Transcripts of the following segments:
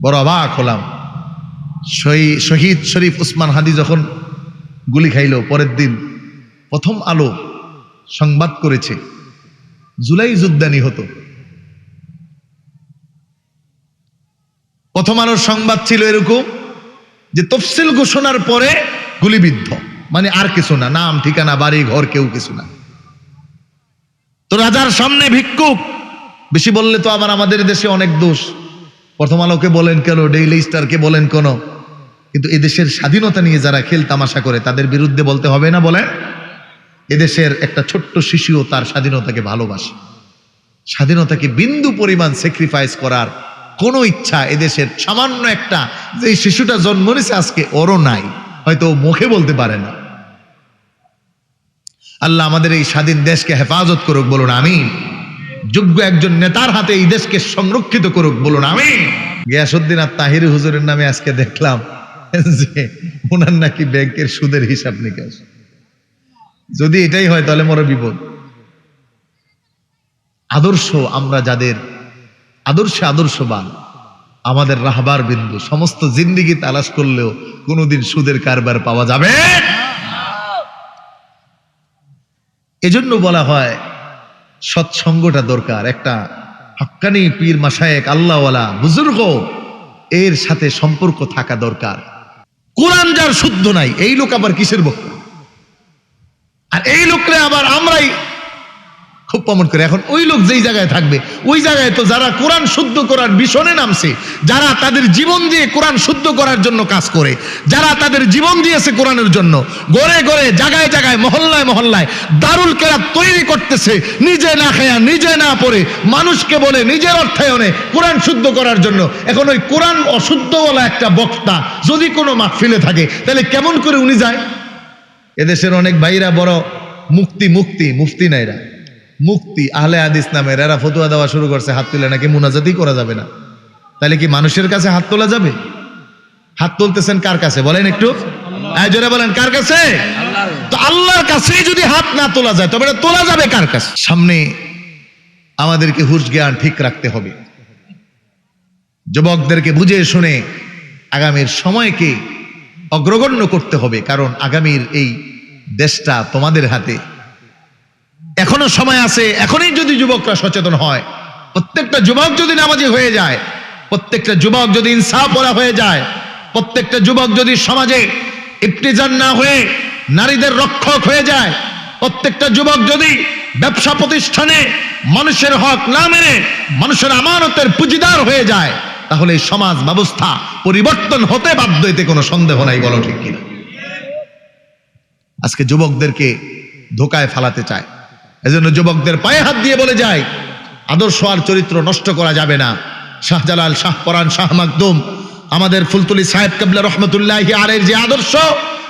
বড় অবাক হলাম। শহীদ শরীফ উসমান হাদি যখন গুলি খাইল, পরের দিন প্রথম আলো সংবাদ করেছে জুলাই যুদ্ধানি হতো। প্রথম আলোর সংবাদ ছিল এরকম যে তফসিল ঘোষণার পরে গুলিবিদ্ধ, মানে আর কিছু না, নাম ঠিকানা বাড়ি ঘর কেউ কিছু না। তো রাজার সামনে ভিক্ষুক, বেশি বললে তো আবার আমাদের দেশে অনেক দোষ। প্রথম আলোকে বলেন কেন, ডেইলি স্টারকে বলেন কেন, কিন্তু এদেশের স্বাধীনতা নিয়ে যারা খেল তামাশা করে তাদের বিরুদ্ধে বলতে হবে না? বলেন। এদেশের একটা ছোট্ট শিশুও তার স্বাধীনতাকে ভালোবাসে। স্বাধীনতাকে বিন্দু পরিমাণ স্যাক্রিফাইস করার কোনো ইচ্ছা এদেশের সামান্য একটা, যে শিশুটা জন্ম নিয়েছে আজকে, ওরও নাই, হয়তো মুখে বলতে পারে না। আল্লাহ আমাদের এই স্বাধীন দেশকে হেফাজত করুক, বলুন আমিন। যোগ্য একজন নেতার হাতে এই দেশকে সংরক্ষিত করুক, বলুন আমিন। গিয়াসউদ্দিন আর তাহিরি হুজুরের নামে আজকে দেখলাম যে ওনার নাকি ব্যাংকের সুদের হিসাব নিকাশ। যদি এটাই হয় তাহলে মোর বিপদ। আদর্শ, আমরা যাদের আদর্শে আদর্শবান, আমাদের রাহবার বিন্দু, সমস্ত জিন্দিগি তালাশ করলেও কোনোদিন সুদের কারবার পাওয়া যাবে। এজন্য বলা হয় সৎসঙ্গটা দরকার। একটা হক্কানি পীর মাশায়েখ আল্লাহওয়ালা বুজুর্গ, এর সাথে সম্পর্ক থাকা দরকার। কোরআন যার শুদ্ধ নাই, এই লোক আবার কিসের বক্তা? আর এই লোকরে আবার আমরাই খুব প্রমোট করে। এখন ওই লোক যেই জায়গায় থাকবে, ওই জায়গায় তো যারা কোরআন শুদ্ধ করার মিশনে নামছে, যারা তাদের জীবন দিয়ে কোরআন শুদ্ধ করার জন্য কাজ করে, যারা তাদের জীবন দিয়েছে কোরআনের জন্য, গড়ে গড়ে জায়গায় জায়গায় মহল্লায় মহল্লায় দারুল কেরাত তৈরি করতেছে, নিজে না খায়া নিজে না পড়ে মানুষকে বলে নিজের অর্থায়নে কোরআন শুদ্ধ করার জন্য। এখন ওই কোরআন অশুদ্ধওয়ালা একটা বক্তা যদি কোনো মাহফিলে থাকে, তাহলে কেমন করে উনি যায়? এদেশের অনেক ভাইরা বড় মুফতি নাইরা, মুক্তি আহলে হাদিস নামের, এরা ফতোয়া দেওয়া শুরু করছে হাত তুলে নাকি মুনাজাতই করা যাবে না। তাহলে কি মানুষের কাছে হাত তোলা যাবে? হাত তুলতেছেন কার কাছে বলেন একটু? জোরে বলেন, কার কাছে? তো আল্লাহর কাছে যদি হাত না তোলা যায়, তবে তোলা যাবে কার কাছে? সামনে আমাদেরকে হুঁশ জ্ঞান ঠিক রাখতে হবে। যুবকদেরকে বুঝে শুনে আগামীর সময়কে অগ্রগণ্য করতে হবে, কারণ আগামীর এই দেশটা তোমাদের হাতে। এখনো সময় আছে। এখনই যদি যুবকরা সচেতন হয়, প্রত্যেকটা যুবক যদি নামাজি হয়ে যায়, প্রত্যেকটা যুবক যদি ইনসাফওয়ালা হয়ে যায়, প্রত্যেকটা যুবক যদি সমাজে ইফতিজার না হয়ে নারীদের রক্ষক হয়ে যায়, প্রত্যেকটা যুবক যদি ব্যবসা প্রতিষ্ঠানে মানুষের হক না মেনে মানুষের আমানতের পুঁজিদার হয়ে যায়, তাহলে এই সমাজ ব্যবস্থা পরিবর্তন হতে বাধ্য, এতে কোনো সন্দেহ নাই। বলো ঠিক কিনা? আজকে যুবকদেরকে ধোকায় ফালাতে চায়। এজন্য যুবকদের পায়ে হাত দিয়ে বলে যায়, আদর্শ আর চরিত্র নষ্ট করা যাবে না। শাহজালাল, শাহ পরান, শাহ মাকদুম, আমাদের ফুলতুলি সাহেব কেবলা রহমতুল্লাহি আলাইহির যে আদর্শ,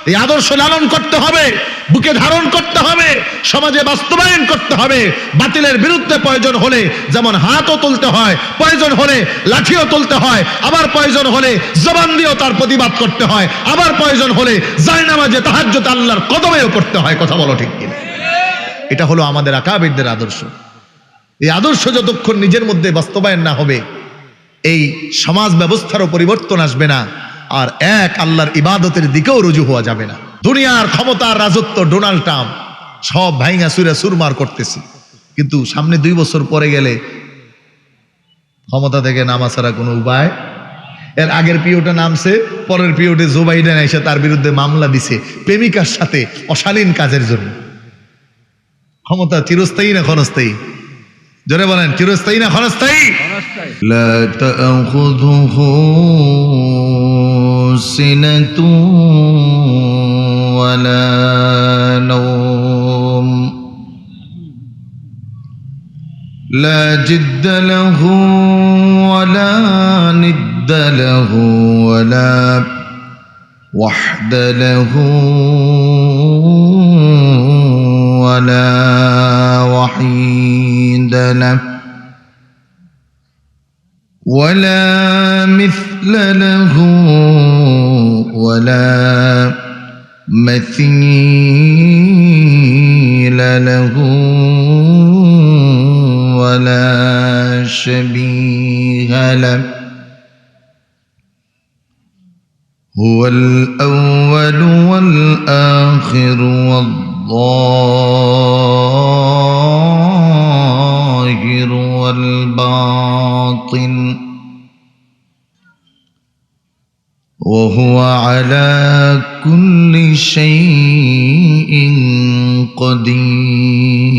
এই আদর্শ লালন করতে হবে, বুকে ধারণ করতে হবে, সমাজে বাস্তবায়ন করতে হবে। বাতিলের বিরুদ্ধে প্রয়োজন হলে যেমন হাতও তুলতে হয়, প্রয়োজন হলে লাঠিও তুলতে হয়, আবার প্রয়োজন হলে জবান দিয়েও তার প্রতিবাদ করতে হয়, আবার প্রয়োজন হলে জায়নামাজে তাহাজ্জুদ আল্লাহর কদমেও করতে হয়। কথা বলো ঠিক কিনা? এটা হলো আমাদের আকাবিরদের আদর্শ। এই আদর্শ যতক্ষণ নিজের মধ্যে বাস্তবায়ন না হবে, এই সমাজ ব্যবস্থারও পরিবর্তন আসবে না, আর এক আল্লাহর ইবাদতের দিকেও রুজু হওয়া যাবে না। দুনিয়ার ক্ষমতার রাজত্ব ডোনাল্ড ট্রাম্প সব ভাইঙা সুরে সুরমার করতেছে, কিন্তু সামনে 2 বছর পরে গেলে ক্ষমতা থেকে নামা ছাড়া কোনো উপায়। এর আগের পিওটা নামছে, পরের পিওটে জো বাইডেন এসে তার বিরুদ্ধে মামলা দিছে প্রেমিকার সাথে অশালীন কাজের জন্য। ক্ষমতা চিরস্থায়ী না ক্ষণস্থায়ী? জোরে বলেন, চিরস্থায়ী না ক্ষণস্থায়ী? লা তাখুযুহু সিনাতুন ওয়ালা নাওম লা জিদ্দা লাহু ওয়ালা নিদ্দা লাহু ওয়ালা ওয়াহদা লাহু ولا وحيد له ولا مثل له ولا مثيل له ولا شبيه له هو الأول والآخر والظاهر والباطن وهو على كل شيء قدير.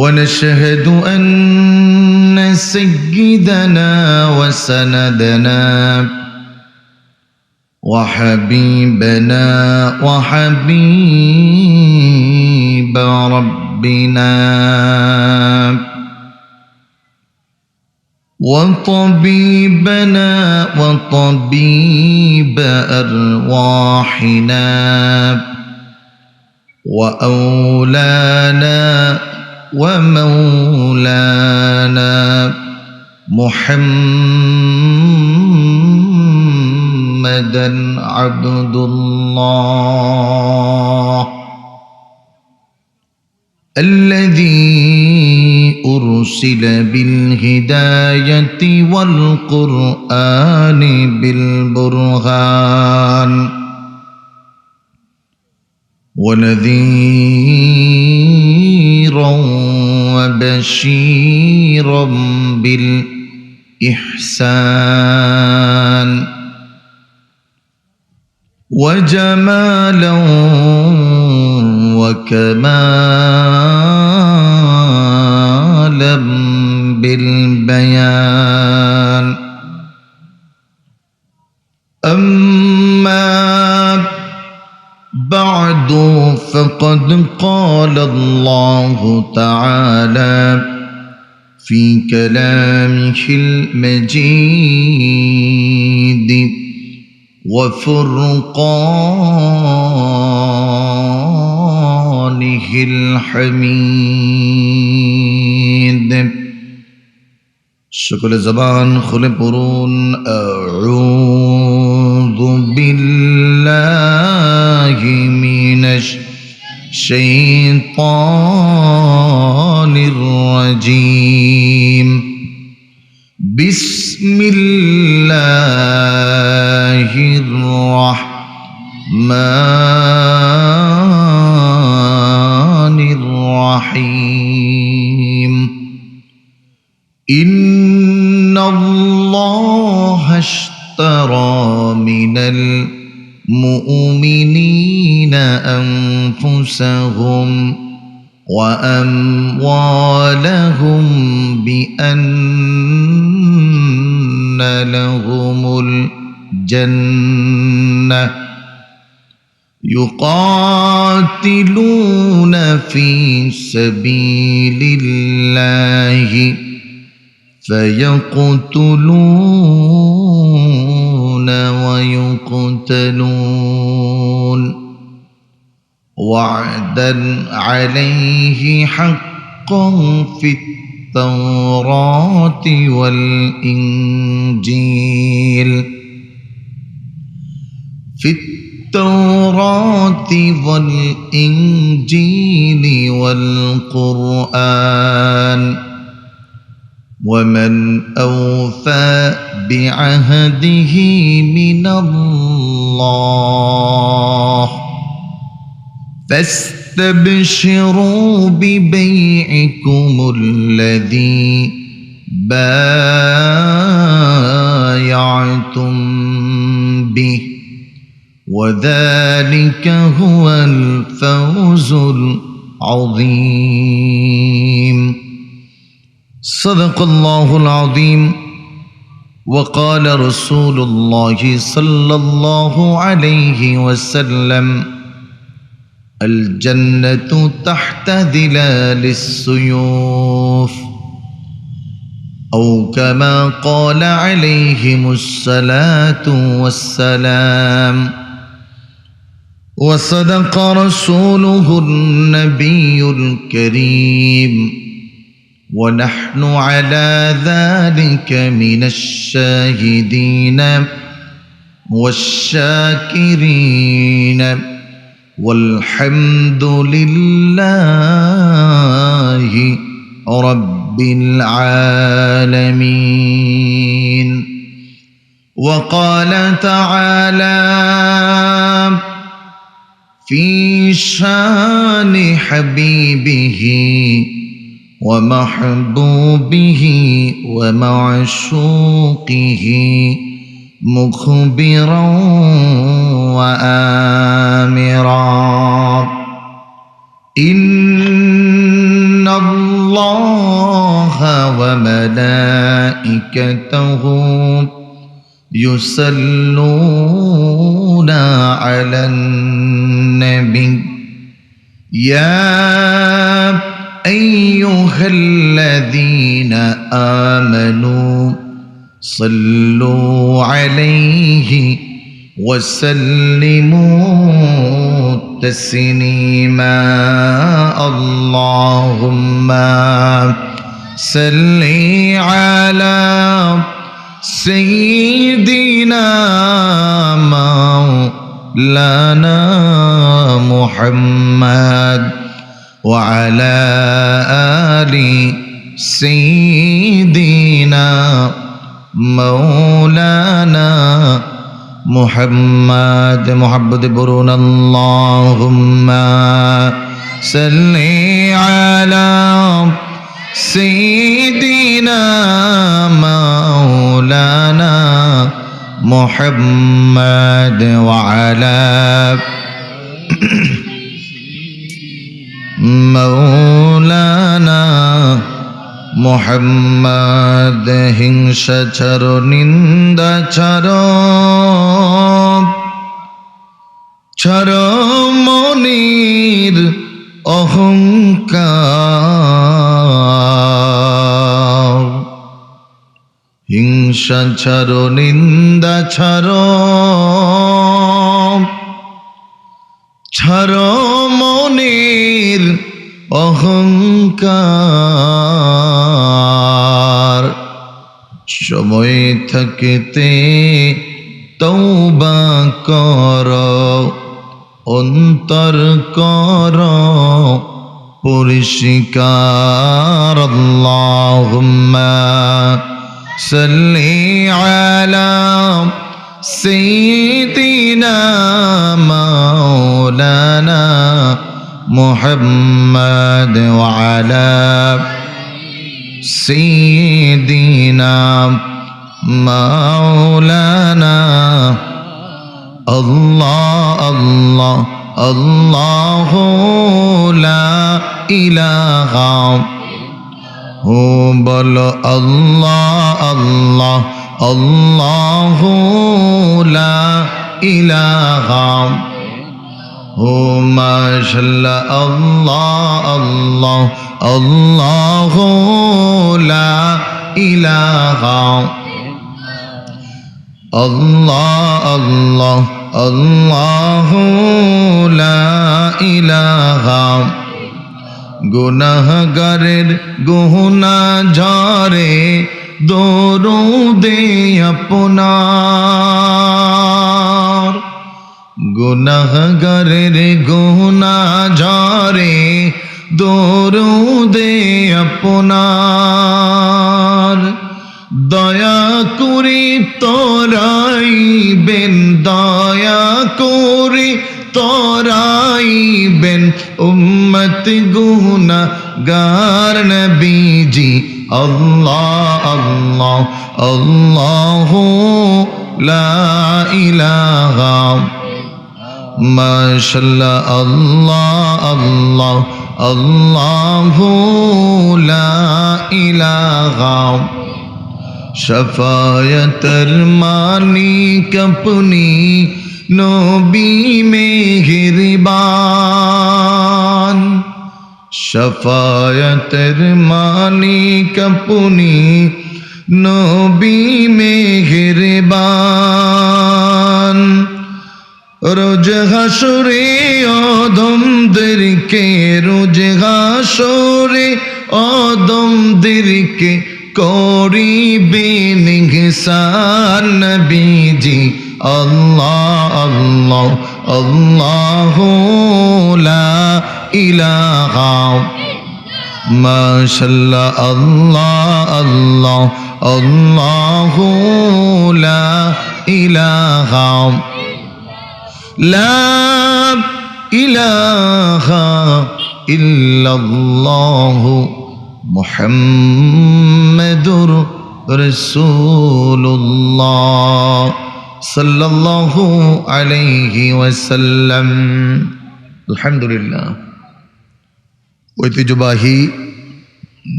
ونشهد أن سيدنا وسندنا وحبيبنا وحبيب ربنا وطبيبنا وطبيب أرواحنا وأولانا ومولانا محمدا عبد الله الذي أرسل بالهداية والقرآن بالبرهان ونذيرا وبشيرا بالإحسان وجمالا وكمالا بالبيان. أما بعد فقد قال الله تعالى في كلامه المجيد وفرقانه الحميد. সকলে জবান খুলে পড়ুন আউযু বিল্লাহি মিনাশ শাইতানির রাজীম। বিসমিল্লাহির রাহমানির রাহিম। ইন্নাল্লাহা আশতারা মিনাল মুমিনিনা আনফুসাহুম ওয়া আমওয়ালাহুম বিআন্না লাহুমুল জান্নাহ يقاتلون في سبيل الله فيقتلون ويقتلون وعدا عليه حقا في التوراة والإنجيل التوراة والإنجيل والقرآن ومن أوفى بعهده من الله فاستبشروا ببيعكم الذي بايعتم به وذلك هو الفوز العظيم. صدق الله العظيم. وقال رسول الله صلى الله عليه وسلم الجنة تحت ظلال السيوف أو كما قال عليهم الصلاة والسلام. وصدق رسوله النبي الكريم ونحن على ذلك من الشاهدين والشاكرين والحمد لله رب العالمين. وقال تعالى في شان حبيبه ومحبوبه ومعشوقه مخبرا وآمرا إن الله وملائكته يصلون على النبي يا أيها الذين آمنوا صلوا عليه وسلموا تسليما. اللهم صل على سيدنا مولانا محمد وعلى آل سيدنا مولانا محمد. محبت برون اللهم صل على سيدنا مولانا محمد وعلى مولانا محمد. হিংসা ছাড়ো, নিন্দা ছাড়ো, ছাড়ো মনির অহংকার। হিংসা ছাড়ো, নিন্দা ছাড়ো, ছাড়ো মনির অহংকার। সময় থাকিতে তওবা করো, অন্তর করো পরিষ্কার। আল্লাহুম্মা সাল্লি আলা সাইয়্যিদিনা মাওলানা মুহাম্মদ ওয়া আলা সাইয়্যিদিনা মাওলানা। আল্লাহ আল্লাহ আল্লাহু লা ইলাহা হু বলো আল্লাহ আল্লাহ আল্লাহু লা ইলাহা হু মাশাআল্লাহ আল্লাহ আল্লাহ আল্লাহু লা ইলাহা আল্লাহ আল্লাহ আল্লাহু লা ইলাহা। গুনাহগারের গুনাহ ঝরে দরুদে আপনার। গুনাহগারের গুনাহ ঝরে দরুদে আপনার। দয়া করি তোরাইবেন, দয়া করি তোরাইবেন উম্মত গুনাহগার নবীজি। আল্লাহ আল্লাহ আল্লাহু লা ইলাহা মাশাআল্লাহ আল্লাহ আল্লাহ আল্লাহু লা ইলাহা। শফায়তের মালিক আপনি নবী মেহেরবান। শফায়তের মালিক আপনি নবী মেহেরবান। রোজ হাসরে অদমদেরকে, রোজ হাসরে অদমদেরকে করিবেন ইহসান নবীজি। আল্লাহ আল্লাহ আল্লাহু লা ইলাহা মাশাআল্লাহ আল্লাহ আল্লাহ আল্লাহু লা ইলাহা লা ইলাহা ইল্লাল্লাহু মুহাম্মাদুর রাসূলুল্লাহ সাল্লাল্লাহু আলাইহি ওয়াসাল্লাম। আলহামদুলিল্লাহ। ঐতিহ্যবাহী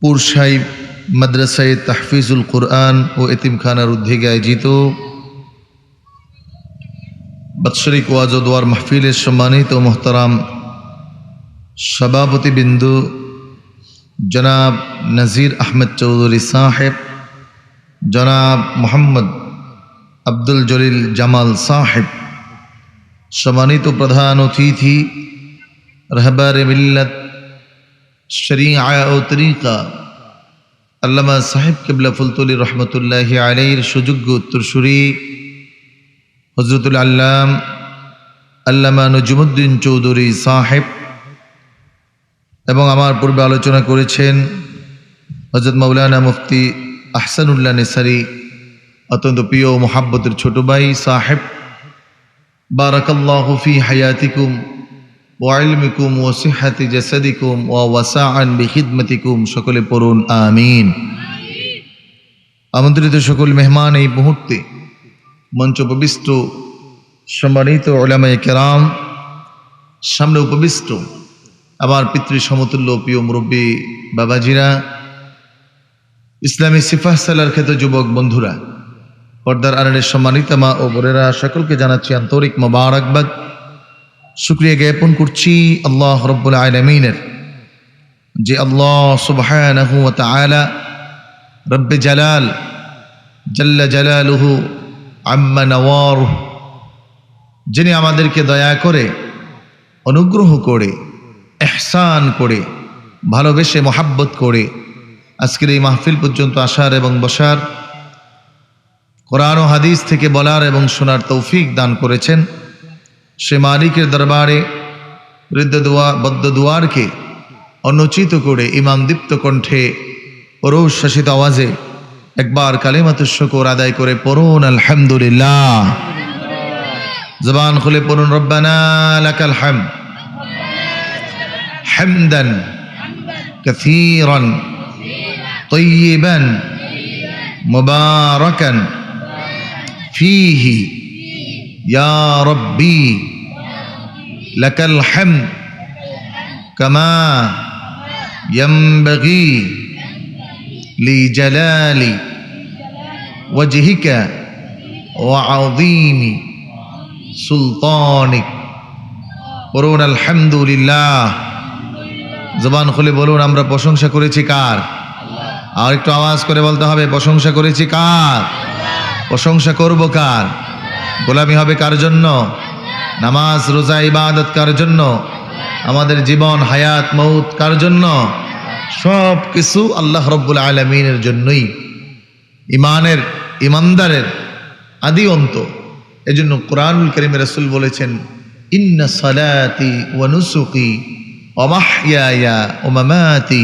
পুরসাহিব মাদ্রাসায়ে তাহফিজুল কোরআন ও এতিমখানার উদ্যোগে আয়োজিত বাৎসরিক ওয়াজ ও দোয়ার মাহফিলের সম্মানিত মোহতারাম সভাপতিবৃন্দু জনাব নাজির আহমেদ চৌধুরী সাহেব, জনাব মোহাম্মদ আব্দুল জলিল জামাল সাহেব, সম্মানিত প্রধান অতিথি রাহবারে মিল্লাত শরিয়া ও তরিকা আল্লামা সাহেব কিবলা ফুলতলি রহমতুল্লাহি আলাইহির সুযোগ্য উত্তরসূরি হযরতুল আল্লাম আল্লামা নজমুদ্দিন চৌধুরী সাহেব, এবং আমার পূর্বে আলোচনা করেছেন হযরত মাওলানা মুফতি আহসানুল্লাহ নেসারি, অত্যন্ত প্রিয় মোহাব্বতের ছোট ভাই সাহেব। বারাকাল্লাহু ফি হায়াতিকুম ওয়া ইলমিকুম ওয়া সিহহাতি জাসাদিকুম ওয়া ওয়াসাআন বিখিদমাতিকুম। সকলে পড়ুন আমিন। আমন্ত্রিত সকল মেহমান এই মুহূর্তে মঞ্চ উপবিষ্ট সম্মানিত উলামায়ে কেরাম, সামনে উপবিষ্ট আমার পিতৃ সমতুল্য প্রিয় মুরব্বী বাবাজিরা, ইসলামী সিফাহ সালার ক্ষেত্রে যুবক বন্ধুরা, পর্দার আড়ালের সম্মানিত মা ও বোনেরা, সকলকে জানাচ্ছি আন্তরিক মোবারকবাদ। শুকরিয়া জ্ঞাপন করছি আল্লাহ রাব্বুল আলামিনের, যে আল্লাহ সুবহানাহু ওয়া তাআলা রব্বে জালাল জাল্লা জালালুহু আম্মা নওয়ারুহু, যিনি আমাদেরকে দয়া করে, অনুগ্রহ করে, ইহসান করে, ভালোবেসে মোহাব্বত করে আজকের এই মাহফিল পর্যন্ত আসার এবং বসার, কোরআন ও হাদিস থেকে বলার এবং শোনার তৌফিক দান করেছেন। সে মালিকের দরবারে বদ্ধ দুয়ারকে অনুচিত করে ইমামদীপ্ত কণ্ঠে পরশ শাসিত আওয়াজে একবার কালিমাতুশ শুকর আদায় করে পড়ুন আলহামদুলিল্লাহ। জবান খুলে পড়ুন রব্বানা লাকাল হামদ হামদান কাসীরান তাইয়িবান মুবারাকান ফীহি ইয়া রাব্বি লাকাল হামদ কামা ইয়ানবাগি লিজালালি ওয়াজহিকা ওয়া আযীমি সুলতানিক। বলুন আলহামদুলিল্লাহ। জবান খুলে বলুন আমরা প্রশংসা করেছি কার? আর একটু আওয়াজ করে বলতে হবে, প্রশংসা করেছি কার? প্রশংসা করব কার? গোলামি হবে কার জন্য? নামাজ রোজা ইবাদত কার জন্য? আমাদের জীবন হায়াত মৌত কার জন্য? সব কিছু আল্লাহ রাব্বুল আলামিনের জন্যই। ইমানদারের আদি অন্ত। এজন্য কোরআনুল কারীমে রাসূল বলেছেন, ইন্না সালাতি ওয়া নুসুকি ওয়া মাহইয়ায়া ওয়া মামাতি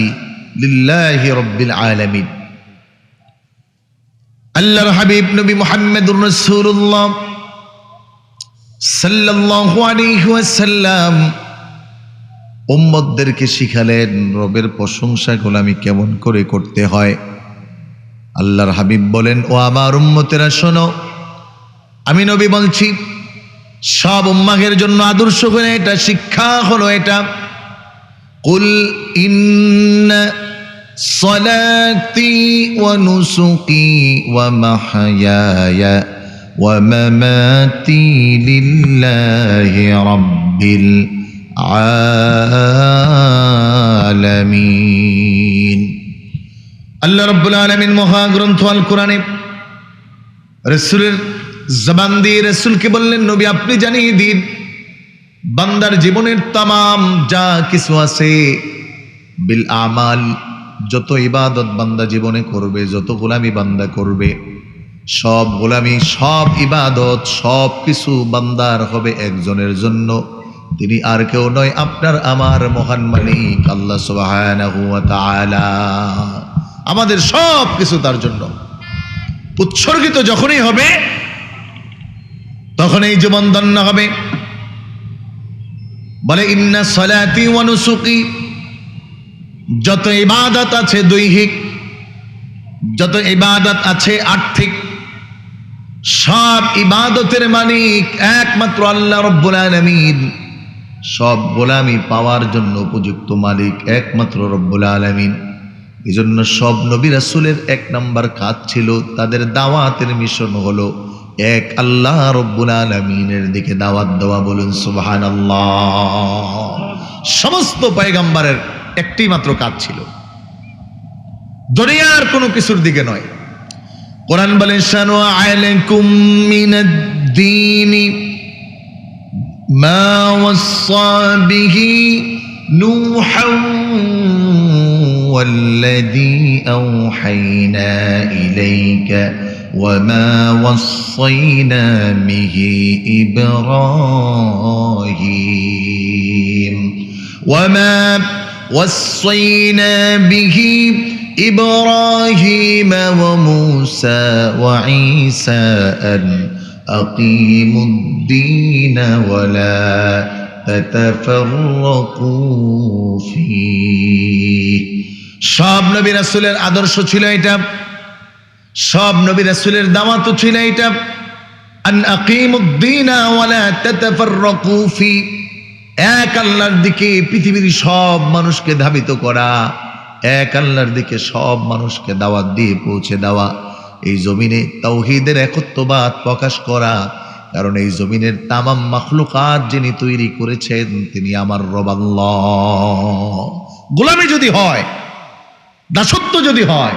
লিল্লাহি রাব্বিল আলামিন। আল্লাহর হাবিব নবী মুহাম্মদুর রাসূলুল্লাহ সাল্লাল্লাহু আলাইহি ওয়াসাল্লাম উম্মতদেরকে শিখালেন রবের প্রশংসা গোলামি কেমন করে করতে হয়। আল্লাহর হাবিব বলেন, ও আমার উম্মতেরা শোনো, আমি নবী বলছি, সব উম্মাহের জন্য আদর্শ হলো এটা, শিক্ষা হলো এটা। কুল ইন্না সালাতি ওয়া নুসুকি ওয়া মাহইয়ায়া ওয়া মামাতি লিল্লাহি রাব্বিল আলামিন। আল্লাহ রাব্বুল আলামিন মহাগ্রন্থ আল কোরআনে রাসূলের জবান দিয়ে রাসূলকে বললেন, নবী আপনি জানিয়ে দিন, বান্দার জীবনের তামাম যা কিছু আছে, বিল আমাল, যত ইবাদত বান্দা জীবনে করবে, যত গোলামি বান্দা করবে, সব গোলামি, সব ইবাদত, সব কিছু বান্দার হবে একজনের জন্য, তিনি আর কেউ নয়, আপনার আমার মহান মালিক আল্লাহ সুবহানাহু ওয়া তাআলা। আমাদের সব কিছু তার জন্য উৎসর্গিত যখনই হবে তখন এই জীবন ধন্য হবে। বলে ইন্না সলাতি ওয়া নুসুকি, যত ইবাদত আছে দৈহিক, যত ইবাদত আছে আর্থিক, সব ইবাদতের মালিক একমাত্র আল্লাহ রাব্বুল আলামিন। সব গোলামি পাওয়ার জন্য উপযুক্ত মালিক একমাত্র রব্বুল আলামিন। এজন্য সব নবী রাসূলের এক নাম্বার কাজ ছিল, তাদের দাওয়াতের মিশন হলো এক আল্লাহ রব্বুল আলামিনের দিকে দাওয়াত দেওয়া। বলুন সুবহানাল্লাহ। সমস্ত পয়গম্বরের একটি মাত্র কাজ ছিল, দুনিয়ার কোনো কিছুর দিকে নয়। কোরআন বলেন শানু আলাইকুম মিনাদ-দীনি মা ওয়াসা বিহি নূহান ওয়াল্লাযী আওহাইনা ইলাইকা وما وصينا به إبراهيم وما وصينا به إبراهيم وموسى وعيسى أن أقيموا الدين ولا تتفرقوا فيه। সব নবী রাসূলের আদর্শ ছিল এটা, সব নবী রাসূলের দাওয়াত ছিল এটা, আন আকিমুদ্দিনা ওয়ালা তাতাফাররাকু ফি, এক আল্লাহর দিকে পৃথিবীর সব মানুষকে ধাবিত করা, এক আল্লাহর দিকে সব মানুষকে দাওয়াত দিয়ে পৌঁছে দেওয়া, এই জমিনে তাওহীদের একত্ববাদ প্রকাশ করা। কারণ এই জমিনের তামাম মাখলুকাত যিনি তৈরি করেছেন তিনি আমার রব আল্লাহ। গোলামি যদি হয়, দাসত্ব যদি হয়,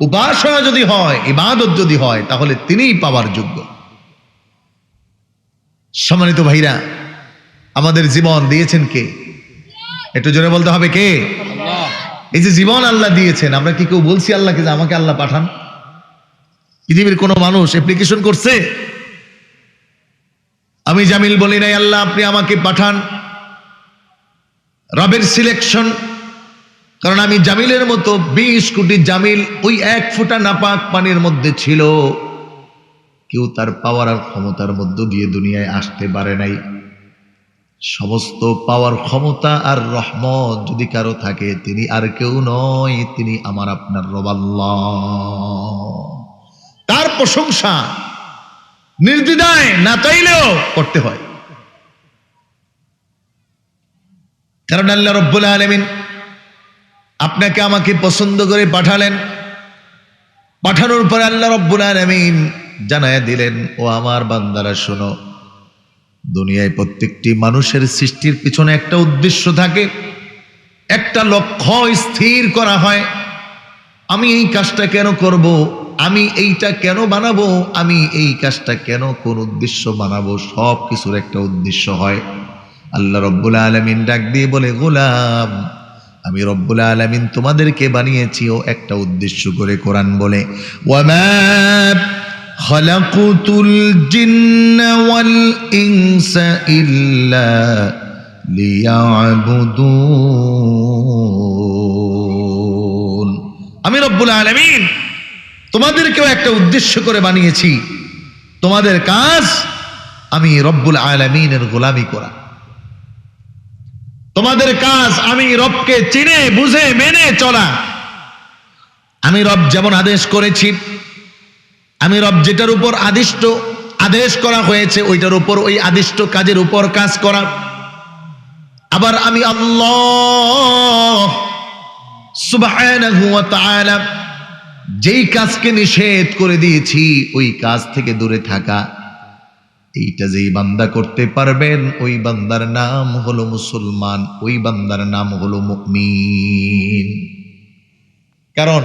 উপাসনা যদি হয়, ইবাদত যদি হয়, তাহলে তিনিই পাওয়ার যোগ্য। সম্মানিত ভাইরা, আমাদের জীবন দিয়েছেন কে? একটু জোরে বলতে হবে কে? আল্লাহ। এই যে জীবন আল্লাহ দিয়েছেন, আমরা কি কেউ বলছি আল্লাহকে যে আমাকে আল্লাহ পাঠান? পৃথিবীর কোনো মানুষ অ্যাপ্লিকেশন করছে? আমি জামিল বলি নাই আল্লাহ আপনি আমাকে পাঠান। রবের সিলেকশন। কারণ আমি জামিলের মতো 20 কোটি জামিল ওই এক ফোঁটা নাপাক পানির মধ্যে ছিল, কেউ তার পাওয়ার আর ক্ষমতার মধ্য দিয়ে দুনিয়ায় আসতে পারে নাই। সমস্ত পাওয়ার, ক্ষমতা আর রহমত যদি কারো থাকে তিনি আর কেউ নয়, তিনি আমার আপনার রব আল্লাহ। তার প্রশংসা নির্দ্বিধায় না চাইলেও করতে হয়। কারণ আল্লাহ রব্বুল আলামিন আপনাকে আমাকে পছন্দ করে পাঠালেন। পাঠানোর পর আল্লাহ রব্বুল আলামিন জানায়া দিলেন, ও আমার বান্দারা শোনো, দুনিয়ায় প্রত্যেকটি মানুষের সৃষ্টির পিছনে একটা উদ্দেশ্য থাকে, একটা লক্ষ্য স্থির করা হয়। আমি এই কাজটা কেন করব, আমি এইটা কেন বানাবো, আমি এই কাজটা কেন, কোন উদ্দেশ্য বানাবো, সব কিছুর একটা উদ্দেশ্য হয়। আল্লাহ রব্বুল আলামিন ডাক দিয়ে বলে, গোলাম আমি রব্বুল আলামিন তোমাদেরকে বানিয়েছি ও একটা উদ্দেশ্য করে। কোরআন বলে, ওয়ামা খালাকুতুল জিন্না ওয়াল ইনসা ইল্লা লিয়াবুদুন। আমি রব্বুল আলামিন তোমাদেরকেও একটা উদ্দেশ্য করে বানিয়েছি। তোমাদের কাজ আমি রব্বুল আলামিনের গোলামি করা। তোমাদের কাজ আমি রবকে চিনে বুঝে মেনে চলা। আমি রব যেমন আদেশ করেছি, আমি রব যেটার উপর আদেশ করা হয়েছে ওইটার উপর, ওই আদিষ্ট কাজের উপর কাজ করা। আবার আমি আল্লাহ সুবহানাহু ওয়া তাআলা যেই কাজকে নিষেধ করে দিয়েছি ওই কাজ থেকে দূরে থাকা। এইটা যেই বান্দা করতে পারবেন ওই বান্দার নাম হলো মুসলমান, ওই বান্দার নাম হলো মুমিন। কারণ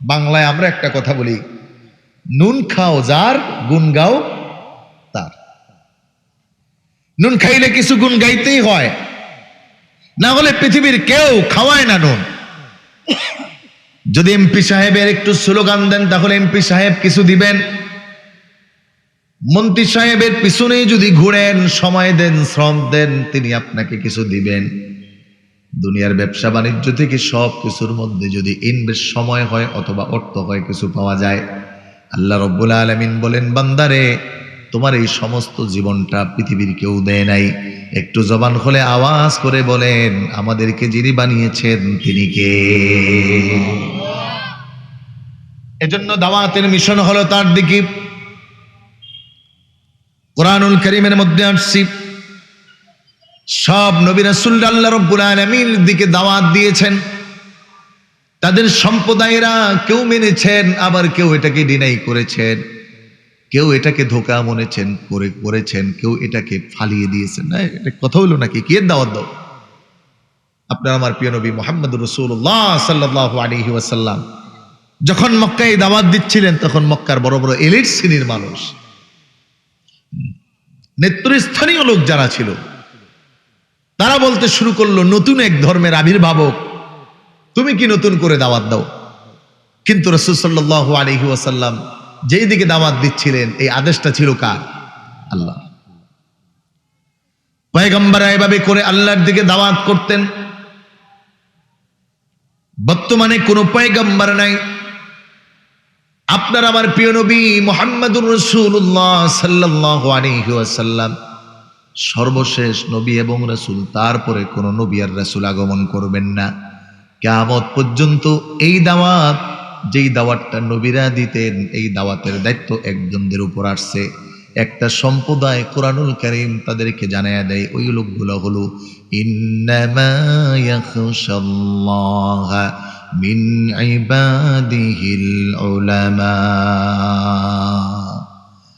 বাংলায় আমরা একটা কথা বলি, নুন খাও যার গুণ গাও তার। নুন খাইলে কিছু গুণ গাইতেই হয়, না হলে পৃথিবীর কেউ খাওয়ায় না নুন। যদি এমপি সাহেবের একটু স্লোগান দেন তাহলে এমপি সাহেব কিছু দিবেন, মন্ত্রী সাহেবের পিছনে যদি ঘুরেন, সময় দেন, শ্রম দেন, তিনি আপনাকে কিছু দিবেন। দুনিয়ার ব্যবসা বাণিজ্য থেকে সব কিছুর মধ্যে যদি ইনভেস্ট সময় হয় অথবা অর্থ হয়, কিছু পাওয়া যায়। আল্লাহ রাব্বুল আলামিন বলেন, বান্দারে তোমার এই সমস্ত জীবনটা পৃথিবীর কেউ দেয় নাই। একটু জবান খুলে আওয়াজ করে বলেন, আমাদেরকে যিনি বানিয়েছেন তিনি কে? এজন্য দাওয়াতের মিশন হলো তার দিকে। কোরআনুল কারীমের মধ্যে আসছে, সব নবী রাসূল আল্লাহ রাব্বুল আলামিন দিকে দাওয়াত দিয়েছেন। তাদের সম্প্রদায়েরা কেউ মেনেছেন, আবার কেউ এটাকে ডিনাই করেছেন, কেউ এটাকে ধোঁকা মনেছেন করেছেন, কেউ এটাকে ফালিয়ে দিয়েছেন। না, এটা কথা হলো নাকি? কি এর দাওয়াত দাও? আপনার আমার প্রিয় নবী মুহাম্মদুর রাসূলুল্লাহ সাল্লাল্লাহু আলাইহি ওয়াসাল্লাম যখন মক্কায় দাওয়াত দিচ্ছিলেন, তখন মক্কার বড় বড় এলিট শ্রেণীর মানুষ, নেতৃস্থানীয় লোক যারা ছিল, তারা বলতে শুরু করলো, নতুন এক ধর্মের আবির্ভাব, তুমি কি নতুন করে দাওয়াত দাও? কিন্তু রাসূল সাল্লাল্লাহু আলাইহি ওয়াসাল্লাম যেই দিকে দাওয়াত দিচ্ছিলেন, এই আদেশটা ছিল কার? আল্লাহ। পয়গম্বররা এভাবে করে আল্লাহর দিকে দাওয়াত করতেন। বর্তমানে কোনো পয়গম্বর নাই। আপনার আমার প্রিয় নবী মুহাম্মদুর রাসূলুল্লাহ সাল্লাল্লাহু আলাইহি ওয়াসাল্লাম সর্বশেষ নবী এবং রাসূল। তারপরে কোনো নবী আর রাসূল আগমন করবেন না কিয়ামত পর্যন্ত। এই দাওয়াত, যেই দাওয়াতটা নবীরা দিতেন, এই দাওয়াতের দায়িত্ব একজনদের উপর আসছে। একটা সম্প্রদায় কোরআনুল কারীম তাদেরকে জানায়া দেয়, ওই লোকগুলো হলো ইন্নামা ইয়াখশাল্লাহা মিন ইবাদিহিল উলামা।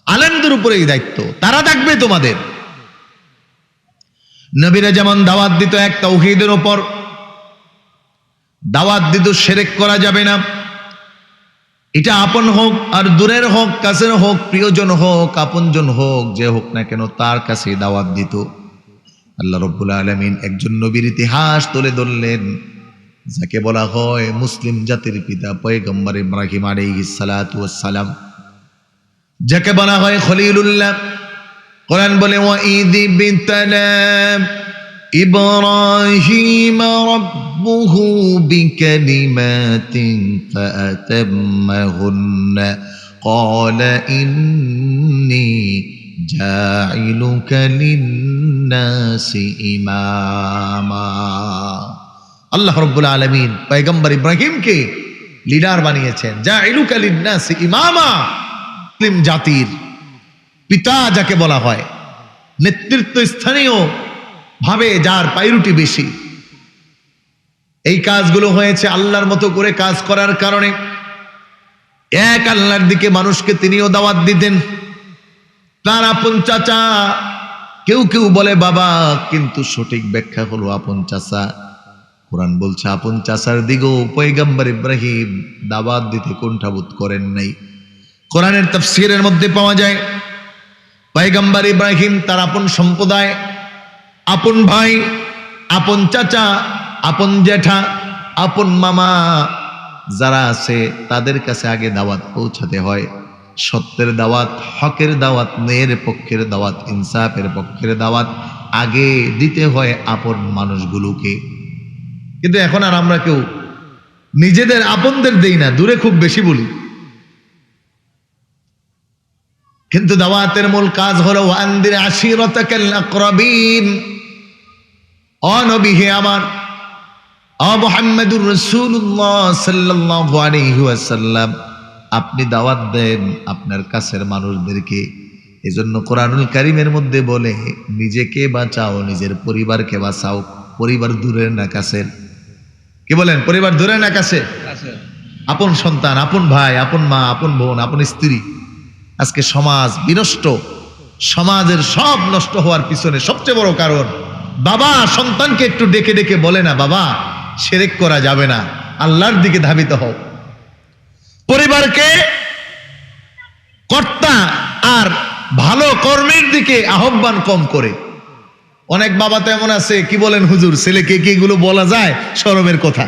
আলেমদের উপরে এই দায়িত্ব, তারা থাকবে তোমাদের। নবীরা যেমন দাওয়াত দিত এক তাওহীদের উপর, দাওয়াত দিত শিরক করা যাবে না। এটা আপন হোক আর দূরের হোক, কাছের হোক, প্রিয়জন হোক, আপনজন হোক, যে হোক না কেন, তার কাছে দাওয়াত দিত। আল্লাহ রাব্বুল আলামিন একজন নবীর ইতিহাস তুলে ধরলেন, যাকে বলা হয় মুসলিম জাতির পিতা পয়গম্বর ইব্রাহিম আলাইহিস সালাতু ওয়াস সালাম, যাকে বলা হয় খলিলুল্লাহ। কোরআন বলে, ওয়া ইযি বিতালা ইব্রাহিম রাব্বুহু বিকালিমাতিন ফাআতাম্মাহুন্না ক্বালা ইন্নী জাইলুকা লিন্নাসি ইমামা। আল্লাহ রাব্বুল আলামিন পয়গম্বর ইব্রাহিমকে লিডার বানিয়েছেন, জাইলুকা লিন্নাসি ইমামা। মুসলিম জাতির পিতা যাকে বলা হয়, নেতৃত্ব স্থানীয় ভাবে যার পায়রুটি বেশি। এই কাজগুলো হয়েছে আল্লাহর মতো করে কাজ করার কারণে। এক আল্লাহর দিকে মানুষকে তিনিও দাওয়াত দিতেন। তার আপন চাচা, কেউ কেউ বলে বাবা, কিন্তু সঠিক ব্যাখ্যা হলো আপন চাচা। কোরআন বলছে আপন চাচার দিকেও পয়গম্বর ইব্রাহিম দাওয়াত দিতে কুণ্ঠাবোধ করেন নাই। কোরআনের তাফসীরের মধ্যে পাওয়া যায়, পয়গম্বর ইব্রাহিম তার আপন সম্প্রদায়, আপন ভাই, আপন চাচা, আপন জেঠা, আপন মামা যারা আছে, তাদের কাছে আগে দাওয়াত পৌঁছাতে হয়। সত্যের দাওয়াত, হকের দাওয়াত, ন্যায়ের পক্ষের দাওয়াত, ইনসাফের পক্ষের দাওয়াত আগে দিতে হয় আপন মানুষগুলোকে। কিন্তু এখন আর আমরা কেউ নিজেদের আপনদের দেই না, দূরে খুব বেশি বলি। কিন্তু দাওয়াতের মূল কাজ হলো ওয়ানদির আশিরাতাকাল আকরাবিন। ও নবী হে আমার, ও মুহাম্মদুর রাসূলুল্লাহ সাল্লাল্লাহু আলাইহি ওয়াসাল্লাম, আপনি দাওয়াত দেন আপনার কাছের মানুষদেরকে। এজন্য কোরআনুল কারীমের মধ্যে বলে, নিজেকে বাঁচাও, নিজের পরিবারকে বাঁচাও। পরিবার দূরের না কাছের? কি বলেন, পরিবার দূরের না কাছে? আপন সন্তান, আপন ভাই, আপন মা, আপন বোন, আপন স্ত্রী। আজকে সমাজ বিনষ্ট। সমাজের সব নষ্ট হওয়ার পিছনে সবচেয়ে বড় কারণ, বাবা সন্তানকে একটু ডেকে ডেকে বলে না, বাবা শিরক করা যাবে না, আল্লাহর দিকে ধাবিত হও। পরিবারকে কর্তা আর ভালো কর্মের দিকে আহ্বান কম করে। অনেক বাবা তো এমন আছে, কি বলেন হুজুর, ছেলেকে কি এগুলো বলা যায়? শরমের কথা।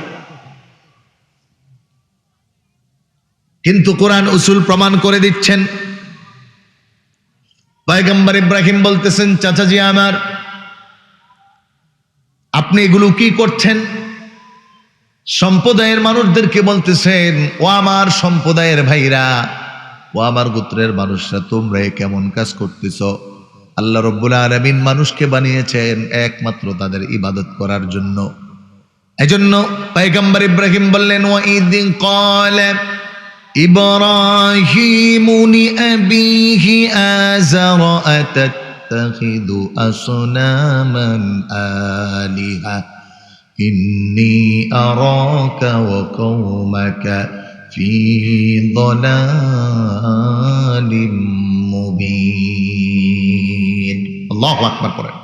কিন্তু কোরআন উসুল প্রমাণ করে দিচ্ছেন, পয়গম্বর ইব্রাহিম বলতেছেন, চাচাজি আমার, আপনি এগুলো কি করছেন? সম্প্রদায়ের মানুষদেরকে বলতেছেন, ও আমার সম্প্রদায়ের ভাইরা, ও আমার গোত্রের মানুষরা, তোমরা কেমন কাজ করতেছ? আল্লাহ রাব্বুল আলামিন মানুষকে বানিয়েছেন একমাত্র তাদের ইবাদত করার জন্য। এজন্য পয়গম্বর ইব্রাহিম বললেন, ওয়াইদ ক্বালা ইব্রাহিমু লিআবিহি আযার আতাত্তাখিযু আসনামান আলিহা ইন্নী আরাকা ওয়া কওমাকা ফি যালালিম মুবিন। আল্লাহু আকবার পড়েন।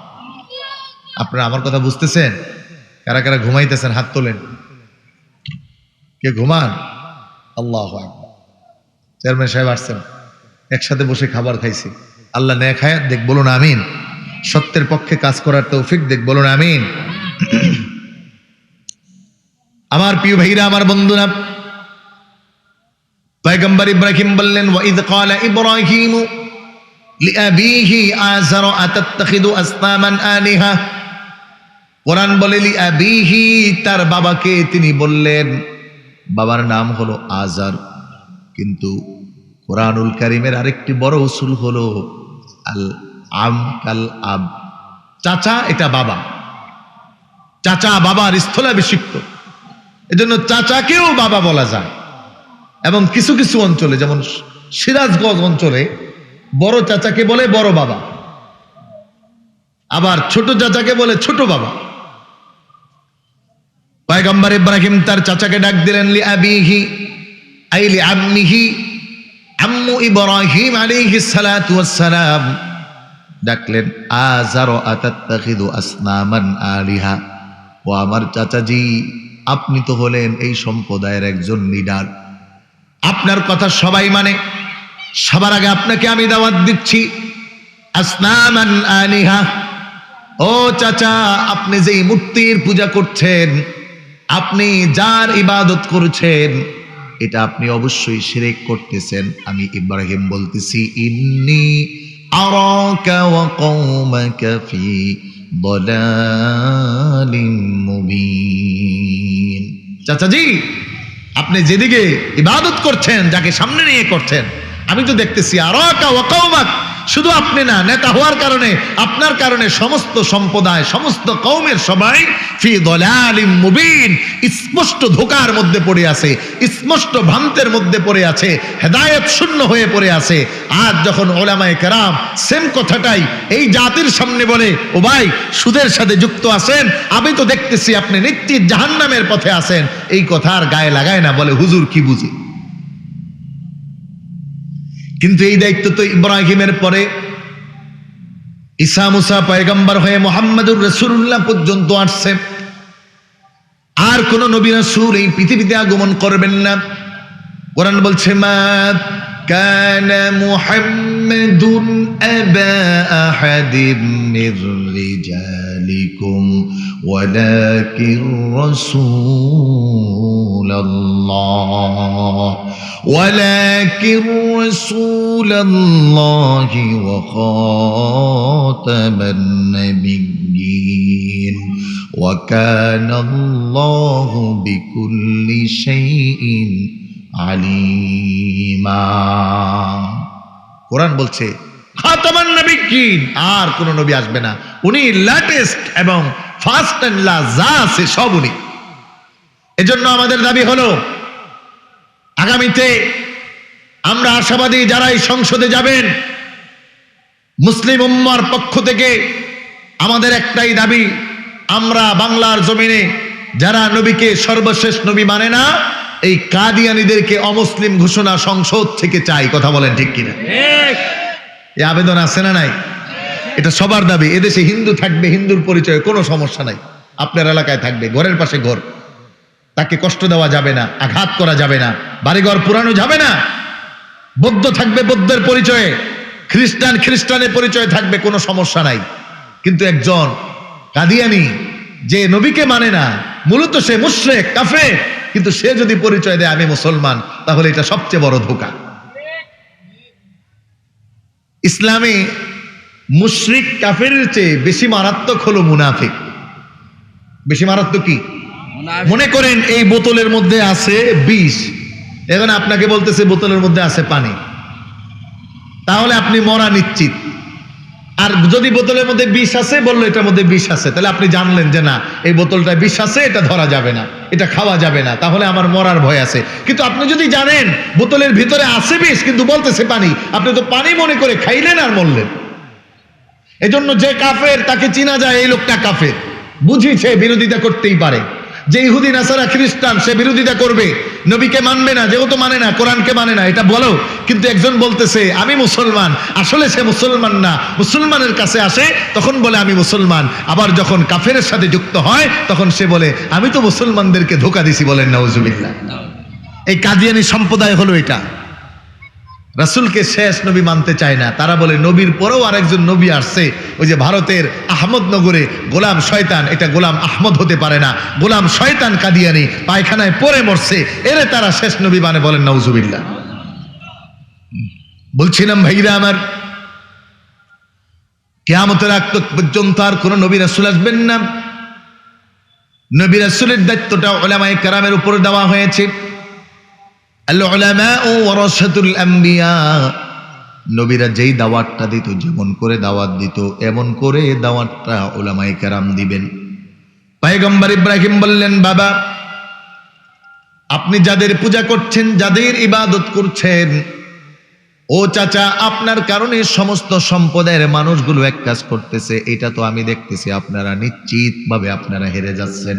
আপনারা আমার কথা বুঝতেছেন? কারা কারা ঘুমাইতেছেন হাত তোলেন। কে ঘুমান? আল্লাহু আকবার। চেয়ারম্যান সাহেব আসছেন, একসাথে বসে খাবার খাইছি। আল্লাহ নেক হায়াত দেখ, বলুন আমিন। সত্যের পক্ষে কাজ করার তৌফিক দেখ, বলুন আমিন। আমার প্রিয় ভাইরা, আমার বন্ধুরা, পয়গম্বর ইব্রাহিম বললেন, ওয়াইদ ক্বালা ইব্রাহিমু লিআবিহি আযার আতাত্তাখিযু আসনামান আলিহা। কোরআন বলে লিআবিহি, তার বাবাকে তিনি বললেন, বাবার নাম হলো আজার। কিন্তু কোরআনুল কারীমের আরেকটি বড় উসুল হলো আল আম কাল আব, চাচা এটা বাবা, চাচা বাবার স্থলাভিষিক্ত। এজন্য চাচাকেও বাবা বলা যায়। এবং কিছু কিছু অঞ্চলে, যেমন সিরাজগঞ্জ অঞ্চলে, বড় চাচাকে বলে বড় বাবা, আবার ছোট চাচাকে বলে ছোট বাবা। পয়গম্বর ইব্রাহিম তার চাচাকে ডাক দিলেন লিআবিহি আই লিআম্মিহি, আম্মু ইব্রাহিম আলাইহিস সালাতু ওয়াস সালাম ডাকলেন, আযার আতাত্তাখিযু আসনামান আলিহা। ও আমার চাচাজি, আপনি তো হলেন এই সম্প্রদায়ের একজন লিডার, আপনার কথা সবাই মানে। সবার আগে আপনাকে আমি দাওয়াত দিচ্ছি, আসনামান আলিহা। ও চাচা, আপনি যেই মূর্তির পূজা করছেন, আপনি যার ইবাদত করছেন, এটা আপনি অবশ্যই শিরক করতেছেন। আমি ইব্রাহিম বলতেছি, ইন্নী আরাকা ওয়া কওমাকা ফি যালালিম মুবিন। চাচাজি, আপনি যেদিকে ইবাদত করছেন, যাকে সামনে নিয়ে করছেন, আমি তো দেখতেছি আরাকা ওয়া কওমাক। শুধু আপনি না, নেতা হওয়ার কারণে, আপনার কারণে সমস্ত সম্প্রদায়, সমস্ত কওমের সবাই ফি যালালিম মুবিন, স্পষ্ট ধোঁকার মধ্যে পড়ে আছে, স্পষ্ট ভ্রান্তের মধ্যে পড়ে আছে, হেদায়েত শূন্য হয়ে পড়ে আছে। আজ যখন উলামায়ে কেরাম সেম কথাটাই এই জাতির সামনে বলে, ও ভাই সুদের সাথে যুক্ত আছেন, আমি তো দেখতেছি আপনি নিশ্চিত জাহান্নামের পথে আছেন, এই কথার গায়ে লাগায় না, বলে হুজুর কি বুঝি। কিন্তু এই দায়িত্ব তো ইব্রাহিমের পরে ঈসা মুসা পয়গম্বর হয়ে মুহাম্মদুর রাসূলুল্লাহ পর্যন্ত আসছে। আর কোন নবী রাসূল এই পৃথিবীতে আগমন করবেন না। কোরআন বলছে, মা কানা মুহাম্মাদুন আবা আহাদিম মির রিজালিকুম ওয়ালাকিন রাসূলুল্লাহ ولكن رسول الله وخاتم النبيين وكان الله بكل شيء عليما। কোরআন বলছে খাতামান নবিয়্যিন, আর কোন নবী আসবে না, উনি লেটেস্ট এবং ফার্স্ট এন্ড লাস্ট, যা আছে সব উনি। এজন্য আমাদের দাবি হলো, আগামীতে আমরা আশাবাদী যারা এই সংসদে যাবেন, মুসলিম উম্মার পক্ষ থেকে আমাদের একটাই দাবি, আমরা বাংলার জমিনে যারা নবীকে সর্বশেষ নবী মানে না, এই কাদিয়ানীদেরকে অমুসলিম ঘোষণা সংসদ থেকে চাই। কথা বলেন ঠিক কিনা? এই আবেদন আছে না নাই? এটা সবার দাবি। এদেশে হিন্দু থাকবে, হিন্দুর পরিচয়ে কোনো সমস্যা নাই, আপনার এলাকায় থাকবে, ঘরের পাশে ঘর, তাকে কষ্ট দেওয়া যাবে না, আঘাত করা যাবে না, বাড়িঘর পুরানো যাবে না। বৌদ্ধ থাকবে বৌদ্ধের পরিচয়ে, খ্রিস্টান খ্রিস্টানের পরিচয়ে থাকবে, কোনো সমস্যা নাই। কিন্তু একজন কাদিয়ানী যে নবীকে মানে না, মূলত সে মুশরিক কাফের, কিন্তু সে যদি পরিচয় দেয় আমি মুসলমান, তাহলে এটা সবচেয়ে বড় ধোঁকা। ইসলামে মুশরিক কাফেরের চেয়ে বেশি মারাত্মক হলো মুনাফিক। বেশি মারাত্মক কি? মনে করেন এই বোতলের মধ্যে আছে বিষ, এখন আপনাকে বলতেছে বোতলের মধ্যে আছে পানি, তাহলে আপনি মরা নিশ্চিত। আর যদি বোতলের মধ্যে বিষ আছে, বললো এটার মধ্যে বিষ আছে, তাহলে আপনি জানলেন যে না এই বোতলটা বিষ আছে, এটা ধরা যাবে না, এটা খাওয়া যাবে না, তাহলে আমার মরার ভয় আছে। কিন্তু আপনি যদি জানেন বোতলের ভিতরে আছে বিষ কিন্তু বলতেছে পানি, আপনি তো পানি মনে করে খাইলেন আর মরলেন। এজন্য যে কাফের তাকে চিনা যায় এই লোকটা কাফের, বুঝিছে বিরোধিতা করতেই পারে। যে ইহুদি নাসারা খ্রিস্টান সে বিরোধিতা করবে, নবীকে মানবে না, যেহেতু মানে না, কোরআনকে মানে না, এটা বলো। কিন্তু একজন বলতেছে আমি মুসলমান, আসলে সে মুসলমান না, মুসলমানের কাছে আসে তখন বলে আমি মুসলমান, আবার যখন কাফেরের সাথে যুক্ত হয় তখন সে বলে আমি তো মুসলমানদেরকে ধোঁকা দিছি, বলেন নাউজুবিল্লাহ। এই কাদিয়ানি সম্প্রদায় হলো এটা, রাসূলকে শেষ নবী মানতে চায় না। তারা বলে নবীর পরেও আরেকজন নবী আসছে, ওই যে ভারতের আহমদনগরে গোলাম শয়তান, এটা গোলাম আহমদ হতে পারে না, গোলাম শয়তান কাদিয়ানি পায়খানায় পড়ে মরছে, এরে তারা শেষ নবী মানে, বলেন নাউজুবিল্লাহ। বলছিলাম ভাইরা আমার, কিয়ামতের আগ পর্যন্ত আর কোন নবী রাসূল আসবেন না। নবী রাসূলের দায়িত্বটা উলামায়ে কেরামের উপর দেওয়া হয়েছে। আল উলামা ওয়ারাসাতুল আম্বিয়া, নবীরা যেই দাওয়াতটা দিত, যেমন করে দাওয়াত দিত এমন করে দাওয়াতটা উলামায়ে কেরাম দিবেন। পয়গম্বর ইব্রাহিম বললেন বাবা, আপনি যাদের পূজা করছেন, যাদের ইবাদত করছেন, ও চাচা আপনার কারণে সমস্ত সম্প্রদায়ের মানুষগুলো এক কাজ করতেছে, এটা তো আমি দেখতেছি, আপনারা নিশ্চিতভাবে আপনারা হেরে যাচ্ছেন,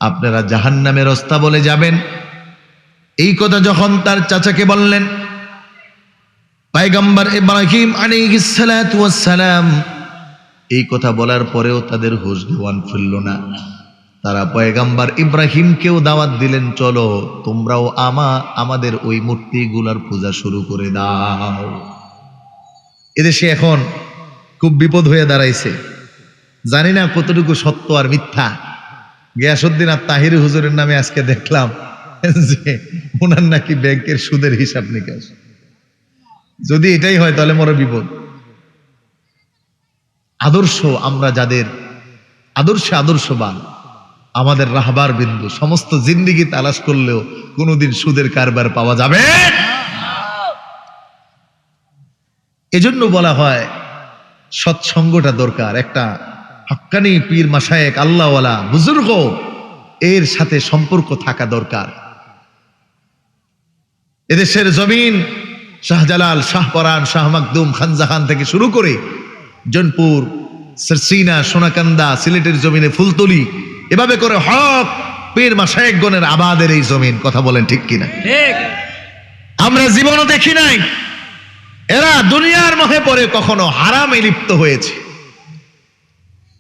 আপনারা জাহান্নামের রাস্তা বলে যাবেন। এই কথা যখন তার চাচাকে বললেন, পয়গম্বর ইব্রাহিম আলাইহিস সালাতু ওয়াস সালাম এই কথা বলার পরেও তাদের হুঁশ জ্ঞান ফিরল না। তারা পয়গম্বর ইব্রাহিমকেও দাওয়াত দিলেন, চলো তোমরাও আমাদের ওই মূর্তিগুলার পূজা শুরু করে দাও। এদেশে এখন খুব বিপদ হয়ে দাঁড়াইছে, জানি না কতটুকু সত্য আর মিথ্যা। গিয়াসউদ্দিন আর তাহিরি হুজুরের নামে আজকে দেখলাম যে ওনার নাকি ব্যাংকের সুদের হিসাব নিকাশ। যদি এটাই হয় তাহলে মরে বিপদ। আদর্শ, আমরা যাদের আদর্শবান, আমাদের রাহবার বিন্দু, সমস্ত জিন্দিগি তালাশ করলেও কোনোদিন সুদের কারবার পাওয়া যাবে। এজন্য বলা হয় সৎসঙ্গটা দরকার। একটা হক্কানি পীর মাশায়েখ আল্লাহওয়ালা বুজুর্গ, এর সাথে সম্পর্ক থাকা দরকার। এদেশের জমিন শাহজালাল, শাহপরান, শাহ মাকদুম, খানজাহান থেকে শুরু করে জনপুর, সরসিনা, সোনাকান্দা, সিলেটের জমিনে ফুলতলি, এভাবে করে হক পীর মাশায়েখগণের আবাদের এই জমিন। কথা বলেন ঠিক কিনা? আমরা জীবনও দেখি নাই এরা দুনিয়ার মোহে পড়ে কখনো হারামে লিপ্ত হয়েছে।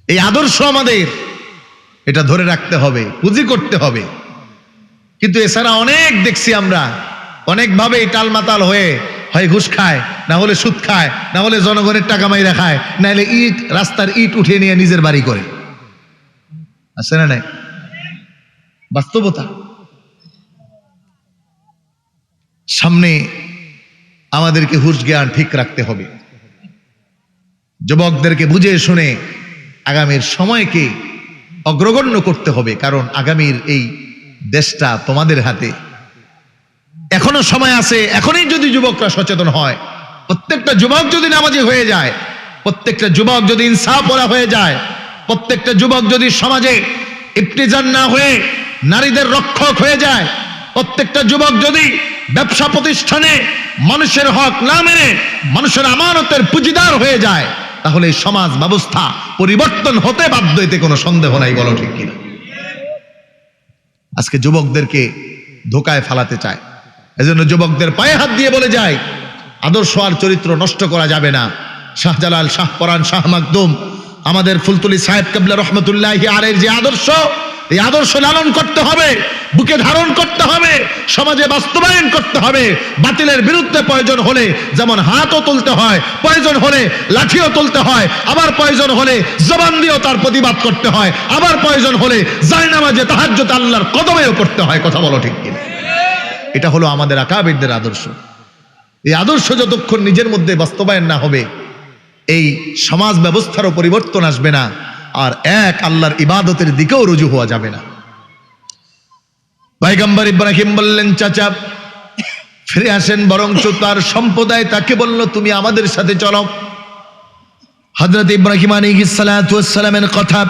এই আদর্শ আমাদের, এটা ধরে রাখতে হবে, পুঁজি করতে হবে। কিন্তু এছাড়া অনেক দেখছি আমরা অনেকভাবে টালমাতাল হয়ে, হয় ঘুষ খায়, না হলে সুদ খায়, না হলে জনগণের টাকা মাইরা খায়, না হলে রাস্তার ইট উঠিয়ে নিয়ে নিজের বাড়ি করে। আছে না নাই? বাস্তবতা। সামনে আমাদেরকে হুঁশ জ্ঞান ঠিক রাখতে হবে, যুবকদেরকে বুঝে শুনে আগামীর সময়কে অগ্রগণ্য করতে হবে। কারণ আগামীর এই দেশটা তোমাদের হাতে, এখনো সময় আছে। এখনই যদি যুবকরা সচেতন হয়, প্রত্যেকটা যুবক যদি নামাজি হয়ে যায়, প্রত্যেকটা যুবক যদি ইনসাফওয়ালা হয়ে যায়, প্রত্যেকটা যুবক যদি সমাজে ইফতিজার না হয়ে নারীদের রক্ষক হয়ে যায়, প্রত্যেকটা যুবক যদি ব্যবসা প্রতিষ্ঠানে মানুষের হক না মেনে মানুষের আমানতের পুঁজিদার হয়ে যায়, তাহলে এই সমাজ ব্যবস্থা পরিবর্তন হতে বাধ্য, এতে কোনো সন্দেহ নাই। বলো ঠিক কিনা? আজকে যুবকদেরকে ধোকায় ফালাতে চায়, এজন্য যুবকদের পায়ে হাত দিয়ে বলে যায় আদর্শ আর চরিত্র নষ্ট করা যাবে না। শাহজালাল, শাহপরান, শাহ মাকদুম, আমাদের ফুলতলি সাহেব কেবলা রহমতুল্লাহি আলাইহির যে আদর্শ, এই আদর্শ লালন করতে হবে, বুকে ধারণ করতে হবে, সমাজে বাস্তবায়ন করতে হবে। বাতিলের বিরুদ্ধে প্রয়োজন হলে যেমন হাতও তুলতে হয়, প্রয়োজন হলে লাঠিও তুলতে হয়, আবার প্রয়োজন হলে জবান দিয়েও তার প্রতিবাদ করতে হয়, আবার প্রয়োজন হলে জায়নামাজে তাহাজ্জুদ আল্লাহর কদমেও করতে হয়। কথা বলো ঠিক কিনা? এটা হলো আমাদের আকাবিরদের আদর্শ। এই আদর্শ যতক্ষণ নিজের মধ্যে বাস্তবায়ন না হবে, এই সমাজ ব্যবস্থারও পরিবর্তন আসবে না, আর এক আল্লাহর ইবাদতের দিকেও রুজু হওয়া যাবে না। পয়গম্বর ইব্রাহিম বললেন, চাচা ফিরে আসেন, বরঞ্চ তার সম্প্রদায় তাকে বলল, তুমি আমাদের সাথে চলো। হযরত ইব্রাহিম আলাইহিস সালাতু ওয়াস সালামের কথা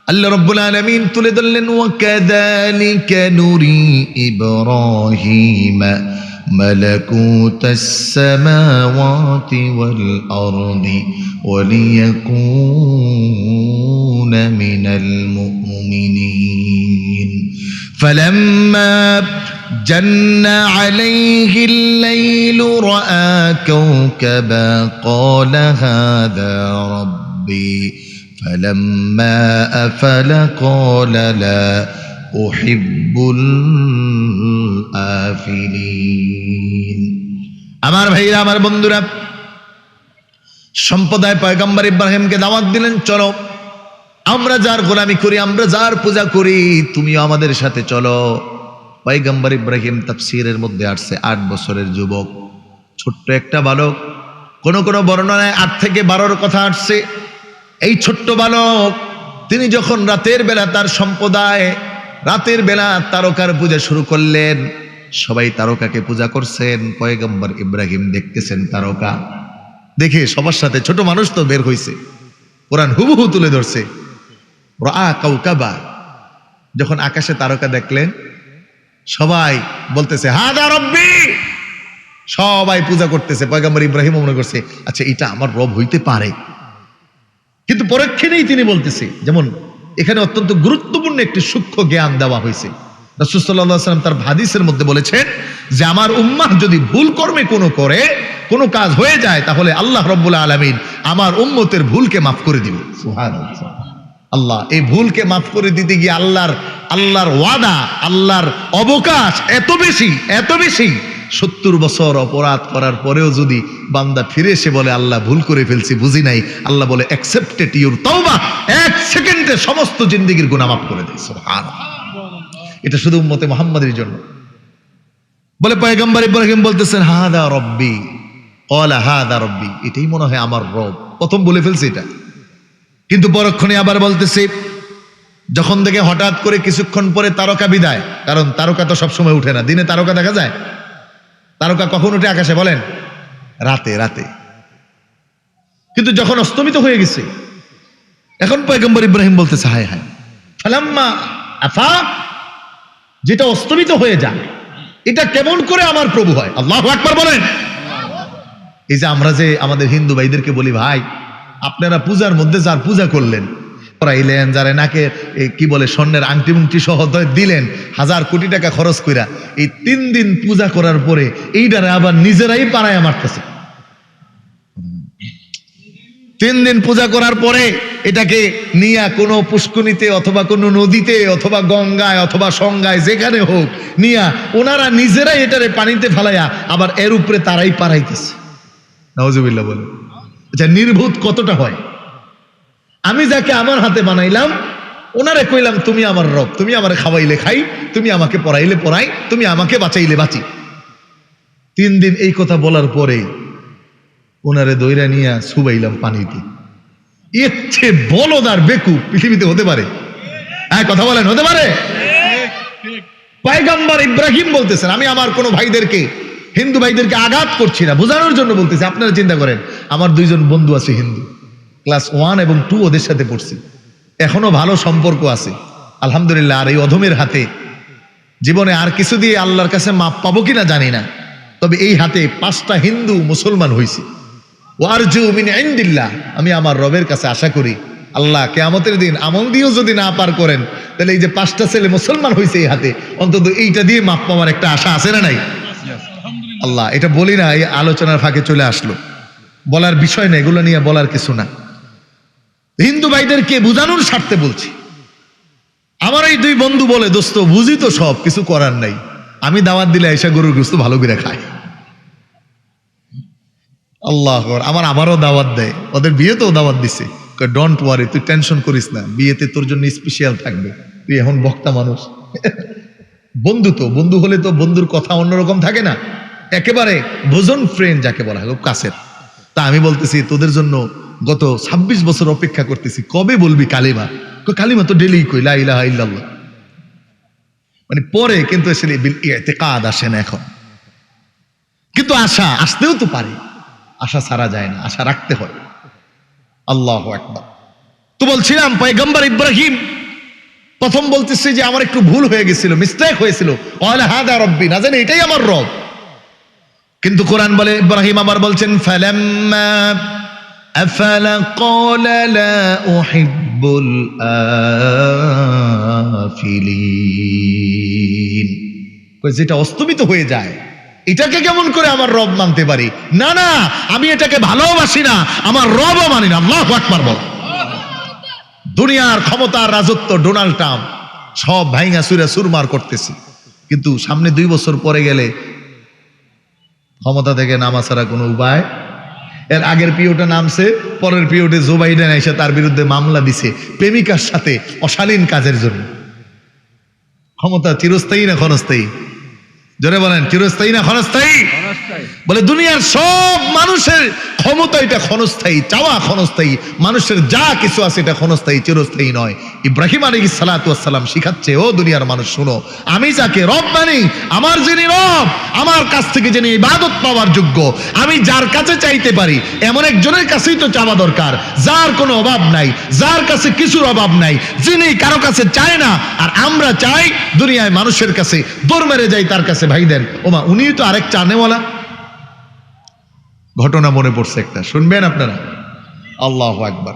আল্লাহ রাব্বুল আলামিন তুলে ধরলেন, ওয়াকাযালিকা নুরি ইব্রাহিম মালাকুতাস সামাওয়াতি ওয়াল আরদি ওয়ালিয়াকুনা মিনাল মুমিনিন فلما جن عليه الليل رأى كوكبا قال هذا ربي فلما أفل قال لا أحب الآفلين আমার ভাইরা, আমার বন্ধুরা, সম্প্রদায় পয়গম্বর ইব্রাহিমকে দাওয়াত দিলেন, চলো আমরা যার গোলামি করি, আমরা যার পূজা করি, তুমিও আমাদের সাথে চলো। পয়গম্বর ইব্রাহিম তাফসীরের মধ্যে আসছে 8 বছরের যুবক, ছোট্ট একটা বালক। কোন কোন বর্ণনায় 8 থেকে 12-র কথা আসছে। এই ছোট্ট বালক তিনি যখন রাতের বেলা তার সম্প্রদায় রাতের বেলা তারকার পূজা শুরু করলেন, সবাই তারকাকে পূজা করছেন, পয়গম্বর ইব্রাহিম দেখতেছেন তারকা। দেখে সবার সাথে, ছোট মানুষ তো বের হইছে, কোরআন হুবহু তুলে ধরছে। রাআ কাওকাবা, যখন আকাশে তারকা দেখলেন সবাই বলতেছে হাদা রব্বি, সবাই পূজা করতেছে। পয়গম্বর ইব্রাহিম মনে করছে, আচ্ছা এটা আমার রব হইতে পারে, কিন্তু পরক্ষণেই তিনি বলতেছে, যেমন এখানে অত্যন্ত গুরুত্বপূর্ণ একটি সূক্ষ্ম জ্ঞান দেওয়া হয়েছে। রাসূল সাল্লাল্লাহু আলাইহি ওয়াসাল্লাম তার হাদিসের মধ্যে বলেছেন যে আমার উম্মাহ যদি ভুল কর্মে কোনো কাজ হয়ে যায়, তাহলে আল্লাহ রাব্বুল আলামিন আমার উম্মতের ভুলকে মাফ করে দিবে। সুবহানাল্লাহ। আল্লাহ এই ভুলকে মাফ করে দিতে গিয়ে আল্লাহর ওয়াদা, আল্লাহর অবকাশ এত বেশি 70 বছর অপরাধ করার পরেও যদি বান্দা ফিরে এসে বলে আল্লাহ ভুল করে ফেলছি, বুঝি নাই, আল্লাহ বলে অ্যাকসেপ্টেড ইউর তাওবা, 1 সেকেন্ডে সমস্ত জিন্দেগির গুনাহ মাফ করে দেয়। সুবহানাল্লাহ। এটা শুধু উম্মতে মুহাম্মাদের জন্য। বলে পয়গম্বর ইব্রাহিম বলতেছেন হাদা রব্বি, ক্বালা হাদা রব্বি, এটাই মনে হয় আমার রব। প্রথম বলে ফেলছে এটা, কিন্তু পরক্ষণে আবার বলতেছে। যখন দেখে হঠাৎ করে কিছুক্ষণ পরে তারকা বিদায়, কারণ তারকা তো সবসময় উঠে না, দিনে তারকা দেখা যায়। তারকা কখন উঠে আকাশে বলেন? রাতে। কিন্তু যখন অস্তমিত হয়ে গেছে, এখন পয়গম্বর ইব্রাহিম বলতেছে হায় হায়, ফালাম্মা আফাক, যেটা অস্তমিত হয়ে যায় এটা কেমন করে আমার প্রভু হয়? আল্লাহু আকবার বলেন। এই যে আমরা যে আমাদের হিন্দু ভাইদেরকে বলি, ভাই আপনারা পূজার মধ্যে যার পূজা করলেন, পড়াইলেন, যারা নাকে কি বলে স্বর্ণের আংটি মুংটি সহ দিলেন, 1000 কোটি টাকা খরচ কইরা, এই 3 দিন পূজা করার পরে এইটারে আবার নিজেরাই পাড়ায় মারতেছে। 3 দিন পূজা করার পরে এটাকে নিয়ে কোনো পুষ্করিণীতে অথবা কোনো নদীতে অথবা গঙ্গায় অথবা সংজ্ঞায় যেখানে হোক নিয়া ওনারা নিজেরাই এটারে পানিতে ফেলাইয়া আবার এর উপরে তারাই পারাইতেছে। নাউজুবিল্লাহ বলে। আচ্ছা, নির্ভূত কতটা হয়? আমি যাকে আমার হাতে বানাইলাম ওনারে কইলাম তুমি আমার রব, তুমি আমারে খাওয়াইলে খাই, তুমি আমাকে পড়াইলে পড়াই, তুমি আমাকে বাঁচাইলে বাঁচি। 3 দিন এই কথা বলার পরে ওনারে দইরা নিয়া ছুবাইলাম পানিতে। এর চেয়ে বলদার বেকুব পৃথিবীতে হতে পারে? হ্যাঁ, কথা বলেন, হতে পারে? পয়গম্বর ইব্রাহিম বলতেছেন, আমি আমার কোনো ভাইদেরকে, হিন্দু ভাইদেরকে আঘাত করছি না, বোঝানোর জন্য বলতেছি। আপনারা চিন্তা করেন, আমার 2 জন বন্ধু আছে হিন্দু, ক্লাস 1 এবং 2 ওদের সাথে পড়ছি, এখনো ভালো সম্পর্ক আছে আলহামদুলিল্লাহ। আর এই অধমের হাতে জীবনে আর কিছু দিয়ে আল্লাহর কাছে মাপ পাবো কিনা জানি না, তবে এই হাতে 5টা হিন্দু মুসলমান হয়েছে। ওয়ারজু মিন ইনদিল্লাহ, আমি আমার রবের কাছে আশা করি আল্লাহ কিয়ামতের দিন আমল দিয়েও যদি না পার করেন, তাহলে এই যে 5টা ছেলে মুসলমান হয়েছে এই হাতে, অন্তত এইটা দিয়ে মাপ পাওয়ার একটা আশা আছে না নাই? আল্লাহ, এটা বলি না, এই আলোচনার ফাঁকে চলে আসলো, বলার বিষয় না, এগুলো নিয়ে বলার কিছু না। হিন্দু ভাইদেরকে বুঝানোর স্বার্থে বলছি। আমার এই 2 বন্ধু বলে, দোস্ত বুঝি তো, সব কিছু করার নাই, আমি দাওয়াত দিলে আয়েশা গরুর গোশত ভালো করে খায়। আল্লাহ, আমারও দাওয়াত দেয়, ওদের বিয়েতেও দাওয়াত দিছে। ডোন্ট ওয়ারি, তুই টেনশন করিস না, বিয়েতে তোর জন্য স্পেশাল থাকবে, তুই এখন বক্তা মানুষ। বন্ধু তো, বন্ধু হলে তো বন্ধুর কথা অন্যরকম থাকে না, একেবারে ভোজন ফ্রেন্ড যাকে বলা হয়, খুব কাছের। তা আমি বলতেছি তোদের জন্য গত 26 বছর অপেক্ষা করতেছি, কবে বলবি কালিমা? কালিমা তো ডেলি কই, লা ইলাহা ইল্লাল্লাহ। মানে পরে, কিন্তু আসলে ইতিকাদ আসে না এখন। কিন্তু আশা আসতেও তো পারে, আশা ছাড়া যায় না, আশা রাখতে হয়। আল্লাহু আকবার। তো বলছিলাম পয়গম্বর ইব্রাহিম প্রথম বলতেছে যে আমার একটু ভুল হয়ে গেছিল, মিস্টেক হয়েছিল, ওয়ালা হাদা রব্বি, না জানি এটাই আমার রব। কিন্তু কোরআন বলে ইব্রাহিম আবার বলছেন ফালাম্মা আফালা ক্বালা লা উহিব্বুল আফিলিন, যেটা অস্তমিত হয়ে যায় এটাকে কেমন করে আমার রব মানতে পারি? না না, আমি এটাকে ভালোবাসি না, আমার রবও মানি না। আল্লাহু আকবার বল। দুনিয়ার ক্ষমতার রাজত্ব, ডোনাল্ড ট্রাম্প সব ভাইঙা চুরা চুরমার করতেছে, কিন্তু সামনে 2 বছর পরে গেলে ক্ষমতা থেকে নামা ছাড়া কোনো উপায়। এর আগের পিওটা নামছে, পরের পিওটে জো বাইডেন এসে তার বিরুদ্ধে মামলা দিছে প্রেমিকার সাথে অশালীন কাজের জন্য। ক্ষমতা চিরস্থায়ী না ক্ষণস্থায়ী? জোরে বলেন, চিরস্থায়ী না ক্ষণস্থায়ী? বলে দুনিয়ার সব মানুষের ক্ষমতা এটা ক্ষণস্থায়ী, চাওয়া ক্ষণস্থায়ী, মানুষের যা কিছু আছে এটা ক্ষণস্থায়ী, চিরস্থায়ী নয়। ইব্রাহিম আলাইহিস সালাতু ওয়াস সালাম শিখাচ্ছে, ও দুনিয়ার মানুষ শোনো, আমি যাকে রব মানি, আমার যিনি রব, আমার কাছ থেকে যিনি ইবাদত পাওয়ার যোগ্য, আমি যার কাছে চাইতে পারি এমন একজনের কাছেই তো চাওয়া দরকার, যার কোনো অভাব নাই, যার কাছে কিছুর অভাব নাই, যিনি কারো কাছে চায় না। আর আমরা চাই দুনিয়ায় মানুষের কাছে, দৌড় মেরে যাই তার কাছে, ভাইদের ওমা উনি তো আরেক চানেওয়ালা। ঘটনা মনে পড়ছে একটা, শুনবেন আপনারা? আল্লাহু আকবার।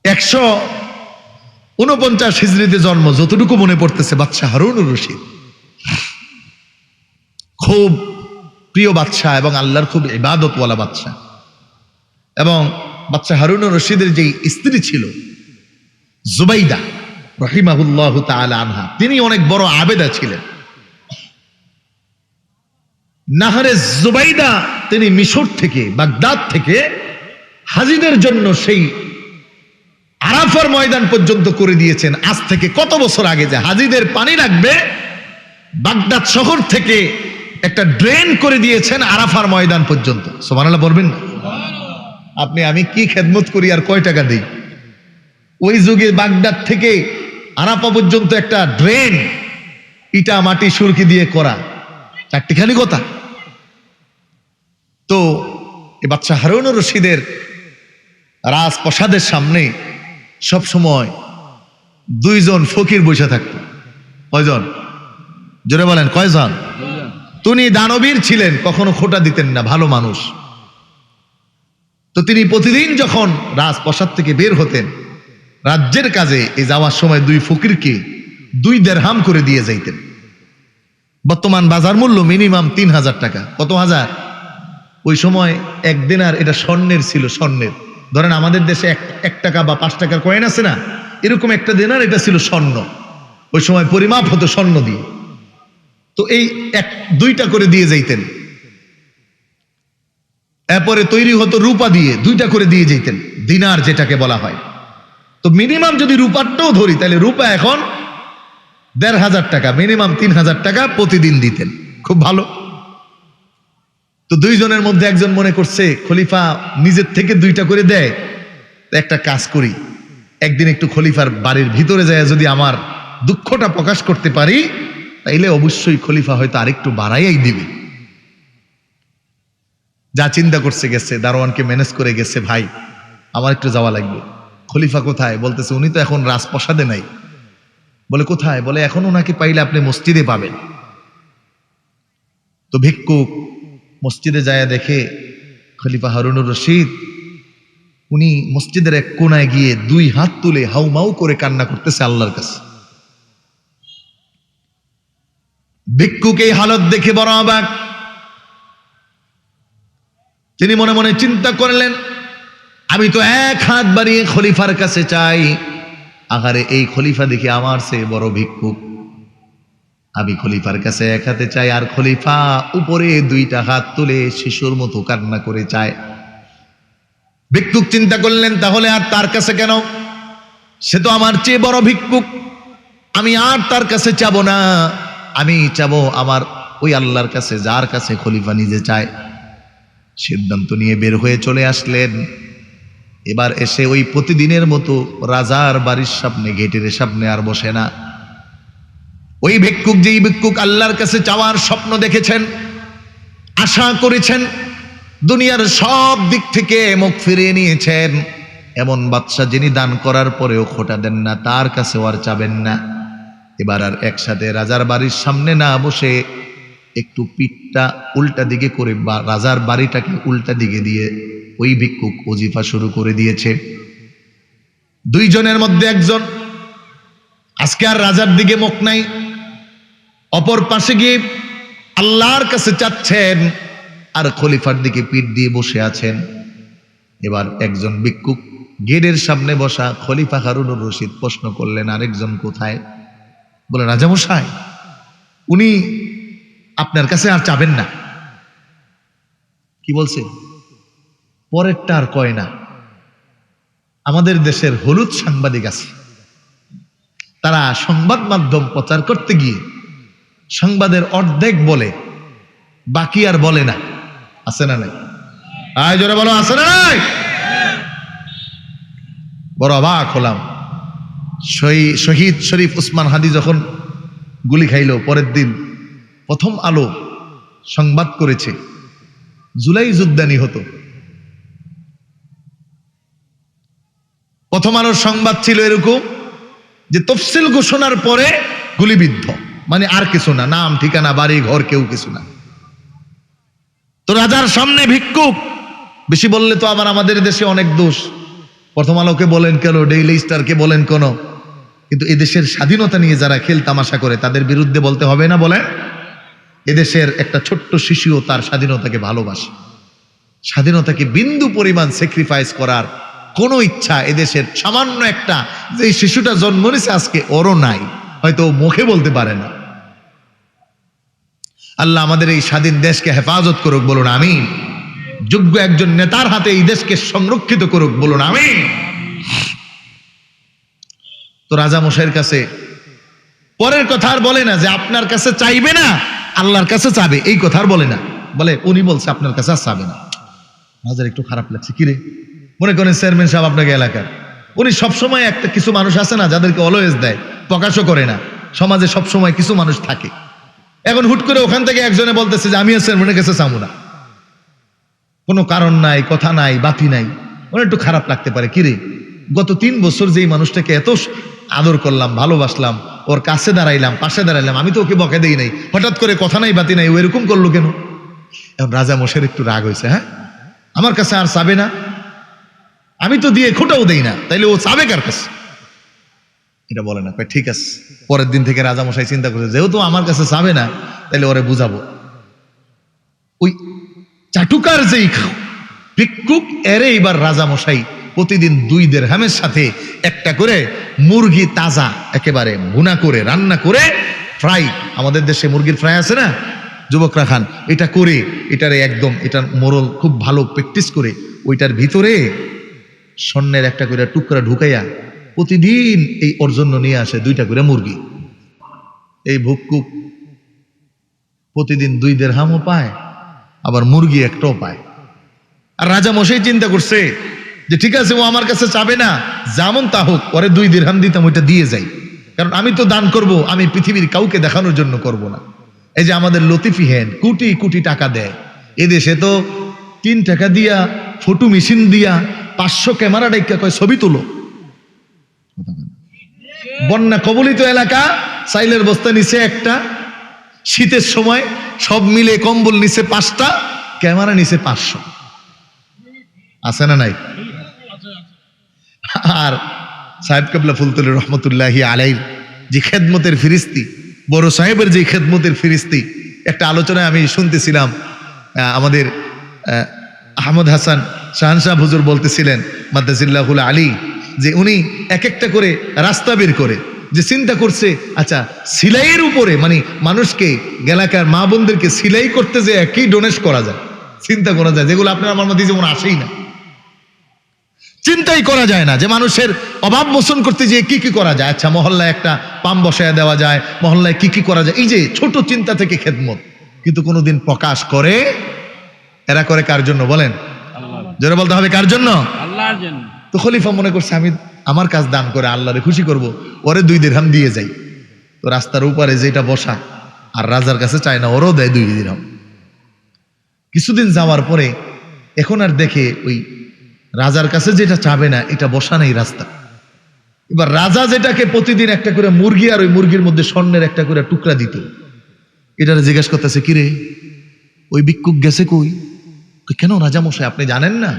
149 হিজরিতে জন্ম, যতটুকু মনে পড়তেছে, বাদশাহ হারুনুর রশিদ, খুব প্রিয় বাদশাহ এবং আল্লাহর খুব ইবাদতওয়ালা বাদশাহ। এবং বাদশাহ হারুনুর রশিদের যে স্ত্রী ছিল জুবাইদা রাহিমাহুল্লাহু তাআলা আনহা, তিনি অনেক বড় আবেদা ছিলেন। নাহারে জুবাইদা তিনি মিশর থেকে, বাগদাদ থেকে হাজিদের জন্য সেই আরাফার ময়দান পর্যন্ত করে দিয়েছেন। আজ থেকে কত বছর আগে যে হাজিদের পানি লাগবে, বাগদাদ শহর থেকে একটা ড্রেন করে দিয়েছেন আরাফার ময়দান পর্যন্ত। সুবহানাল্লাহ বলবেন না? আপনি আমি কি খেদমত করি আর কয় টাকা দিই? ওই যুগে বাগদাদ থেকে আরাফা পর্যন্ত একটা ড্রেন ইটা মাটি সুরকি দিয়ে করা, চারটিখানি কথা। তো এই বাদশাহ হারুনুর রশিদের রাজপ্রাসাদের সামনে সব সময় 2 জন ফকির বসে থাকতো। কয়জন? জোরে বলেন, কয়জন? তিনি দানবীর ছিলেন, কখনো খোটা দিতেন না, ভালো মানুষ। তো তিনি প্রতিদিন যখন রাজপ্রাসাদ থেকে বের হতেন রাজ্যের কাজে, এই যাওয়ার সময় 2 ফকিরকে 2 দিরহাম করে দিয়ে যাইতেন। বর্তমান বাজার মূল্য মিনিমাম 3000 টাকা। কত হাজার? ওই সময় 1 দিনার এটা স্বর্ণের ছিল, স্বর্ণের। ধরেন আমাদের দেশে 1 টাকা বা 5 টাকার কয়েন আছে না, এরকম একটা দিনার এটা ছিল স্বর্ণ। ওই সময় পরিমাপ হতো স্বর্ণ দিয়ে। তো এই 2টা করে দিয়ে যাইতেন। এরপরে তৈরি হতো রূপা দিয়ে, 2টা করে দিয়ে যাইতেন, দিনার যেটাকে বলা হয়। তো মিনিমাম যদি রূপারটাও ধরি, তাহলে রূপা এখন 1500 টাকা, মিনিমাম 3000 টাকা প্রতিদিন দিতেন। খুব ভালো। তো 2 জনের মধ্যে একজন মনে করছে খলিফা নিজের থেকে 2টা করে দেয়, একটা কাজ করি, একদিন একটু খলিফার বাড়ির ভিতরে যায় যদি আমার দুঃখটা প্রকাশ করতে পারি, তাইলে অবশ্যই খলিফা হয়তো আরেকটু বাড়াইয়াই দিবে। যা চিন্তা করছে গেছে, দারোয়ানকে ম্যানেজ করে গেছে, ভাই আমার একটু যাওয়া লাগবে। খলিফা কোথায়? বলতেছে উনি তো এখন রাজপ্রাসাদে নাই। বলে কোথায়? বলে এখন ওনাকে পাইলে আপনি মসজিদে পাবেন। তো ভিক্ষুক মসজিদে যায়, দেখে খলিফা হারুনুর রশিদ উনি মসজিদের এক কোনায় গিয়ে 2 হাত তুলে হাউমাউ করে কান্না করতেছে আল্লাহর কাছে। ভিক্ষুক এই হালত দেখে বড় অবাক। তিনি মনে মনে চিন্তা করলেন, আমি তো 1 হাত বাড়িয়ে খলিফার কাছে চাই, আহারে এই খলিফা দেখে আমার চেয়ে বড় ভিক্ষুক। আমি খলিফার কাছে 1 হাতে চাই, আর খলিফা উপরে 2টা হাত তুলে শিশুর মতো কান্না করে চায়। ভিক্ষুক চিন্তা করলেন, তাহলে আর তার কাছে কেন? সে তো আমার চেয়ে বড় ভিক্ষুক, আমি আর তার কাছে চাবো না, আমি চাবো আমার ওই আল্লাহর কাছে যার কাছে খলিফা নিজে চায়। সিদ্ধান্ত নিয়ে বের হয়ে চলে আসলেন। এবার এসে ওই প্রতিদিনের মতো রাজার বাড়ির সামনে, গেটের সামনে আর বসে না। ওই ভিক্ষুক, যেই ভিক্ষুক আল্লাহর কাছে চাওয়ার স্বপ্ন দেখেছেন, আশা করেছেন, দুনিয়ার সব দিক থেকে মুখ ফিরিয়ে নিয়েছেন, এমন বাদশা যিনি দান করার পরেও খোটা দেন না, তার কাছেও আর চাবেন না। এবার আর একসাথে রাজার বাড়ির সামনে না বসে একটু পিঠটা উল্টা দিকে করে বা রাজার বাড়িটাকে উল্টা দিকে দিয়ে ওই ভিক্ষুক ওজিফা শুরু করে দিয়েছে। দুইজনের মধ্যে একজন আজকে আর রাজার দিকে মুখ নাই, অপর পাশে গিয়ে আল্লাহর কাছে চাচ্ছেন, আর খলিফার দিকে পিঠ দিয়ে বসে আছেন। এবার একজন ভিক্ষুক গেটের সামনে বসা খলিফা হারুনুর রশিদ প্রশ্ন করলেন, আরেকজন কোথায়? বলে, রাজামশাই, উনি আপনার কাছে আর চাবেন না। কি বলছে? পরেরটা আর কয় না। আমাদের দেশের হলুদ সাংবাদিক আছে, তারা সংবাদ মাধ্যম প্রচার করতে গিয়ে সংবাদের অর্ধেক বলে, বাকি আর বলে না। আছে না নাই? আয় জোরে বলো, আছে না নাই? বড় অবাক হলাম। শহীদ শরীফ উসমান হাদি যখন গুলি খাইল, পরের দিন প্রথম আলো সংবাদ করেছে জুলাই যুদ্ধানি হতো। প্রথম আলোর সংবাদ ছিল এরকম যে তফসিল ঘোষণার পরে গুলিবিদ্ধ, মানে আর কিছু না, নাম ঠিকানা বাড়ি ঘর কেউ কিছু না। তো রাজার সামনে ভিক্ষুক, বেশি বললে তো আবার আমাদের দেশে অনেক দোষ। প্রথম আলোকে বলেন কেন, ডেইলি স্টারকে বলেন কেন, কিন্তু এদেশের স্বাধীনতা নিয়ে যারা খেল তামাশা করে তাদের বিরুদ্ধে বলতে হবে না? বলেন। এদেশের একটা ছোট্ট শিশুও তার স্বাধীনতাকে ভালোবাসে। স্বাধীনতাকে বিন্দু পরিমাণ স্যাক্রিফাইস করার কোনো ইচ্ছা এদেশের সামান্য একটা, যে শিশুটা জন্ম নিয়েছে আজকে, ওরও নাই, হয়তো মুখে বলতে পারে না। আল্লাহ আমাদের এই স্বাধীন দেশকে হেফাজত করুক, বলুন আমিন। যোগ্য একজন নেতার হাতে এই দেশকে সংরক্ষিত করুক, বলুন আমিন। তো রাজা মশাইয়ের কাছে পরের কথা আর বলে না যে আপনার কাছে চাইবে না, আল্লাহর কাছে চাবে, এই কথা আর বলে না। বলে উনি বলছে আপনার কাছে আর চাবে না। রাজার একটু খারাপ লাগছে। কিরে, মনে করেন চেয়ারম্যান সাহেব আপনাকে এলাকার, উনি সবসময় একটা কিছু মানুষ আছে না যাদেরকে অলওয়েজ দেয়, প্রকাশও করে না। সমাজে সবসময় কিছু মানুষ থাকে। এখন হুট করে ওখান থেকে একজনে বলতেছে যে আমি চেয়ারম্যানের কাছে চাবো না, কোনো কারণ নাই, কথা নাই, বাতি নাই। ওর একটু খারাপ লাগতে পারে। কিরে, গত 3 বছর যেই মানুষটাকে এত আদর করলাম, ভালোবাসলাম, ওর কাছে দাঁড়াইলাম, পাশে দাঁড়াইলাম, আমি তো ওকে বকে দেই নাই, হঠাৎ করে কথা নাই বাতি নাই, ও এরকম করলো কেন? এখন রাজা মশাইয়ের একটু রাগ হয়েছে। হ্যাঁ, আমার কাছে আর চাবে না, আমি তো দিয়ে খোটাও দেই না, তাইলে ও চাবে কার কাছে? এটা বলে না। ঠিক আছে। পরের দিন থেকে রাজা মশাই চিন্তা করছে, যেহেতু আমার কাছে চাবে না, তাইলে ওরে বুঝাবো। ওই চাটুকার যেই ভিক্ষুক, এরে এবার রাজা মশাই প্রতিদিন 2 দিরহামের সাথে একটা করে মুরগি তাজা একেবারে ভুনা করে রান্না করে ফ্রাই, আমাদের দেশে মুরগির ফ্রাই আছে না, যুবকরা খান, এটা করে এটারে একদম এটার মোরল খুব ভালো প্র্যাকটিস করে ওইটার ভিতরে স্বর্ণের একটা করে টুকরা ঢুকাইয়া প্রতিদিন এই ওর জন্য নিয়ে আসে 2টা করে মুরগি। এই ভিক্ষুক প্রতিদিন 2 দিরহামও পায়, আবার মুরগি একটাও পায়। আর রাজা মশাই চিন্তা করছে যে ঠিক আছে, ও আমার কাছে চাবে না, যেমন তা হোক, পরে 2 দিরহাম দিতাম, ওইটা দিয়ে যাই, কারণ আমি তো দান করব, আমি পৃথিবীর কাউকে দেখানোর জন্য করব না। এই যে আমাদের লতিফি হেন কোটি কোটি টাকা দেয়, এদেশে তো 3 টাকা দিয়া, ফটো মেশিন দিয়া, 500 ক্যামেরা ডাইকা কয় ছবি তুলো। বন্যা কবলিত এলাকা, চাইলের বস্তা নিচে একটা, শীতের সময় সব মিলে কম্বল নিচে 5টা, ক্যামেরা নিচে 500। আছে না নাই? আর সাহেব কেবলা ফুলতলি রহমতুল্লাহি আলাইহির যে খেদমতের ফিরিস্তি, বড় সাহেবের যে খেদমতের ফিরিস্তি, একটা আলোচনায় আমি শুনতেছিলাম, আমাদের আহমদ হাসান শাহানশাহ হুজুর বলতেছিলেন মাদ্দাজিল্লাহুল আলী, যে উনি এক একটা করে রাস্তা বের করে, যে চিন্তা করছে, আচ্ছা সিলাইয়ের উপরে, মানে মানুষকে, এলাকার মা বোনদেরকে সিলাই করতে যে কি ডোনেট করা যায়, চিন্তা করা যায়, যেগুলো আপনার আমার মধ্যে যেমন আসেই না, চিন্তাই করা যায় না, যে মানুষের অভাব মোচন করতে যে কি কি করা যায়। আচ্ছা, মহল্লায় একটা পাম্প বসায় দেওয়া যায়, মহল্লায় কি কি করা যায়, এই যে ছোট চিন্তা থেকে খেদমত, কিন্তু কোনোদিন প্রকাশ করে এরা করে কার জন্য বলেন? জোরে বলতে হবে কার জন্য? আল্লাহর জন্য। তো খলিফা মনে করছে আমি আমার কাজ দান করে আল্লাহরে খুশি করব, ওরে 2 দিরহাম দিয়ে যাই। তো রাস্তার উপরে যেটা বসা আর রাজার কাছে চায় না, ওরও দেয় 2 দিরহাম। কিছুদিন যাওয়ার পরে এখন আর দেখে ওই রাজার কাছে যেটা চাবে না এটা বসা নেই রাস্তা। এবার রাজা যেটাকে প্রতিদিন একটা করে মুরগি আর ওই মুরগির মধ্যে স্বর্ণের একটা করে টুকরা দিত, এটারে জিজ্ঞেস করতেছে কিরে ওই ভিক্ষুক গেছে কই? কেন রাজা মশাই আপনি জানেন না?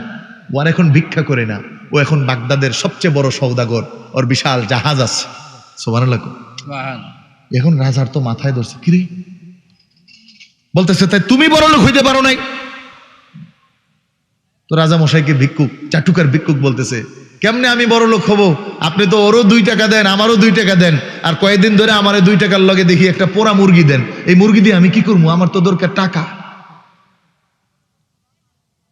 ও আর এখন ভিক্ষা করে না, ও এখন বাগদাদের সবচেয়ে বড় সওদাগর, ওর বিশাল জাহাজ আছে। সুবহানাল্লাহ। এখন রাজার তো মাথায় ধরছে, কিরে বলতেছে তাই তুমি বড় লোক হইতে পারো নাই? তো রাজা মশাইকে ভিক্ষুক, চাটুকার ভিক্ষুক বলতেছে কেমনে আমি বড় লোক হব? আপনি তো ওরও 2 টাকা দেন, আমারও 2 টাকা দেন, আর কয়েকদিন ধরে আমারে 2 টাকার লগে দেখি একটা পোড়া মুরগি দেন। এই মুরগি দিয়ে আমি কি করবো? আমার তো দরকার টাকা।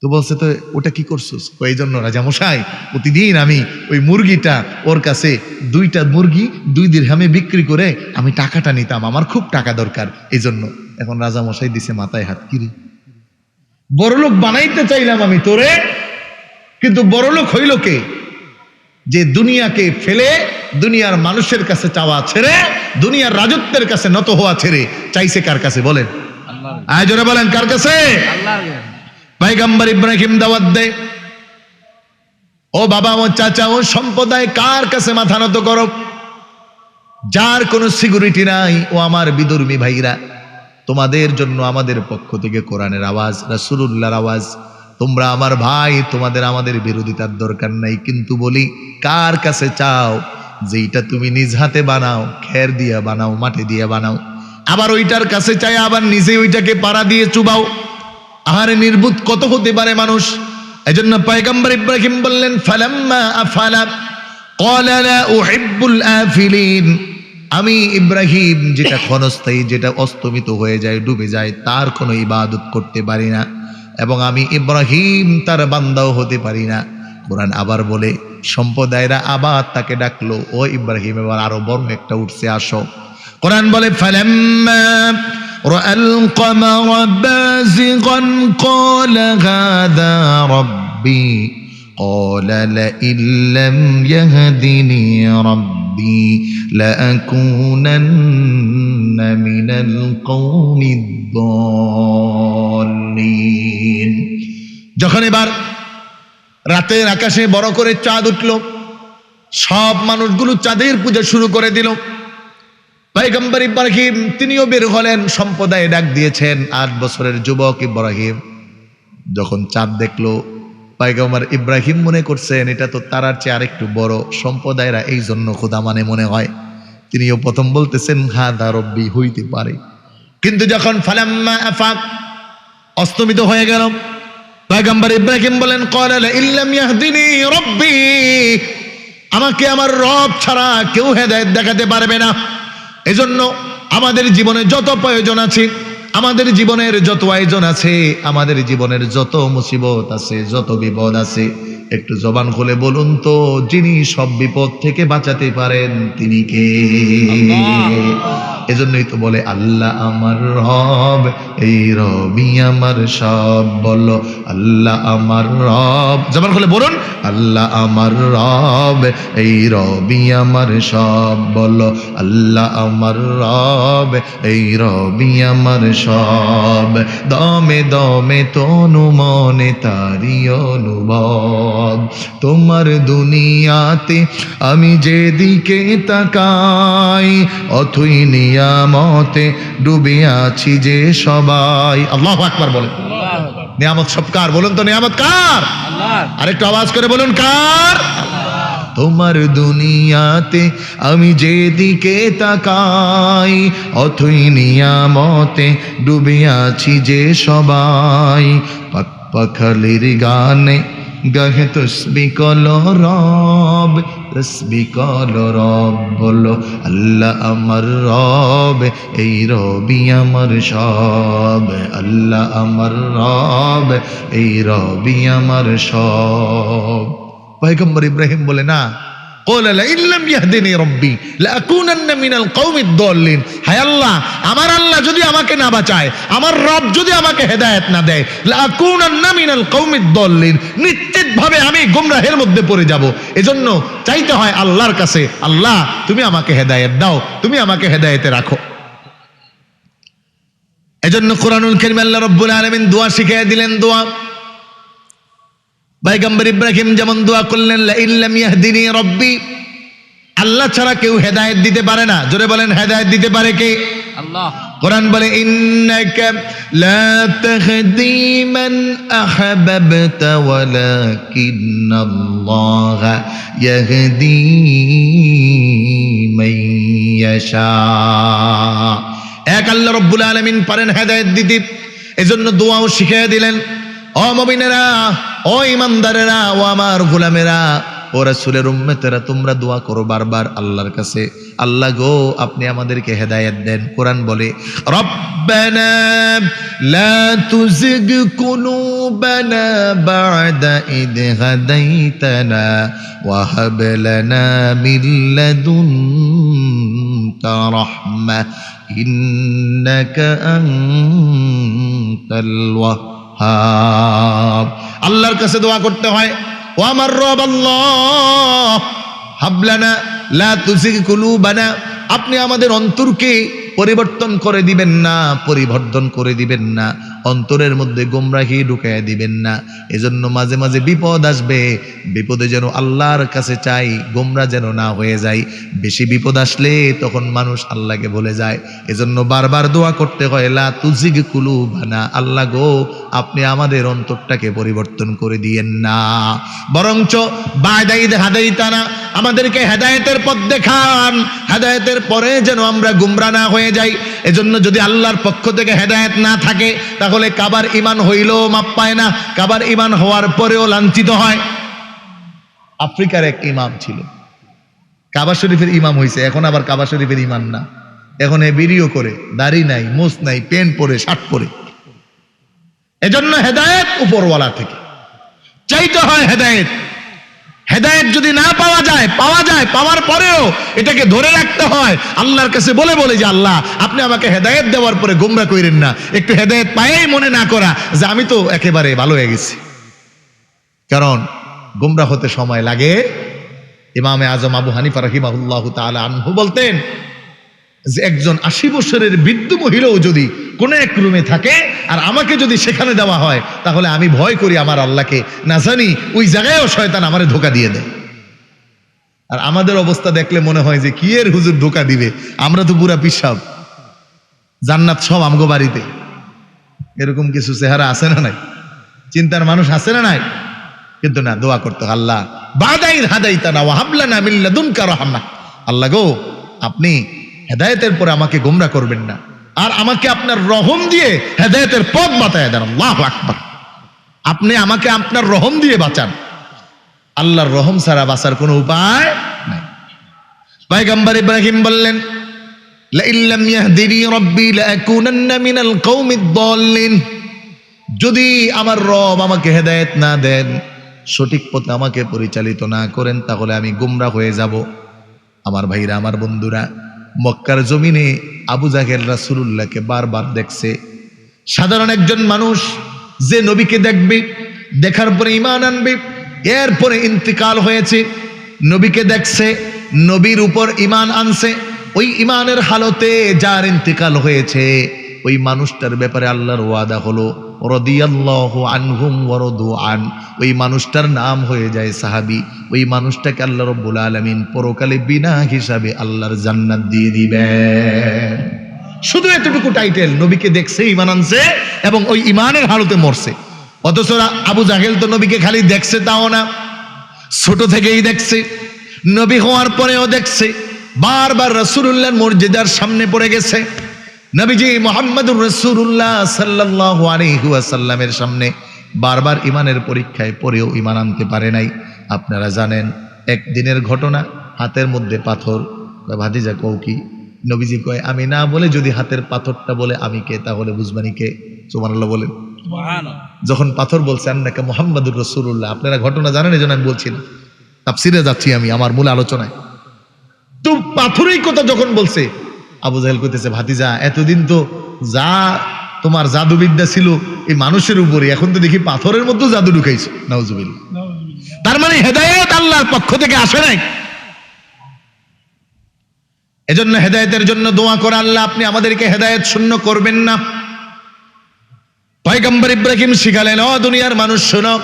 তো বলছে তো ওটা কি করছিস? এই জন্য রাজা মশাই প্রতিদিন আমি ওই মুরগিটা ওর কাছে 2টা মুরগি 2 দিরহামে বিক্রি করে আমি টাকাটা নিতাম, আমার খুব টাকা দরকার এই জন্য। এখন রাজা মশাই দিছে মাথায় হাত, কিরে বড়লোক বানাইতে চাইলাম আমি তোরে, কিন্তু বড়লোক হইল কে? যে দুনিয়াকে ফেলে দুনিয়ার মানুষের কাছে চাওয়া ছেড়ে দুনিয়ার রাজত্বের কাছে নত হওয়া ছেড়ে চাইছে কার কাছে বলেন? আয় জোরে বলেন কার কাছে? পয়গম্বর ইব্রাহিম দাওয়াত দেয়, ও বাবা ও চাচা ও সম্প্রদায় কার কাছে মাথা নত করো? যার কোনো সিকিউরিটি নাই, ও আমার বিধর্মী ভাইরা, তোমাদের জন্য আমাদের পক্ষ থেকে কোরআনের আওয়াজ, রাসূলুল্লাহর আওয়াজ। তোমরা আমার ভাই, তোমাদের আমাদের বিরোধিতার দরকার নাই, কিন্তু বলি কার কাছে চাও? যেইটা তুমি নিজ হাতে বানাও, খের দিয়ে বানাও, মাটি দিয়ে বানাও, আবার ওইটার কাছে চাই আবার নিজে ওইটাকে পাড়া দিয়ে চুবাও। আহারে নির্বুত কত হতে পারে মানুষ। এজন্য পয়গম্বর ইব্রাহিম বললেন ফালাম্মা আফালা ক্বালা লা উহিব্বুল আফিলিন, আমি ইব্রাহিম যেটা ক্ষণস্থায়ী, যেটা অস্তমিত হয়ে যায়, ডুবে যায়, তার কোনো ইবাদত করতে পারি না, এবং আমি ইব্রাহিম তার বান্দাও হতে পারি না। কোরআন আবার বলে সম্প্রদায়রা আবার তাকে ডাকলো, ও ইব্রাহিম, এবার আরো বড় একটা উঠছে, আসো। কোরআন বলে ফালাম্মা রাআল কমারা বাযিগান ক্বালা হাযা রাব্বি ক্বালা লাইন লাম ইয়াহদিনি রাব্বি লাআকুনান্না মিনাল কওমিদ দাল্লিন। যখন এবার রাতের আকাশে বড় করে চাঁদ উঠল, সব মানুষগুলো চাঁদের পূজা শুরু করে দিল। পয়গম্বর ইব্রাহিম তিনিও বের হলেন, সম্প্রদায় ডাক দিয়েছেন। 8 বছরের যুবক ইব্রাহিম যখন চাঁদ দেখলো, পয়গম্বর ইব্রাহিম মনে করছেন এটা তো তারার চেয়ে আরেকটু বড়, সম্প্রদায়রা এই জন্য খোদা মানে মনে হয়। তিনিও প্রথম বলতেছেন হাদা রব্বি, হইতে পারে। কিন্তু যখন ফালাম্মা আফাক, অস্তমিত হয়ে গেল, পয়গম্বর ইব্রাহিম বলেন ক্বালা লা ইল্লাম ইয়াহদিনি রাব্বি, আমাকে আমার রব ছাড়া কেউ হেদায়েত দেখাতে পারবে না। এজন্য আমাদের জীবনে যত প্রয়োজন আছে, আমাদের জীবনের যত আয়োজন আছে, আমাদের জীবনের যত মুসিবত আছে, যত বিপদ আছে, একটু জবান খুলে বলুন তো, যিনি সব বিপদ থেকে বাঁচাতে পারেন তিনি কে? এজন্যই তো বলে আল্লাহ আমার রব, এই রবি আমার সব। বলো আল্লাহ আমার রব, জবান খুলে বলুন আল্লাহ আমার রব, এই রবি আমার সব। বলো আল্লাহ আমার রব, এই রবি আমার সব। দমে দমে তনু মনে তারি অনুভব, তোমার দুনিয়াতে আমি যেদিকে তাকাই, অথই নিয়ামতে ডুবে আছি যে সবাই। আল্লাহু আকবার বলেন। নিয়ামত সব কার? বলুন তো নিয়ামত কার? আরেকটু আওয়াজ করে বলুন কার? তোমার দুনিয়াতে আমি যেদিকে তাকাই, অথই নিয়ামতে ডুবে আছি যে সবাই। পাক পাখালির গানে গাহে তসবিহ কলো রব, তসবিহ কলো রব। বলো আল্লাহ আমার রব, এই রবি আমার সব। আল্লাহ আমার রব, এই রবি আমার সব। পয়গম্বর ইব্রাহিম বলে না, قال لئن لم يهدني ربي لأكونن من القوم الضالين হায় আল্লাহ আমার আল্লাহ যদি আমাকে না বাঁচায় আমার রব যদি আমাকে হেদায়েত না দেয় লাকুনান্না মিনাল কওমিদ দাল্লিন নিশ্চিতভাবে আমি গোমরাহের মধ্যে পড়ে যাব এজন্য চাইতে হয় আল্লাহর কাছে আল্লাহ তুমি আমাকে হেদায়েত দাও তুমি আমাকে হেদায়েতে রাখো এজন্য কোরআনুল কারীম আল্লাহ রাব্বুল আলামিন দোয়া শিখিয়ে দিলেন দোয়া পয়গম্বর ইব্রাহিম যেমন দোয়া করলেন লা ইল্লাম ইয়াহদিনি রাব্বি আল্লাহ ছাড়া কেউ হেদায়েত দিতে পারে না জোরে বলেন হেদায়েত দিতে পারে কে আল্লাহ কোরআন বলে ইন্নাকা লা তাহদি মান আহবাবতা ওয়ালাকিন্নাল্লাহা ইয়াহদি মান ইয়াশা এক আল্লাহ রাব্বুল আলামিন পারেন হেদায়েত দিতে এজন্য দোয়াও শিখিয়ে দিলেন ও মুমিনেরা ও ইমানদারেরা ও আমার গোলামেরা ও রাসূলের উম্মতেরা তোমরা দোয়া করো বারবার আল্লাহর কাছে আল্লাহ গো আপনি আমাদেরকে হেদায়েত দেন কোরআন বলে রব্বানা লা তুজিগ কুলুবানা বা'দা ইদ হাদাইতানা ওয়া হাব লানা মিন লাদুনকা রাহমাহ ইন্নাকা আনতাল ওয়াহ্হাব আল্লাহর কাছে দোয়া করতে হয় ও আমার রব আল্লাহ হাবলানা লা তুজিগ কুলুবানা আপনি আমাদের অন্তরকে পরিবর্তন করে দিবেন না পরিবর্তন করে দিবেন না অন্তরের মধ্যে গোমরাহি ঢুকাইয়া দিবেন না এজন্য মাঝে মাঝে বিপদ আসবে বিপদে যেন আল্লাহর কাছে চাই গোমরা যেন না হয়ে যায় বেশি বিপদ আসলে তখন মানুষ আল্লাহকে ভুলে যায় এজন্য বারবার দোয়া করতে হয় লা তুজিগ কুলুবানা আল্লাহ গো আপনি আমাদের অন্তরটাকে পরিবর্তন করে দিয়েন না বরঞ্চ বা'দা ইদ হাদাইতানা আমাদেরকে হেদায়েতের পথ দেখান হেদায়েতের পরে যেন আমরা গোমরা না হয়ে যাই এজন্য যদি আল্লাহর পক্ষ থেকে হেদায়েত না থাকে তাহলে কাবার ঈমান হইলেও মাপ পায় না কাবার ঈমান হওয়ার পরেও লাঞ্ছিত হয় আফ্রিকার এক ইমাম ছিল কাবা শরীফের ইমাম হইছে এখন আবার কাবা শরীফের ঈমান না এখন এ ভিডিও করে দাড়ি নাই মুছ নাই প্যান্ট পরে শার্ট পরে এজন্য হেদায়েত উপরওয়ালা থেকে চাইতে হয় হেদায়েত হেদায়েত যদি না পাওয়া যায় পাওয়ার পরেও এটাকে ধরে রাখতে হয় আল্লাহর কাছে বলে বলে যে আল্লাহ আপনি আমাকে হেদায়েত দেওয়ার পরে গোমরা কইরেন না একটু হেদায়েত পায়েই মনে না করা যে আমি তো একেবারে ভালো হয়ে গেছি কারণ গোমরা হতে সময় লাগে ইমামে আজম আবু হানিফা রাহিমাহুল্লাহু তাআলা আনহু বলতেন যে একজন 80 বছরের বৃদ্ধ মহিলাও যদি কোন এক রুমে থাকে আর আমাকে যদি সেখানে দেওয়া হয় তাহলে আমি ভয় করি আমার আল্লাহকে না জানি ওই জায়গায়ও শয়তান আমারে ধোঁকা দিয়ে দেয় আর আমাদের অবস্থা দেখলে মনে হয় যে কি এর হুজুর ধোঁকা দিবে আমরা তো পুরা পিসাব জান্নাত সব আমগো বাড়িতে এরকম কিছু চেহারা আছে না নাই চিন্তার মানুষ আছে না নাই কিন্তু না দোয়া করতে আল্লাহ বা'দা ইদ হাদাইতানা ওয়া হাব লানা মিন লাদুনকা রাহমাহ আল্লাহ গো আপনি হেদায়েতের পরে আমাকে গোমরা করবেন না আর আমাকে আপনার রহম দিয়ে হেদায়েতের পথ বাতায় দেন আল্লাহু আকবার আপনি আমাকে আপনার রহম দিয়ে বাঁচান আল্লাহর রহম ছাড়া বাঁচার কোনো উপায় নাই পয়গম্বর ইব্রাহিম বললেন লা ইল্লাম ইয়াহদিনি রাব্বি লাআকুনান্না মিনাল কওমিদ দাল্লিন যদি আমার রব আমাকে হেদায়েত না দেন সঠিক পথে আমাকে পরিচালিত না করেন তাহলে আমি গোমরা হয়ে যাব আমার ভাইরা আমার বন্ধুরা মক্কার জমিনে আবু জাহেল রাসূলুল্লাহকে বারবার দেখছে সাধারণ একজন মানুষ যে নবীকে দেখবে দেখার পরে ঈমান আনবে এরপরে ইন্তিকাল হয়েছে নবীকে দেখছে নবীর উপর ঈমান আনছে ওই ঈমানের হালতে যার ইন্তিকাল হয়েছে ওই মানুষটার ব্যাপারে আল্লাহর ওয়াদা হলো রাদিয়াল্লাহু আনহুম ওয়া রাদু আন ওই মানুষটার নাম হয়ে যায় সাহাবী ওই মানুষটাকে আল্লাহ রাব্বুল আলামিন পরকালে বিনা হিসাবে আল্লাহর জান্নাত দিয়ে দিবেন শুধু এতটুকু টাইটেল নবীকে দেখছে ঈমান আনছে এবং ওই ঈমানের হালতে মরছে অথচ আবু জাহেল তো নবীকে খালি দেখছে তাও না ছোট থেকেই দেখছে নবী হওয়ার পরেও দেখছে বারবার রাসূলুল্লাহর মর্যাদার সামনে পড়ে গেছে নবীজি মুহাম্মদুর রাসূলুল্লাহ সাল্লাল্লাহু আলাইহি ওয়াসাল্লামের সামনে বারবার ঈমানের পরীক্ষায় পড়েও ঈমান আনতে পারে নাই আপনারা জানেন একদিনের ঘটনা হাতের মধ্যে পাথর ভাতিজা কও কি নবীজি কয় আমি না বলে যদি হাতের পাথরটা বলে আমি কে তাহলে বুঝবানি কে সুবহানাল্লাহ বলেন সুবহানাল্লাহ যখন পাথর বলছে আন্নাকা মুহাম্মদুর রাসূলুল্লাহ আপনারা ঘটনা জানেন এজন্য আমি বলছি না তাফসিরে যাচ্ছি আমি আমার মূল আলোচনায়। তো পাথরের কথা যখন বলছে, আবু জাহেল কইতেছে, ভাতিজা এতদিন তো যা তোমার জাদুবিদ্যা ছিল এই মানুষের উপরে, এখন তো দেখি পাথরের মধ্যে জাদু ঢুকাইছে। নাউজুবিল্লাহ। তার মানে হেদায়েত আল্লাহর পক্ষ থেকে আসে নাই। এজন্য হেদায়েতের জন্য দোয়া করে, আল্লাহ আপনি আমাদেরকে হেদায়েত শূন্য করবেন না। পয়গম্বর ইব্রাহিম শিখালেন, ও দুনিয়ার মানুষ শোনো,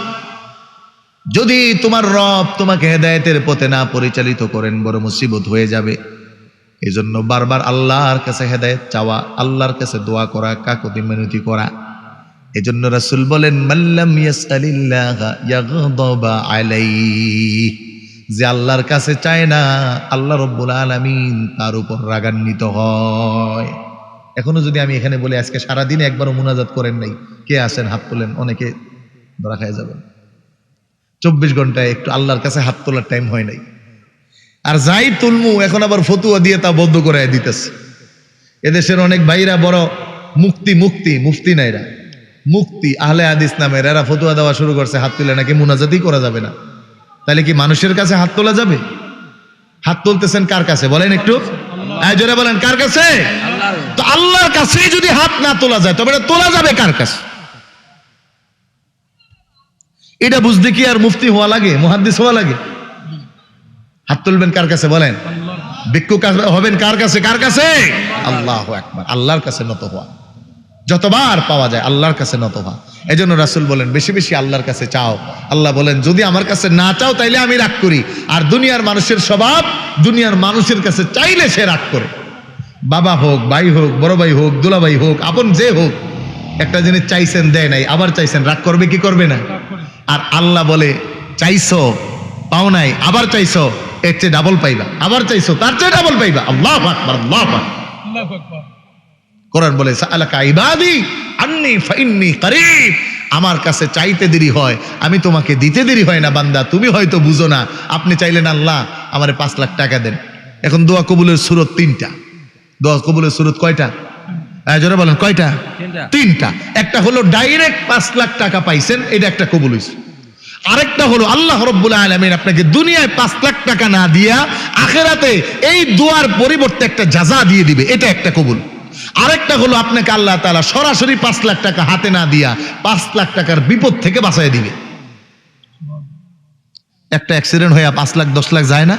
যদি তোমার রব তোমাকে হেদায়েতের পথে না পরিচালিত করেন বড় মুসিবত হয়ে যাবে। এই জন্য বারবার আল্লাহর কাছে হেদায়েত চাওয়া, আল্লাহর কাছে দোয়া করা, কাকুতি মিনতি করা। এই জন্য রাসূল বলেন, মাল্লাম ইয়াসআলিল্লাহা ইয়াগদাবা আলাইহি, যে আল্লাহর কাছে চায় না আল্লাহ রাব্বুল আলামিন তার উপর রাগান্বিত হয়। এখনো যদি আমি এখানে বলি আজকে সারাদিনে একবারও মুনাজাত করেন নাই, কে আছেন হাত তোলেন, অনেকে ধরা খায় যাবেন। 24 ঘন্টায় একটু আল্লাহর কাছে হাত তোলার টাইম হয় নাই। আর যাই তুলমু এখন আবার ফতুয়া দিয়ে তা বদ্ধ করে দিতেছে। এদেশের অনেক ভাইরা বড় মুফতি নাইরা, মুক্তি আহলে হাদিস নামের, এরা ফতুয়া দেওয়া শুরু করছে হাত তুলে নাকি মুনাজাতই করা যাবে না। তাহলে কি মানুষের কাছে হাত তোলা যাবে? হাত তুলতেছেন কার কাছে বলেন একটু, জোরে বলেন কার কাছে? তো আল্লাহর কাছেই যদি হাত না তোলা যায় তবে এটা তোলা যাবে কার কাছে? এটা বুঝতে কি আর মুফতি হওয়া লাগে, মুহাদ্দিস হওয়া লাগে? হাত তুলবেন কার কাছে বলেন? ভিক্ষুক হবেন কার কাছে? কার কাছে? আল্লাহু আকবার। আল্লাহর কাছে নত হওয়া, যতবার পাওয়া যায় আল্লাহর কাছে নত হওয়া। এই জন্য রাসূল বলেন, বেশি বেশি আল্লাহর কাছে চাও। আল্লাহ বলেন, যদি আমার কাছে না চাও তাইলে আমি রাগ করি। আর দুনিয়ার মানুষের স্বভাব, দুনিয়ার মানুষের কাছে চাইলে সে রাগ করে। বাবা হোক, ভাই হোক, বড় ভাই হোক, দুলাভাই হোক, আপন যে হোক, একটা জিনিস চাইছেন দেয় নাই, আবার চাইছেন, রাগ করবে কি করবে না? আর আল্লাহ বলে, চাইছো পাও নাই, আবার চাইছো এর চেয়ে ডাবল পাইবা, আবার চাইছো তার চেয়ে ডাবল পাইবা। আল্লাহু আকবার, আল্লাহু আকবার। কোরআন বলে, সাআলাকা ইবাদি আন্নী ফাইন্নী করিব, আমার কাছে চাইতে দেরি হয়, আমি তোমাকে দিতে দেরি হয় না বান্দা, তুমি হয়তো বুঝো না। আপনি চাইলেন, আল্লাহ আমারে 5 লাখ টাকা দেন। এখন দোয়া কবুলের সূরত 3টা। দোয়া কবুলের সূরত কয়টা? জোরে বলেন কয়টা? 3টা। একটা হলো ডাইরেক্ট 5 লাখ টাকা পাইছেন, এটা একটা কবুল হইছে। আরেকটা হলো আল্লাহ রাব্বুল আলামিন আপনাকে দুনিয়ায় 5 লাখ টাকা না দিয়া আখিরাতে এই দোয়ার পরিবর্তে একটা জাযা দিয়ে দিবে, এটা একটা কবুল। আরেকটা হলো আপনাকে আল্লাহ তাআলা সরাসরি 5 লাখ টাকা হাতে না দিয়া 5 লাখ টাকার বিপদ থেকে বাঁচায় দিবে। একটা অ্যাক্সিডেন্ট হয়ে 5 লাখ 10 লাখ যায় না?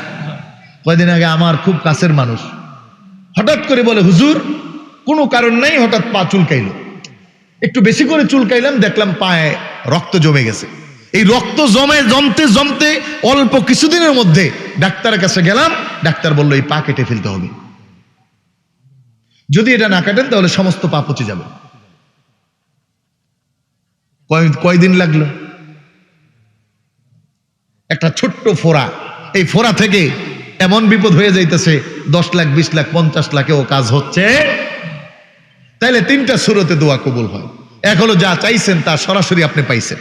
কয়দিন আগে আমার খুব কাছের মানুষ হঠাৎ করে বলে, হুজুর কোনো কারণ নাই হঠাৎ পা চুলকাইলো, একটু বেশি করে চুলকাইলাম, দেখলাম পায়ে রক্ত জমে গেছে। এই রক্ত জমতে জমতে অল্প কিছুদিনের মধ্যে ডাক্তারের কাছে গেলাম, ডাক্তার বলল এই পা কেটে ফেলতে হবে, যদি এটা না কাটেন তাহলে সমস্ত পা পচে যাবে। কয়দিন লাগলো? একটা ছোট্ট ফোড়া, এই ফোড়া থেকে এমন বিপদ হয়ে যাইতেছে 10 লাখ 20 লাখ 50 লাখেও কাজ হচ্ছে। তাইলে 3টা সূরতে দোয়া কবুল হয়। এক হলো যা চাইছেন তা সরাসরি আপনি পাইছেন,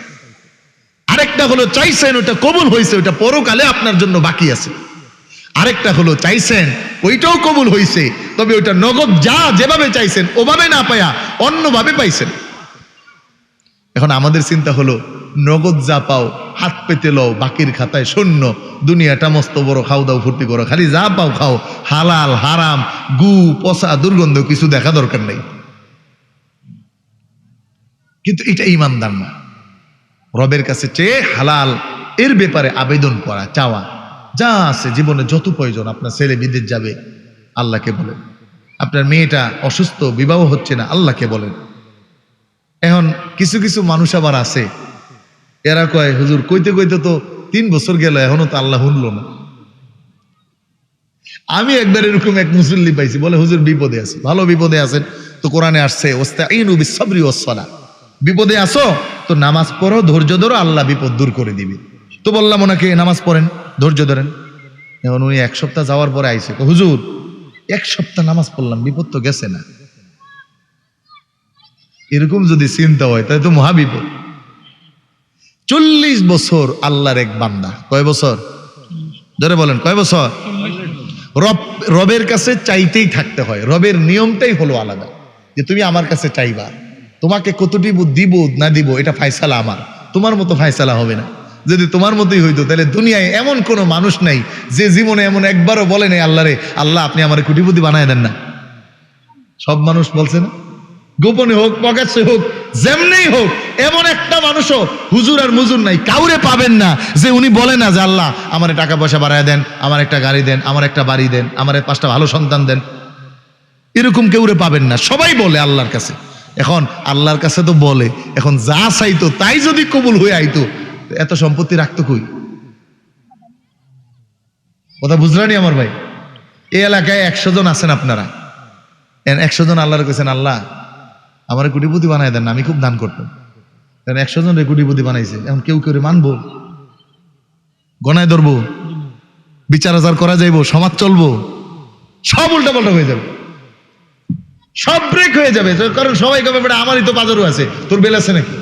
আরেকটা হলো চাইছেন ওটা কবুল হয়েছে, ওটা পরকালে আপনার জন্য বাকি আছে। আরেকটা হলো চাইছেন ওইটাও কবুল হয়েছে, তবে ওইটা নগদ যা যেভাবে চাইছেন ওভাবে না পায়া অন্যভাবে পাইছেন। এখন আমাদের চিন্তা হলো নগদ যা পাও হাত পেতে লও, বাকির খাতায় শূন্য, দুনিয়াটা মস্ত বড়, খাও দাও ফুর্তি করো, খালি যা পাও খাও, হালাল হারাম গু পচা দুর্গন্ধ কিছু দেখা দরকার নেই। কিন্তু এটা ঈমানদার না। রবের কাছে চেয়ে হালাল এর ব্যাপারে আবেদন করা, চাওয়া, যা আছে জীবনে যত প্রয়োজন। আপনার ছেলে বিদেশ যাবে, আল্লাহকে বলেন। আপনার মেয়েটা অসুস্থ, বিবাহ হচ্ছে না, আল্লাহকে বলেন। এখন কিছু কিছু মানুষ আবার আছে, এরা কয় হুজুর কইতে কইতে তো 3 বছর গেল, এখনো তো আল্লাহ শুনলো না। আমি একবার এরকম এক মুসল্লি পাইছি, বলে হুজুর বিপদে আছে। ভালো বিপদে আছেন তো কোরআনে আসছে ওয়াস্তাঈনু বিস-সাবরি ওয়াস-সালাহ, বিপদে আসো তো নামাজ পড়ো, ধৈর্য ধরো, আল্লাহ বিপদ দূর করে দিবে। তো বললাম ওনাকে নামাজ পড়েন, ধৈর্য ধরেন। এখন উনি 1 সপ্তাহ যাওয়ার পরে আইছে, হুজুর 1 সপ্তাহ নামাজ পড়লাম, বিপদ তো গেছে না। এরকম যদি চিন্তা হয় তাহলে তো মহাবিপদ। 40 বছর আল্লাহর এক বান্দা, কয় বছর? ধরে বলেন কয় বছর? রবের কাছে চাইতেই থাকতে হয়। রবের নিয়মটাই হলো আলাদা, যে তুমি আমার কাছে চাইবা, তোমাকে কতটুকু দিব না দিব এটা ফায়সালা আমার, তোমার মতো ফায়সালা হবে না। যদি তোমার মতোই হইতো তাহলে দুনিয়ায় এমন কোনো মানুষ নাই যে জীবনে এমন একবারও বলে নাই আল্লাহ রে আল্লাহ আপনি আমার কোটিপতি বানায় দেন না। সব মানুষ বলছে না, গোপনে হোক প্রকাশ্যে হোক যেমনি হোক, এমন একটা মানুষও হুজুর আর মুজুর নাই, কাউরে পাবেন না যে উনি বলে না যে আল্লাহ আমার টাকা পয়সা বাড়ায় দেন, আমার একটা গাড়ি দেন, আমার একটা বাড়ি দেন, আমার 5টা ভালো সন্তান দেন। এরকম কেউরে পাবেন না, সবাই বলে আল্লাহর কাছে। এখন আল্লাহর কাছে তো বলে, এখন যা চাইতো তাই যদি কবুল হয়ে আইতো এত সম্পত্তি রাখতো কই? কথা বুঝলেনি আমার ভাই? এই এলাকায় 100 জন আছেন আপনারা, 100 জন আল্লাহর কাছে আল্লাহ আমার কোটিপতি বানায় দেন না, আমি খুব দান করতাম। 100 জন কোটিপতি বানাইছে, এখন কেউ কেউ মানবো, গনায় ধরবো, বিচার আচার করা যাইব, সমাজ চলবো, সব উল্টা পাল্টা হয়ে যাবে, সব ব্রেক হয়ে যাবে। কারণ সবাই কবে বেটা আমারই তো বাজারও আছে, তোর বেল আছে নাকি?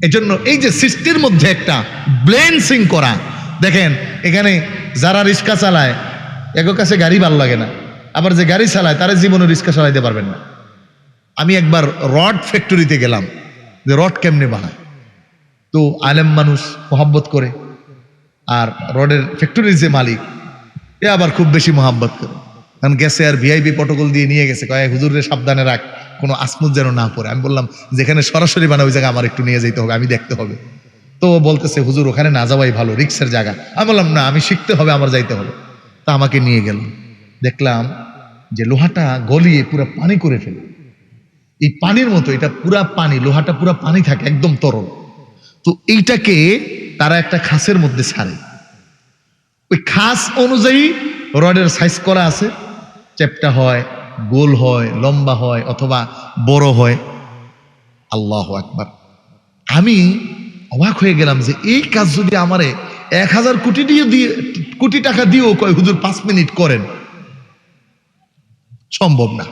এজন্য এই যে সৃষ্টির মধ্যে একটা ব্লেন্সিং করা, দেখেন এখানে যারা রিক্সা চালায় এগো কাছে গাড়ি ভালো লাগে না, আবার যে গাড়ি চালায় তারা জীবনে রিক্সা চালাইতে পারবেন না। আমি একবার রড ফ্যাক্টরিতে গেলাম, যে রড কেমনে বানায়, তো আলেম মানুষ মোহাব্বত করে, আর রডের ফ্যাক্টরির যে মালিক এ আবার খুব বেশি মোহাব্বত করে, কারণ গেছে আর ভিআইপি প্রটোকল দিয়ে নিয়ে গেছে, কয় হুজুরের সাবধানে রাখ, কোনো আসমুদ যেন না পড়ে। আমি বললাম যেখানে সরাসরি বানা ওই জায়গায় আমার একটু নিয়ে যেতে হবে, আমি দেখতে হবে। তো বলতেছে হুজুর ওখানে না যাওয়াই ভালো, রিক্সের জায়গা। আমি বললাম না, আমি শিখতে হবে, আমার যাইতে হবে। তা আমাকে নিয়ে গেল, দেখলাম যে লোহাটা গলিয়ে পুরো পানি করে ফেলে, এই পানির মতো, এটা পুরা পানি, লোহাটা পুরা পানি থাকে একদম তরল। তো এইটাকে তারা একটা খাসের মধ্যে ছাড়ে, ওই খাস অনুযায়ী রডের সাইজ করা আছে, চ্যাপ্টা হয়, গোল হয়, লম্বা হয়, অথবা বড় হয়। আল্লাহু আকবার। আমি অবাক হয়ে গেলাম যে এই কাজ যদি আমারে 1000 কোটি টাকা দিয়েও কয় হুজুর 5 মিনিট করেন, সম্ভব না।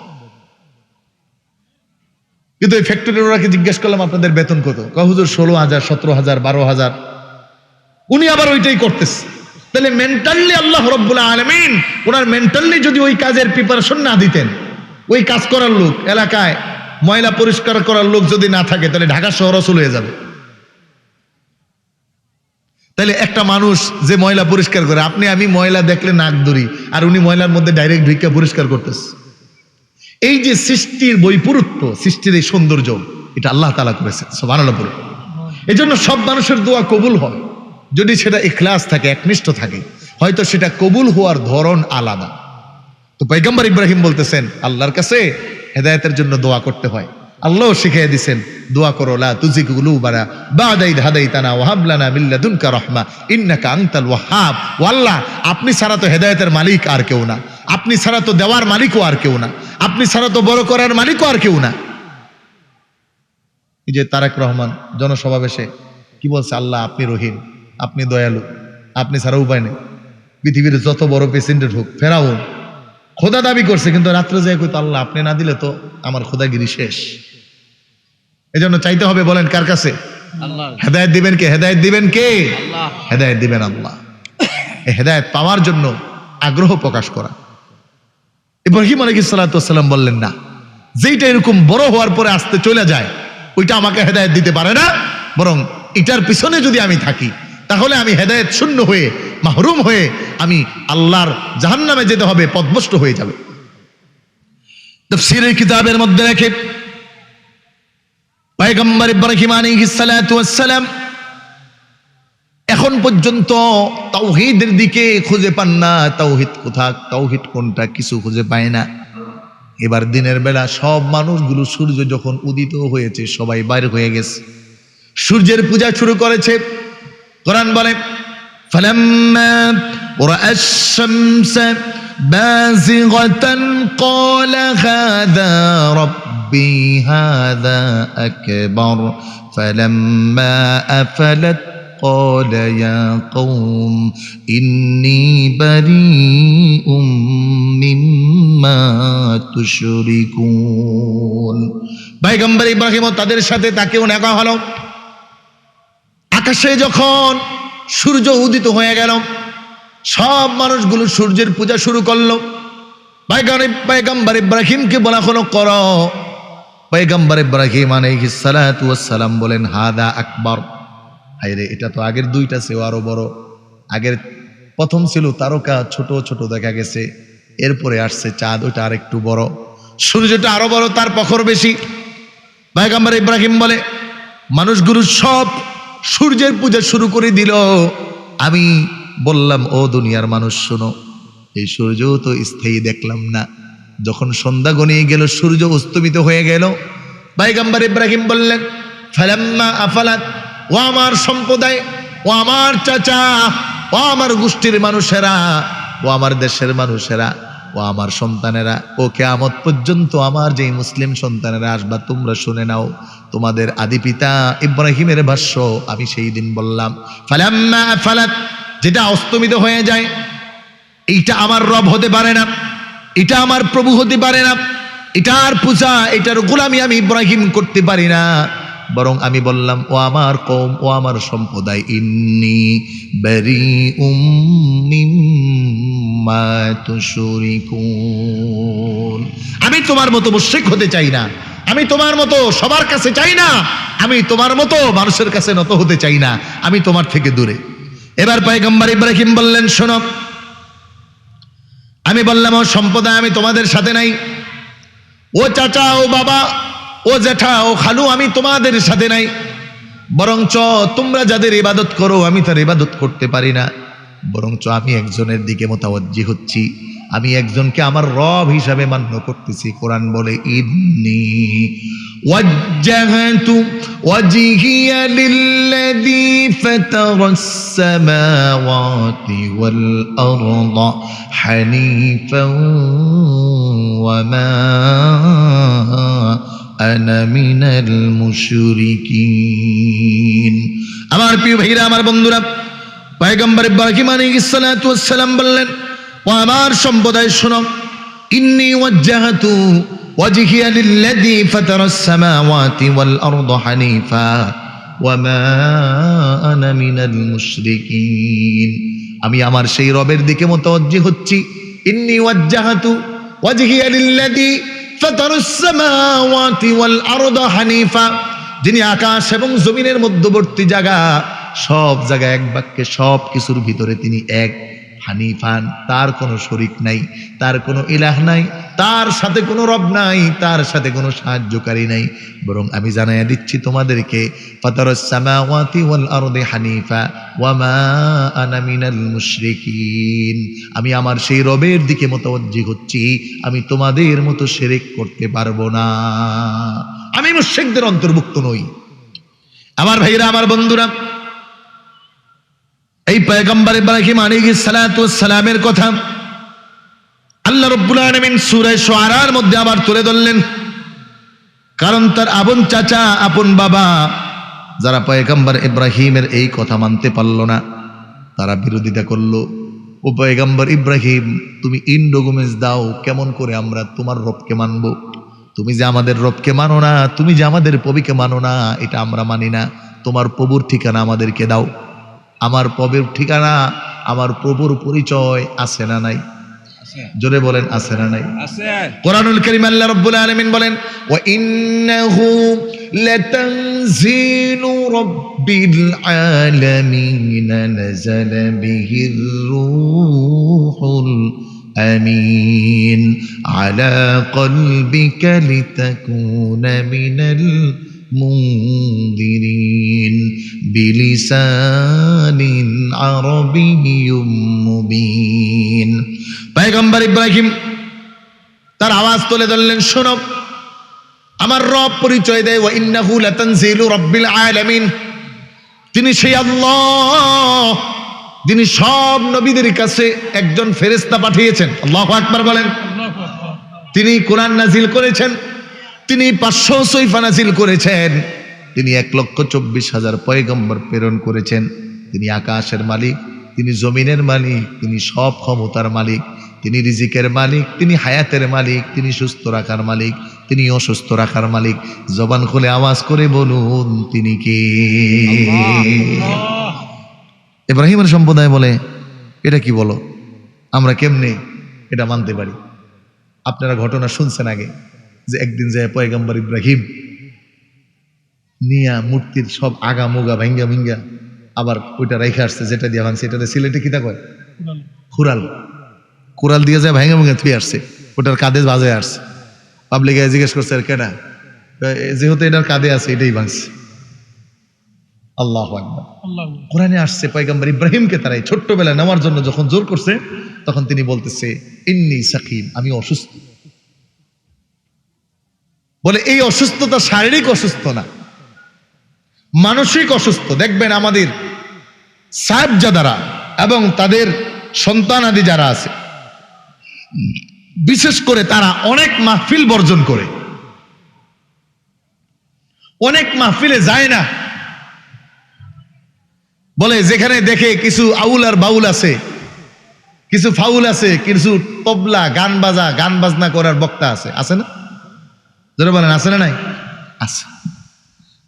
কিন্তু এই ফ্যাক্টরির ওরাকে জিজ্ঞেস করলাম আপনাদের বেতন কত? কয় হুজুর 16,000, 17,000, 12,000। উনি আবার ওইটাই করতেছে। তাহলে মেন্টালি আল্লাহ রাব্বুল আলামিন ওনার মেন্টালি যদি ওই কাজের প্রিপারেশন না দিতেন, ওই কাজ করার লোক, এলাকায় ময়লা পরিষ্কার করার লোক যদি না থাকে, তাহলে ঢাকা শহর অচল হয়ে যাবে। তাহলে একটা মানুষ যে ময়লা পরিষ্কার করে, আপনি আমি ময়লা দেখলে নাক ধরি, আর উনি ময়লার মধ্যে ডাইরেক্ট ঢুকে পরিষ্কার করতেছে। এই যে সৃষ্টির বৈপরীত্য, সৃষ্টির এই সৌন্দর্য, এটা আল্লাহ তাআলা করেছেন, সুবহানাল্লাহ বলে। এই জন্য সব মানুষের দোয়া কবুল হয় যদি সেটা ইখলাস থাকে, একনিষ্ঠ থাকে, হয়তো সেটা কবুল হওয়ার ধরন আলাদা। তো পয়গম্বর ইব্রাহিম বলতেছেন আল্লাহর কাছে হেদায়েতের জন্য দোয়া করতে হয়। আল্লাহ শিখিয়ে দিয়েছেন দোয়া করো, লা তুজিগ কুলুবানা বা'দা ইদ হাদাইতানা ওয়া হাব লানা মিন লাদুনকা রাহমা ইন্নাকা আনতাল ওয়াহ্হাব। ও আল্লাহ, আপনি ছাড়া তো হেদায়েতের মালিক আর কেউ না, আপনি ছাড়া তো দেওয়ার মালিকও আর কেউ না, আপনি ছাড়া তো বড় করার মালিকও আর কেউ না। এই যে তারেক রহমান জনসমাবেশে কি বলছে? আল্লাহ আপনি রহিম, আপনি দয়ালু, আপনি ছাড়া উপায় নেই। পৃথিবীর যত বড় প্রেসিডেন্ট হোক, ফেরাউন খোদা দাবি করছে, কিন্তু রাত্রে যায় কইতো আল্লাহ আপনি না দিলে তো আমার খোদাগিরি শেষ। এই জন্য চাইতে হবে, বলেন কার কাছে? হেদায়েত দিবেন কে? হেদায়েত দিবেন কে? হেদায়েত দিবেন আল্লাহ। এই হেদায়েত পাওয়ার জন্য আগ্রহ প্রকাশ করা। ইব্রাহিম আলাইহিস সালাতু ওয়াস সালাম বললেন না, যেইটা এরকম বড় হওয়ার পরে আসতে চলে যায় ওইটা আমাকে হেদায়েত দিতে পারে না, বরং এটার পিছনে যদি আমি থাকি তাহলে আমি হেদায়েত শূন্য হয়ে, মাহরুম হয়ে আমি আল্লাহর জাহান্নামে যেতে হবে, পথভ্রষ্ট হয়ে যাবে। তাফসীরের কিতাবের মধ্যে রেখে পয়গম্বর ইব্রাহিম আলাইহিস সালাতু ওয়াস সালাম এখন পর্যন্ত তাওহীদের দিকে খুঁজে পান না। তাওহীদ কোথায়, তাওহীদ কোনটা, কিছু খুঁজে পায় না। এবার দিনের বেলা সব মানুষগুলো সূর্য যখন উদিত হয়েছে সবাই বাইর হয়ে গেছে, সূর্যের পূজা শুরু করেছে। কোরআন বলে ফালাম্মা রা'a আশ-শামসা বাযিগাতান ক্বালা হাযা রাব্বি হাযা আকবার ফালাম্মা আফালাত ক্বালা ইয়া কওম ইন্নী বারীউম মিম্মা তুশরিকুন। পয়গম্বর ইব্রাহিম তাদের সাথে তাকেও দেখা হলো। আকাশে যখন সূর্য উদিত হয়ে গেল, সব মানুষগুলো সূর্যের পূজা শুরু করলো। পয়গম্বর ইব্রাহিমকে বলা হলো করো। পয়গম্বর ইব্রাহিম আলাইহিস সালাতু ওয়াস সালাম বলেন হাদা আকবার, হায়রে, এটা তো আগের দুইটা চেয়েও আরো বড়। আগের প্রথম ছিল তারকা, ছোট ছোট দেখা গেছে, এরপরে আসছে চাঁদ, ওইটা আর একটু বড়, সূর্যটা আরো বড়, তার প্রখর বেশি। পয়গম্বর ইব্রাহিম বলে মানুষগুলো সব সূর্যের পূজা শুরু করে দিল। আমি বললাম, ও দুনিয়ার মানুষ শোনো, এই সূর্য তো স্থায়ী দেখলাম না। যখন সন্ধ্যা গনিয়ে গেল, সূর্য অস্তমিত হয়ে গেল, পয়গম্বর ইব্রাহিম বললেন, ফালাম্মা আফালাত, ও আমার সম্প্রদায়, ও আমার চাচা, ও আমার গোষ্ঠীর মানুষেরা, ও আমার দেশের মানুষেরা, ও আমার সন্তানেরা, ও কিয়ামত পর্যন্ত আমার যেই মুসলিম সন্তানেরা আসবা, তোমরা শুনে নাও, তোমাদের আদি পিতা ইব্রাহিমের ভাষ্য আমি সেই দিন বললাম, ফালাম্মা আফালাত, যেটা অস্তমিত হয়ে যায়, এইটা আমার রব হতে পারে না, এটা আমার প্রভু হতে পারে না, এটার পূজা, এটার গোলামি আমি ইব্রাহিম করতে পারি না। বরং আমি বললাম, ও আমার কওম, ও আমার সম্প্রদায়, ইন্নী বারিউম মিম্মা তুশরিকুন, আমি তোমার মতো মুশরিক হতে চাই না, আমি তোমার মতো সবার কাছে চাই না, আমি তোমার মতো মানুষের কাছে নত হতে চাই না, আমি তোমার থেকে দূরে। এবার পয়গম্বর ইব্রাহিম বললেন, শোনো, আমি বললাম, ও সম্প্রদায়, আমি তোমাদের সাথে নাই, ও চাচা, ও বাবা, ও জেঠা, ও খালু, আমি তোমাদের সাথে নাই, বরঞ্চ তোমরা যাদের ইবাদত করো আমি তার ইবাদত করতে পারি না, বরঞ্চ আমি একজনের দিকে মুতাওয়াজ্জি হচ্ছি, আমি একজনকে আমার রব হিসাবে মান্য করতেছি। কোরআন বলে, ইন্নী ওয়াজ্জাহতু ওয়াজহিয়া লিল্লাযী ফাতারাস সামাওয়াতি ওয়াল আরদা হানিফান ওয়া মা আনা মিনাল মুশরিকিন। আমার প্রিয় ভাইরা, আমার বন্ধুরা, পয়গম্বর ইব্রাহিম আলাইহিস সালাতু ওয়াস সালাম বললেন, ও আমার সম্প্রদায় শোনো, ইন্নী ওয়াজ্জাহতু ওয়াজহিয়া লিল্লাযী ফাতারাস সামাওয়াতি ওয়াল আরদা হানিফা ওয়া মা আনা মিনাল মুশরিকিন, আমি আমার সেই রবের দিকে মুতাওয়াজ্জি হচ্ছি। ইন্নী ওয়াজ্জাহতু ওয়াজহিয়া লিল্লাযী ফাতারাস সামাওয়াতি ওয়াল আরদা হানিফা, যিনি আকাশ এবং জমিনের মধ্যবর্তী জায়গা, সব জায়গায় এক বাক্যে সব কিছুর ভিতরে তিনি এক, হানিফান, তার কোনো শরীক নাই, তার কোনো ইলাহ নাই, তার সাথে কোনো রব নাই, তার সাথে কোনো সাহায্যকারী নাই। বরং আমি জানাইয়া দিচ্ছি তোমাদেরকে, ফাতারাস সামাওয়াতি ওয়াল আরদি হানিফা ওয়া মা আনা মিনাল মুশরিকিন, আমি আমার সেই রবের দিকে মুতাওয়াজ্জি হচ্ছি, আমি তোমাদের মতো শিরক করতে পারবো না, আমি মুশরিকদের অন্তর্ভুক্ত নই। আমার ভাইরা, আমার বন্ধুরা, এই পয়গম্বর ইব্রাহিম আলাইহিস সালাতু ওয়াস সালামের কথা আল্লাহ রাব্বুল আলামিন সূরা শুআরার মধ্যে আবার তুলে ধরলেন, কারণ তার আপন চাচা, আপন বাবা, যারা পয়গম্বর ইব্রাহিমের এই কথা মানতে পারল না, তারা বিরোধিতা করলো। ও পয়গম্বর ইব্রাহিম, তুমি ইন্ডোগুমেন্স দাও, কেমন করে আমরা তোমার রবকে মানব? তুমি যে আমাদের রবকে মানো না, তুমি যে আমাদের প্রভুকে মানো না, এটা আমরা মানি না। তোমার প্রভুর ঠিকানা আমাদেরকে দাও। আমার প্রভুর ঠিকানা, আমার প্রভুর পরিচয় আছে না নাই? জোরে বলেন, আছে না নাই? কোরআনুল কারীম আল্লাহ রাব্বুল আলামিন বলেন, ওয়া ইন্নাহু লাতানজিলু রাব্বিল আলামিন নাযালা বিহির রূহুল আমিন আলা কলবিকা লিতাকুনা মিনাল মুনদিরিন বিলিসানিন আরাবিয়্যিম মুবিন। পয়গম্বর ইব্রাহিম তার আওয়াজ তুলে ধরলেন, শোনো, আমার রব পরিচয় দেয়, ওয়া ইন্নাহু লাতানজিলু রাব্বিল আলামিন, তিনি সেই আল্লাহ যিনি সব নবীদের কাছে একজন ফেরেশতা পাঠিয়েছেন। আল্লাহু আকবার বলেন। তিনি কোরআন নাজিল করেছেন, তিনি 500 সহিফা নাজিল করেছেন, তিনি 1,24,000 পয়গম্বর প্রেরণ করেছেন। তিনি আকাশের মালিক, তিনি জমিনের মালিক, তিনি সব ক্ষমতার মালিক, তিনি রিজিকের মালিক, তিনি হায়াতের মালিক, তিনি সুস্থ রাখার মালিক, তিনি অসুস্থ রাখার মালিক। জবান খুলে আওয়াজ করে বলুন, তিনি কে? ইব্রাহিমের সম্প্রদায় বলে, এটা কি বলো, আমরা কেমনে এটা মানতে পারি? আপনারা ঘটনা শুনছেন আগে, যে একদিন যায় পয়গম্বর ইব্রাহিম নিয়া মূর্তির সব আগা মোগা ভাঙ্গা আবার ওইটা রেখে আসছে, যেটা দিয়ে ভাঙছে এটা সিলেটে কিতা কয় খুরাল, কুড়াল দিয়ে যায় ভেঙে ভেঙে থুয়ে আসছে, ওটার কাঁধে বাজে আসছে। পাবলিকে জিজ্ঞেস করছে আর কেনা, যেহেতু এটার কাঁধে আছে এটাই ভাঙছে। আল্লাহু আকবার। কোরআনে আসছে পয়গম্বর ইব্রাহিমকে তারা এই ছোট্টবেলায় নেওয়ার জন্য যখন জোর করছে, তখন তিনি বলতেছে ইন্নী সাকিম, আমি অসুস্থ। বলে এই অসুস্থতা শারীরিক অসুস্থ না, মানসিক অসুস্থ। দেখবেন আমাদের সাহেবজাদারা এবং তাদের সন্তানাদি যারা আছে, বিশেষ করে তারা অনেক মাহফিল বর্জন করে, অনেক মাহফিলে যায় না। বলে যেখানে দেখে কিছু আউল আর বাউল আছে, কিছু ফাউল আছে, কিছু তবলা গান বাজনা করার বক্তা আছে, আছে না? যারা বলেন আছে না নাই? আছে।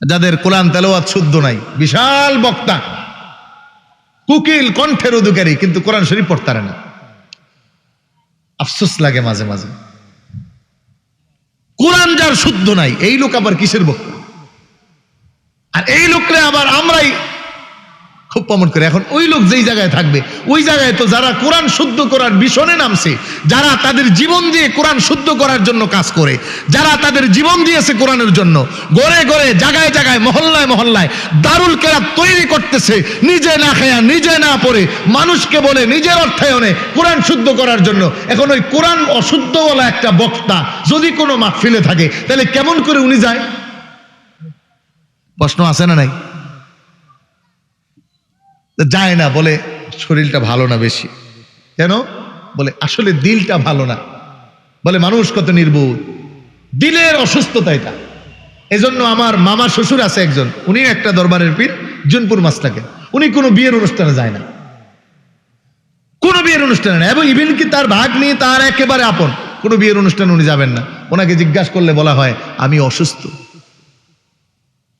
যাদের কোরআন তেলাওয়াত শুদ্ধ নাই, বিশাল বক্তা, কুকিল কণ্ঠের অধিকারী, কিন্তু কোরআন শরীফ পড়তে পারে না। আফসোস লাগে মাঝে মাঝে। কোরআন যার শুদ্ধ নাই, এই লোক আবার কিসের বক্তা? আর এই লোকরে আবার আমরাই খুব প্রমোট করে। এখন ওই লোক যেই জায়গায় থাকবে, ওই জায়গায় তো যারা কোরআন শুদ্ধ করার মিশনে নামছে, যারা তাদের জীবন দিয়ে কোরআন শুদ্ধ করার জন্য কাজ করে, যারা তাদের জীবন দিয়েছে কোরআনের জন্য, গড়ে গড়ে জায়গায় জায়গায় মহল্লায় মহল্লায় দারুল কেরাত তৈরি করতেছে, নিজে না খায়া নিজে না পড়ে মানুষকে বলে নিজের অর্থায়নে কোরআন শুদ্ধ করার জন্য। এখন ওই কোরআন অশুদ্ধ বলা একটা বক্তা যদি কোনো মাহফিলে থাকে, তাহলে কেমন করে উনি যায়? প্রশ্ন আছে না নাই? যায় না, বলে শরীরটা ভালো না বেশি। কেন? বলে আসলে দিলটা ভালো না। বলে মানুষ কত নির্বোধ, দিলের অসুস্থতা এটা। এজন্য আমার মামা শ্বশুর আছে একজন, উনি একটা দরবারের পীর, জুনপুর মাস্টাকে। উনি কোনো বিয়ের অনুষ্ঠানে যায় না, কোনো বিয়ের অনুষ্ঠানে না, এবং ইভেন কি তার ভাগ্নি তার একেবারে আপন, কোনো বিয়ের অনুষ্ঠানে উনি যাবেন না। ওনাকে জিজ্ঞাসা করলে বলা হয় আমি অসুস্থ।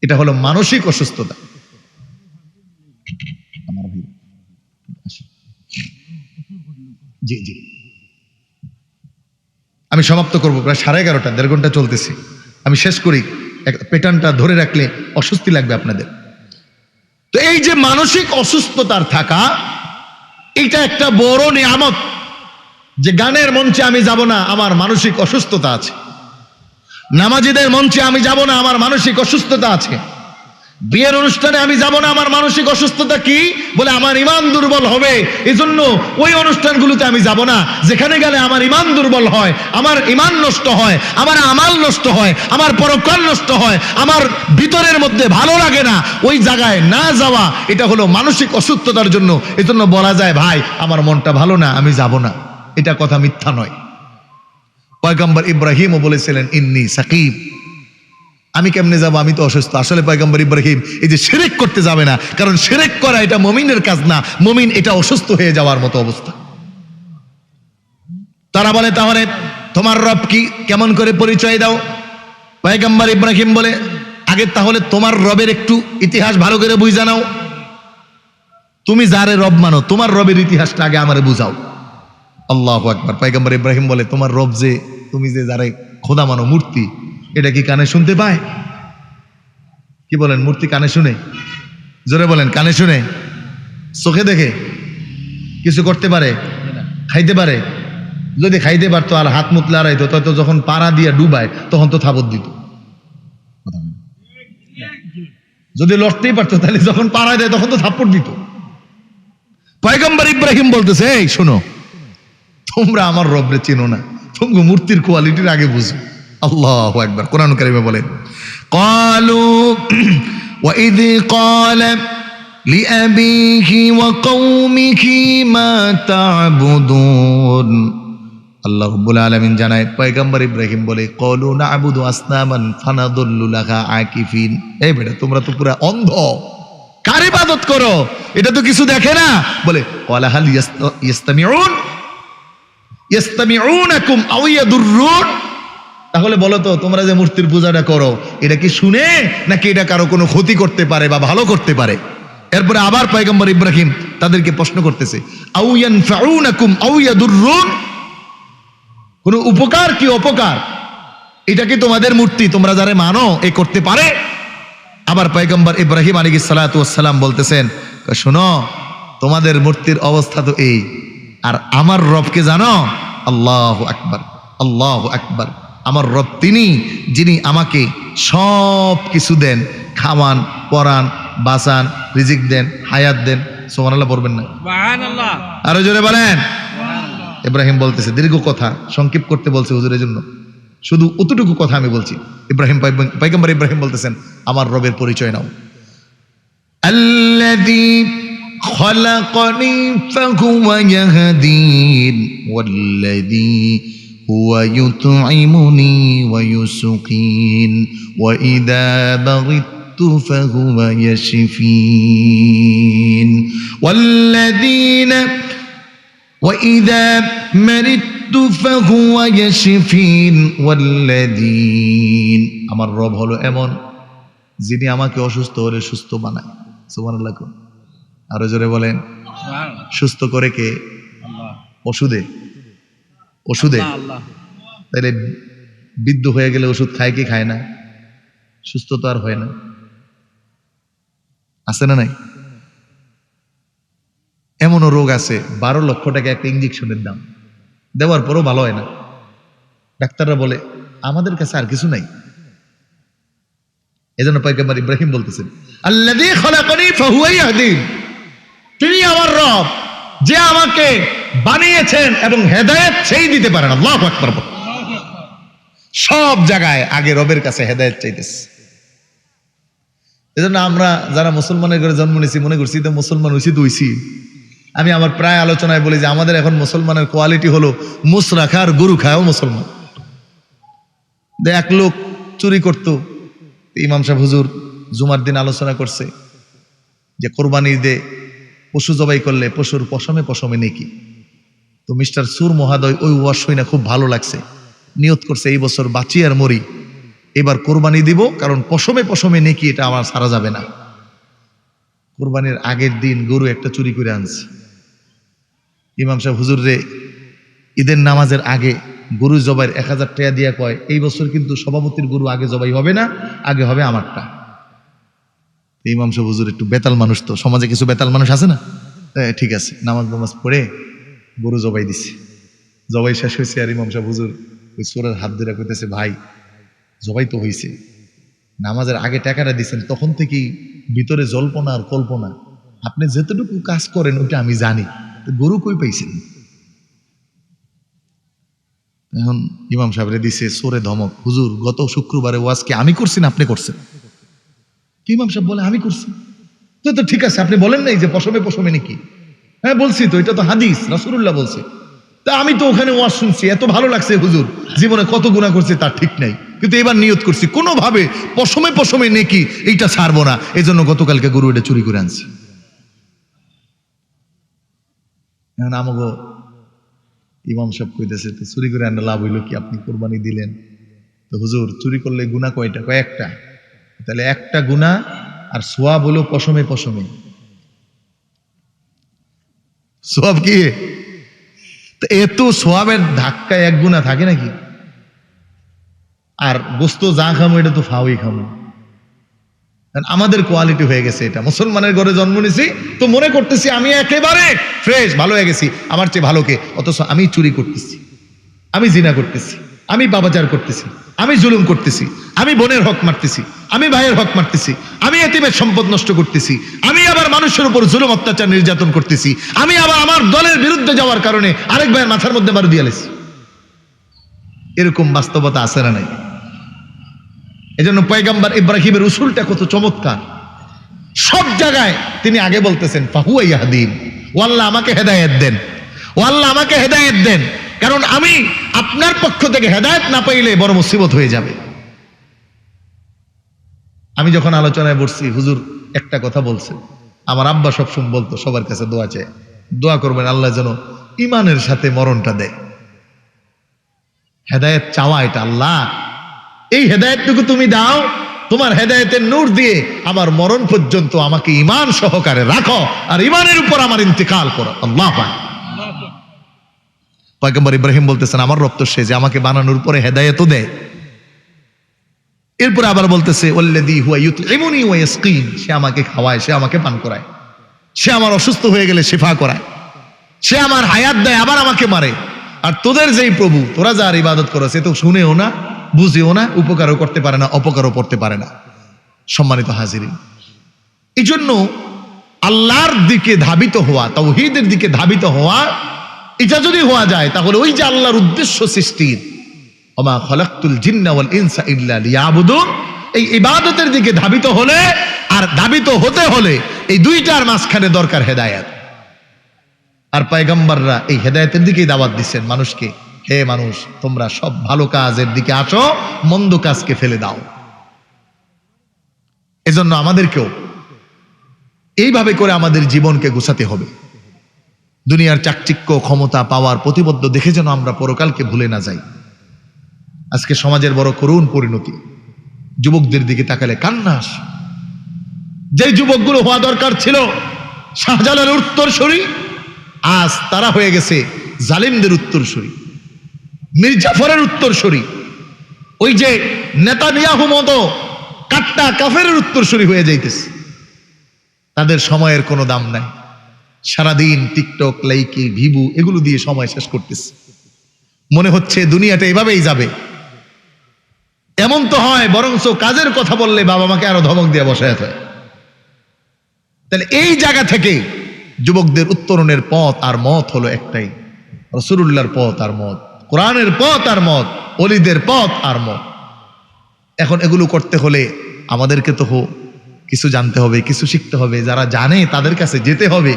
এটা হলো মানসিক অসুস্থতা। জি জি, আমি সমাপ্ত করবো, প্রায় 11:30, 1.5 ঘন্টা চলতেছে। আমি শেষ করি, প্যাটার্নটা ধরে রাখলে অস্বস্তি লাগবে আপনাদের। তো এই যে মানসিক অসুস্থতার থাকা, এটা একটা বড় নিয়ামত। যে গানের মঞ্চে আমি যাব না, আমার মানসিক অসুস্থতা আছে। নামাজিদের মঞ্চে আমি যাব না, আমার মানসিক অসুস্থতা আছে। বিয়ের অনুষ্ঠানে আমি যাব না, আমার মানসিক অসুস্থতা কি? বলে আমার ইমান দুর্বল হবে, এজন্য ওই অনুষ্ঠানগুলোতে আমি যাব না। যেখানে গেলে আমার ইমান দুর্বল হয়, আমার ইমান নষ্ট হয়, আমার আমাল নষ্ট হয়, আমার পরকাল নষ্ট হয়, আমার ভিতরের মধ্যে ভালো লাগে না, ওই জায়গায় না যাওয়া, এটা হলো মানসিক অসুস্থতার জন্য। এজন্য বলা যায় ভাই আমার মনটা ভালো না, আমি যাব না। এটা কথা মিথ্যা নয়। পয়গম্বর ইব্রাহিমও বলেছিলেন ইন্নী সাকিব, আমি কেমনে যাব, আমি তো অসুস্থ। আসলে পয়গম্বর ইব্রাহিম এই যে শিরক করতে যাবে না, কারণ শিরক করা এটা মুমিনের কাজ না, মুমিন এটা অসুস্থ হয়ে যাওয়ার মতো অবস্থা। তারা বলে তাহলে তোমার রব কি, কেমন করে পরিচয় দাও? পয়গম্বর ইব্রাহিম বলে আগে তাহলে তোমার রবের একটু ইতিহাস ভালো করে বুঝা নাও। তুমি যারে রব মানো, তোমার রবের ইতিহাসটা আগে আমারে বুঝাও। আল্লাহু আকবার। পয়গম্বর ইব্রাহিম বলে তোমার রব যে, তুমি যে যারে খোদা মানো, মূর্তি, এটা কি কানে শুনতে পায়? কি বলেন, মূর্তি কানে শুনে? জোরে বলেন, কানে শুনে? চোখে দেখে কিছু করতে পারে? খাইতে পারে? যদি খাইতে পারতো আর হাত মুতলে আড়াইতো, তো যখন পাড়া দিয়ে ডুবায় তখন তো থাবত দিত। যদি লড়তেই পারতো তাহলে যখন পাড়ায় দেয় তখন তো থাপ্পড় দিত। পয়গম্বর ইব্রাহিম বলতেছে এই শোনো, তোমরা আমার রবরে চিনো না, তোমরা মূর্তির কোয়ালিটির আগে বুঝো। আল্লাহু আকবার। কোরআন কারিমে বলেন ক্বালু ওয়া ইয ক্বালা লিআবিহি ওয়া কওমিহি মা তা'বুদুন। আল্লাহ রাব্বুল আলামিন জানায় পয়গম্বর ইব্রাহিম বলে ক্বালু না'বুদু আসনামান ফানাদুল্লু লাহা আকিফিন। এই বেটা তোমরা তো পুরা অন্ধ, কার ইবাদত করো? এটা তো কিছু দেখে না। বলে ক্বালা হাল ইয়াসতামিউনাকুম আও ইয়াদুররুন। তাহলে বলো তো তোমরা যে মূর্তির পূজাটা করো, এটা কি শুনে নাকি এটা কারো কোনো ক্ষতি করতে পারে বা ভালো করতে পারে? এরপরে আবার পয়গম্বর ইব্রাহিম তাদেরকে প্রশ্ন করতেছে আও ইয়ানফাউনাকুম আও ইয়াদুররুন, কোন উপকার কি অপকার এটা কি তোমাদের মূর্তি তোমরা যারা মানো এ করতে পারে? আবার পয়গম্বর ইব্রাহিম আলাইহিস সালাতু ওয়াস সালাম বলতেছেন শোনো, তোমাদের মূর্তির অবস্থা তো এই, আর আমার রবকে জানো? আল্লাহু আকবার, আল্লাহু আকবার। আমার রব তিনি যিনি আমাকে সব কিছু দেন, খাওয়ান, পরান, বাঁচান, রিজিক দেন, হায়াত দেন। সুবহানাল্লাহ পড়বেন না? সুবহানাল্লাহ। আরো জোরে বলেন। ইব্রাহিম বলতেছে, দীর্ঘ কথা সংক্ষেপ করতে বলছে হুজুরের জন্য, শুধু অতটুকু কথা আমি বলছি। পয়গম্বর ইব্রাহিম বলতেছেন, আমার রবের পরিচয় নাও। আল্লাযী খলাকানি ফাহুয়া ইয়াহদিন ওয়াল্লাযী হুয়া ইউতঈমুনি ওয়া ইউসকিন ওয়া ইযা বাগিতু ফাহুয়া ইয়াশফিন ওয়াল্লাযীনা وَإِذَا مَرِضْتُ فَهُوَ يَشْفِينِ وَالَّذِينَ আমার রব হলো এমন যিনি আমাকে অসুস্থ হলে সুস্থ বানায়। সুবহানাল্লাহ। আরো জোরে বলেন। সুস্থ করে কে? আল্লাহ। ওষুধে? ওষুধে? আল্লাহ। তাহলে বৃদ্ধ হয়ে গেলে ওষুধ খায় কি খায় না? সুস্থ তো আর হয় না, আছে না নাই? এমনও রোগ আছে 12 লক্ষ টাকা একটা ইঞ্জেকশনের দাম, দেওয়ার পরও ভালো হয় না। ডাক্তাররা বলে আমাদের কাছে আর কিছু নাই। এজন্য পয়গম্বর ইব্রাহিম বলতেছেন, আল্লাযী খলাকানি ফাহুয়া ইয়াহদিন, তিনি আমার রব, যে আমাকে বানিয়েছেন এবং হেদায়েত সেই দিতে পারেন। আল্লাহু আকবার। সব জায়গায় আগে রবের কাছে হেদায়েত চাইতেছে। এজন্য আমরা যারা মুসলমানের ঘরে জন্ম নিয়েছি মনে করছি তো মুসলমান হইছি তো হইছি। আমি আমার প্রায় আলোচনায় বলি যে আমাদের এখন মুসলমানের কোয়ালিটি হলো মুসরা খা আর গরু খায়ও মুসলমান। এক লোক চুরি করতো, ইমাম সাহেব হুজুর জুমার দিন আলোচনা করছে যে কোরবানির ঈদে পশু জবাই করলে পশুর পশমে পশমে নেকি। তো মিস্টার সুর মহাদয় ওই ওয়াজ শুনে খুব ভালো লাগছে, নিয়ত করছে এই বছর বাঁচি আর মরি, এবার কোরবানি দিব, কারণ পশমে পশমে নেকি, এটা আমার সারা যাবে না। কোরবানির আগের দিন গরু একটা চুরি করে আনছে। ইমাম সাহেব হুজুর রে ঈদের নামাজের আগে গরু জবাইয়ের 1000 টাকা দিয়া কয়, এই বছর কিন্তু সভাপতির গরু আগে জবাই হবে না, আগে হবে আমারটা। ইমাম সাহেব হুজুর একটু বেতাল মানুষ, তো সমাজে কিছু বেতাল মানুষ আছে না, ঠিক আছে, নামাজ পড়ে গরু জবাই দিছে। জবাই শেষ হয়েছে আর ইমাম সাহেব হুজুর ওই চোরের হাত ধরে কইতেছে, ভাই জবাই তো হয়েছে, নামাজের আগে টাকাটা দিচ্ছেন, তখন থেকেই ভিতরে জল্পনা আর কল্পনা, আপনি যেতটুকু কাজ করেন ওটা আমি জানি, গরু কই পাইছেন? এখন ইমাম সাহেবরে দিছে চোরে ধমক, হুজুর গত শুক্রবারে ওয়াজ কি আমি করছি না আপনি করছেন? ইমাম সাহেব বলে আমি করছি। তো ঠিক আছে, আপনি বলেন নাই যে পশমে পশমে নাকি? হ্যাঁ বলছি তো, এটা তো হাদিস, রাসূলুল্লাহ বলছে। তা আমি তো ওখানে ওয়াজ শুনছি, এত ভালো লাগছে হুজুর, জীবনে কত গুনাহ করছে তার ঠিক নাই, কিন্তু এবার নিয়ত করছি কোনোভাবে পশমে পশমে নেকি এইটা ছাড়বো না, এই জন্য গতকালকে গরু এটা চুরি করে আনছি। এখন আমাকে ইমাম সাহেব কইতেছে, তো চুরি করে আনলে লাভ হইলো কি? আপনি কোরবানি দিলেন, তো হুজুর চুরি করলে গুনাহ কয়টা? কয়েকটা। তাহলে একটা গুনাহ আর সোয়াব হলো পশমে পশমে। সোয়াব কি? এত সোয়াবের ধাক্কায় এক গুনাহ থাকে নাকি? আর গোস্ত যা খামো এটা তো ফাওই খামো। আমাদের কোয়ালিটি হয়ে গেছে এটা। মুসলমানের ঘরে জন্ম নিয়েছি তো মনে করতেছি আমি একেবারে ফ্রেশ, ভালো হয়ে গেছি, আমার চেয়ে ভালো কে? অথচ আমি চুরি করতেছি, আমি জিনা করতেছি, আমি বাবাচার করতেছি, আমি জুলুম করতেছি, আমি বোনের হক মারতেছি, আমি ভাইয়ের হক মারতেছি, আমি এতিমের সম্পদ নষ্ট করতেছি, আমি আবার মানুষের উপর জুলুম অত্যাচার নির্যাতন করতেছি, আমি আবার আমার দলের বিরুদ্ধে যাওয়ার কারণে আরেক ভাইয়ের মাথার মধ্যে বারু দিয়ে লেছি। এরকম বাস্তবতা আছে না নাই? এজন্য পয়গম্বর ইব্রাহিমের উসুলটা কত চমৎকার। সব জায়গায় তিনি আগে বলতেছেন ফাহুয়া ইয়াহদিন, ও আল্লাহ আমাকে হেদায়েত দেন, ও আল্লাহ আমাকে হেদায়েত দেন, কারণ আমি আপনার পক্ষ থেকে হেদায়েত না পাইলে বড় মুসিবত হয়ে যাবে। আমি যখন আলোচনায় বসছি হুজুর একটা কথা বলছে, আমার আব্বা সবসময় বলতো সবার কাছে দোয়া চায়, দোয়া করবেন আল্লাহ যেন ইমানের সাথে মরণটা দেয়। হেদায়েত চাওয়া এটা, আল্লাহ এই হেদায়েতটুকু তুমি দাও, তোমার হেদায়েতের নূর দিয়ে আমার মরণ পর্যন্ত আমাকে ঈমান সহকারে রাখো, আর ঈমানের উপর আমার ইন্তেকাল করো। আল্লাহ পয়গম্বর ইব্রাহিম বলতেছেন আমার রব তো সে যে আমাকে বানানোর পরে হেদায়েতও দেয়। এরপরে আবার বলতেছে ওয়াল্লাযী হুয়া ইউতঈমুনি ওয়া ইয়াসকিন, সে আমাকে খাওয়ায়, সে আমাকে পান করায়। সে আমার অসুস্থ হয়ে গেলে শিফা করায়, সে আমার হায়াত দেয় আবার আমাকে মারে। আর তোদের যেই প্রভু, তোরা যার ইবাদত করো, সে তো শুনেও না, বুঝেও না, উপকারও করতে পারে না, অপকারও করতে পারে না। সম্মানিত হাজিরিন, এই জন্য আল্লাহর দিকে ধাবিত হওয়া, তাওহীদের দিকে ধাবিত হওয়া, এটা যদি হওয়া যায় তাহলে ওই যে আল্লাহর উদ্দেশ্য সৃষ্টির, ওমা খালাকতুল জিন্না ওয়াল ইনসা ইল্লা লিয়াবুদুন, এই ইবাদতের দিকে ধাবিত হলে আর ধাবিত হতে হলে এই দুইটার মাঝখানে দরকার হেদায়েত। আর পয়গম্বররা এই হেদায়েতের দিকেই দাওয়াত দিচ্ছেন মানুষকে, হে মানুষ তোমরা সব ভালো কাজের দিকে আসো, মন্দ কাজকে ফেলে দাও। এজন্য আমাদেরকেও এইভাবে করে আমাদের জীবনকে গুছাতে হবে। দুনিয়ার চাকচিক্য, ক্ষমতা, পাওয়ার, প্রতিবদ্ধ দেখে যেন আমরা পরকালকে ভুলে না যাই। আজকে সমাজের বড় করুণ পরিণতি, যুবকদের দিকে তাকালে কান্না আসে। যে যুবকগুলো হওয়া দরকার ছিল শাহজালালের উত্তরসূরি, আজ তারা হয়ে গেছে জালিমদের উত্তরসূরি, মির্জাফরের উত্তরসূরি, ওই যে নেতানিয়াহু মতো কাট্টা কাফেরের উত্তরসূরি হয়ে যাইতেছে। তাদের সময়ের কোনো দাম নাই, সারাদিন টিকটক, লাইকি, ভিভু এগুলো দিয়ে সময় শেষ করতেছে। মনে হচ্ছে দুনিয়াটা এভাবেই যাবে। এমন তো হয় বরঞ্চ কাজের কথা বললে বাবা মাকে আরো ধমক দিয়ে বসায় হয়। তাহলে এই জায়গা থেকে যুবকদের উত্তরণের পথ আর মত হলো একটাই, রাসূলুল্লাহর পথ আর মত, কোরআনের পথ আর মত, ওলিদের পথ আর মত। এখন এগুলো করতে হলে আমাদেরকে তো কিছু জানতে হবে, কিছু শিখতে হবে। যারা জানে তাদের কাছে যেতে হবে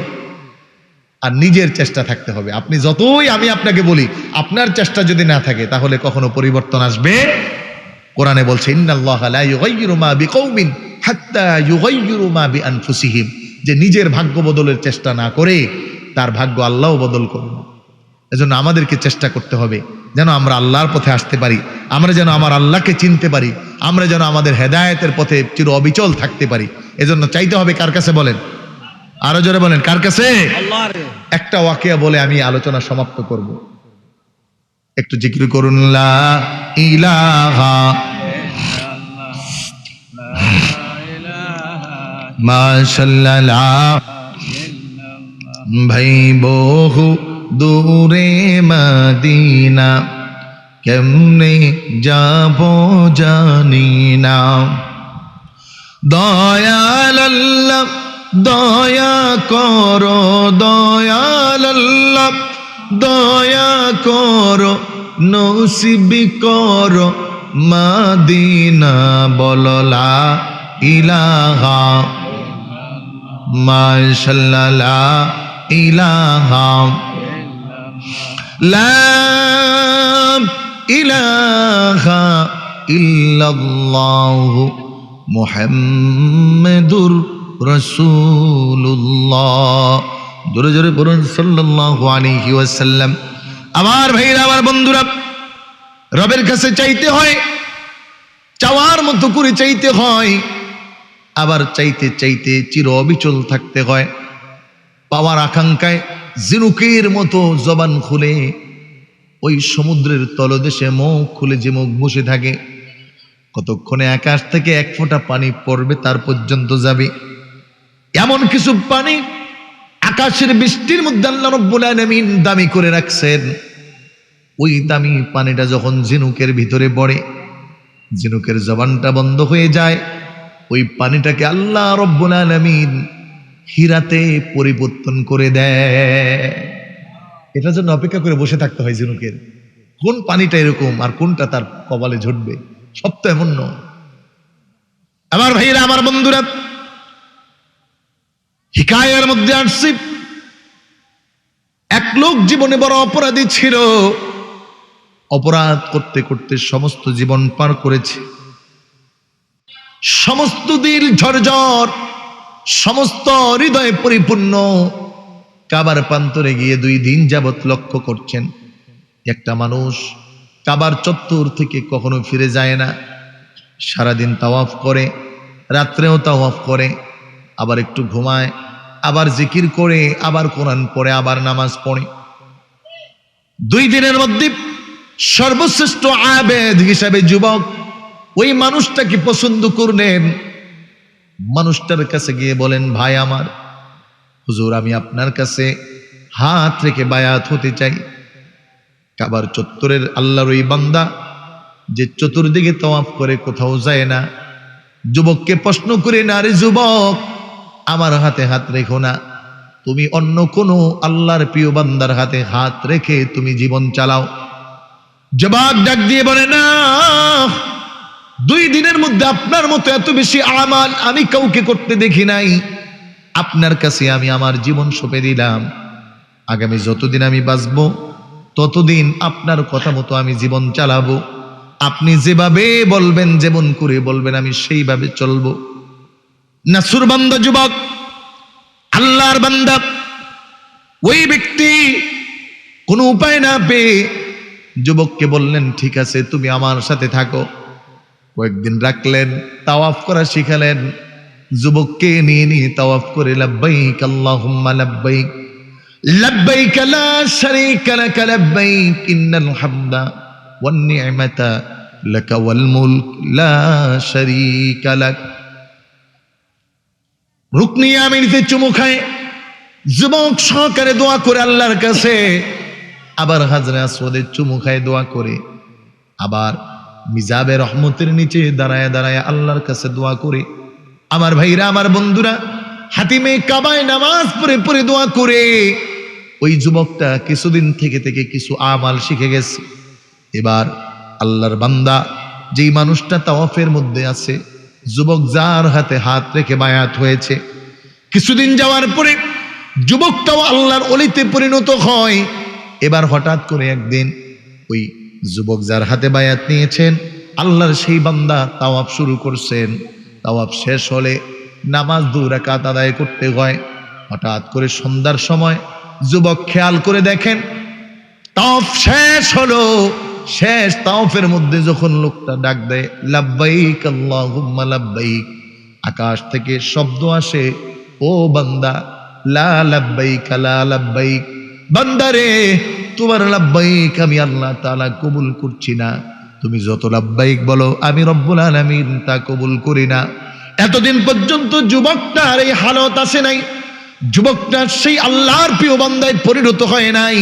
আর নিজের চেষ্টা থাকতে হবে। আপনি যতই আমি আপনাকে বলি, আপনার চেষ্টা যদি না থাকে তাহলে কখনো পরিবর্তন আসবে? কোরআনে বলছে ইন্নাল্লাহা লা ইউগাইয়িরু মা বিকওমিন হাত্তা ইউগাইয়িরু মা বিআনফুসিহিম, যে নিজের ভাগ্য বদলের চেষ্টা না করে তার ভাগ্য আল্লাহও বদল করবে। এজন্য আমাদেরকে চেষ্টা করতে হবে যেন আমরা আল্লাহর পথে আসতে পারি, আমরা যেন আমার আল্লাহকে চিনতে পারি, আমরা যেন আমাদের হেদায়েতের পথে চির অবিচল থাকতে পারি। এজন্য চাইতে হবে কার কাছে বলেন? আরো জোরে বলেন, কার কাছে? একটা ওয়াকিয়া বলে আমি আলোচনা সমাপ্ত করব। একটু জিকির করুন, লা ইলাহা মাশাআল্লাহ। ভাই বহু দূরে মদিনা, কেমনে যাব জানি না। দয়াল আল্লাহ দয়া করো, দয়াল আল্লাহ দয়া করো, নসিব করো মদিনা, বলো লা ইলাহা মাশাআল্লাহ, লা ইলাহা লা ইলাহা ইল্লাল্লাহু মুহাম্মাদুর রাসূলুল্লাহ। জোরে জোরে বলুন সাল্লাল্লাহু আলাইহি ওয়াসাল্লাম। আমার ভাইরা, আমার বন্ধুরা, রবের কাছে চাইতে হয়, চাওয়ার মতো করে চাইতে হয়, আবার চাইতে চাইতে চির অবিচল থাকতে হয়। পাওয়ার আকাঙ্ক্ষায় ঝিনুকের মতো জবান খুলে ওই সমুদ্রের তলদেশে মুখ খুলে যে মুখ বসে থাকে, কতক্ষণে আকাশ থেকে এক ফোঁটা পানি পড়বে তার পর্যন্ত যাবে। এমন কিছু পানি আকাশের বৃষ্টির মধ্যে আল্লাহ রাব্বুল আলামিন দামি করে রাখছেন। ওই দামি পানিটা যখন ঝিনুকের ভিতরে পড়ে, ঝিনুকের জবানটা বন্ধ হয়ে যায়। ওই পানিটাকে আল্লাহ রাব্বুল আলামিন হীরাতে পরিবর্তন করে দেয়। এটার জন্য অপেক্ষা করে বসে থাকতে হয় ঝিনুকের, কোন পানিটা এরকম আর কোনটা তার কপালে ঝরবে। সব তো এমন নয়। আমার ভাইরা, আমার বন্ধুরা, হিকায়ার মধ্যে আসছে এক লোক জীবনে বড় অপরাধী ছিল। অপরাধ করতে করতে সমস্ত জীবন পার করেছে, সমস্ত দিল ঝরঝর, সমস্ত হৃদয়ে পরিপূর্ণ। কাবার প্রান্তরে গিয়ে 2 দিন যাবত লক্ষ্য করছেন, একটা মানুষ কাবার চত্বর থেকে কখনো ফিরে যায় না। সারাদিন তাওয়াফ করে, রাত্রেও তাওয়াফ করে, আবার একটু ঘুমায়, আবার জিকির করে, আবার কোরআন পড়ে, আবার নামাজ পড়ে। 2 দিনের মধ্যে সর্বশ্রেষ্ঠ আবেদ হিসাবে যুবক ওই মানুষটাকে পছন্দ করলেন। মানুষটার কাছে গিয়ে বলেন, ভাই আমার, হুজুর আমি আপনার কাছে হাত রেখে বায়াত হতে চাই। কাবার চত্বরের আল্লাহর ওই বান্দা যে চতুর্দিকে তাওয়াফ করে কোথাও যায় না, যুবককে প্রশ্ন করে না, রে যুবক আমার হাতে হাত রেখো না, তুমি অন্য কোনো আল্লাহর প্রিয় বান্দার হাতে হাত রেখে তুমি জীবন চালাও। যুবক ডাক দিয়ে বলে, না, 2 দিনের মধ্যে আপনার মতো এত বেশি আমাল আমি কাউকে করতে দেখি নাই। আপনার কাছে আমি আমার জীবন সঁপে দিলাম। আগামী যতদিন আমি বাঁচবো ততদিন আপনার কথা মতো আমি জীবন চালাবো। আপনি যেভাবে বলবেন, যেমন করে বলবেন আমি সেইভাবে চলবো। নাসুর বান্দা যুবক, আল্লাহর বান্দা, ওই ব্যক্তি কোনো উপায় না পেয়ে যুবককে বললেন, ঠিক আছে তুমি আমার সাথে থাকো। কয়েকদিন রাখলেন, তাওয়াফ করা শিখালেন। যুবককে নিয়ে নিয়ে তাওয়াফ করে লাব্বাইক আল্লাহুম্মা লাব্বাইক লাব্বাইক লা শারীকা লাক লাব্বাইক ইন্নাল হামদা ওয়ান নি'মাতা লাকা ওয়াল মুলক লা শারীকা লাক। রুকনি ইয়ামিনিতে চুমু খায় যুবক সহকারে দোয়া করে আল্লাহর কাছে, আবার হাজরে আসওয়াদে চুমু খায় দোয়া করে, আবার মিজাবে রহমতের নিচে দাঁড়ায় দাঁড়ায় আল্লাহর কাছে দোয়া করে। আমার ভাইরা, আমার বন্ধুরা, হাতিমে কাবায় নামাজ পড়ে পড়ে দোয়া করে ওই যুবকটা কিছুদিন থেকে থেকে কিছু আমাল শিখে গেছে। এবার আল্লাহর বান্দা যেই মানুষটা তাওয়াফের মধ্যে আছে, যুবক যার হাতে হাত রেখে বায়াত হয়েছে, কিছুদিন যাওয়ার পরে যুবকটাও আল্লাহর ওলিতে পরিণত হয়। এবার হঠাৎ করে একদিন ওই যুবক যার হাতে বায়াত নিয়েছেন, আল্লাহর সেই বান্দা তাওয়াফ শুরু করছেন। তাওয়াফ শেষ হলে নামাজ 2 রাকাত আদায় করতে হয়। হঠাৎ করে সন্ধ্যার সময় যুবক খেয়াল করে দেখেন তাওয়াফ শেষ হলো। শেষ তাওয়াফের মধ্যে যখন লোকটা ডাক দেয় লাব্বাইক আল্লাহুম্মা লাব্বাইক, আকাশ থেকে শব্দ আসে, ও বান্দা লা লাব্বাইক লা লাব্বাইক, বান্দারে তোমার লাব্বাইক আমি আল্লাহ তাআলা কবুল করছি না। তুমি যত লাব্বাইক বলো আমি রব্বুল আলামিন তা কবুল করি না। এতদিন পর্যন্ত যুবকটার এই হালত আসে নাই, যুবকটা সেই আল্লাহর প্রিয় বান্দায় পরিণত হয় নাই,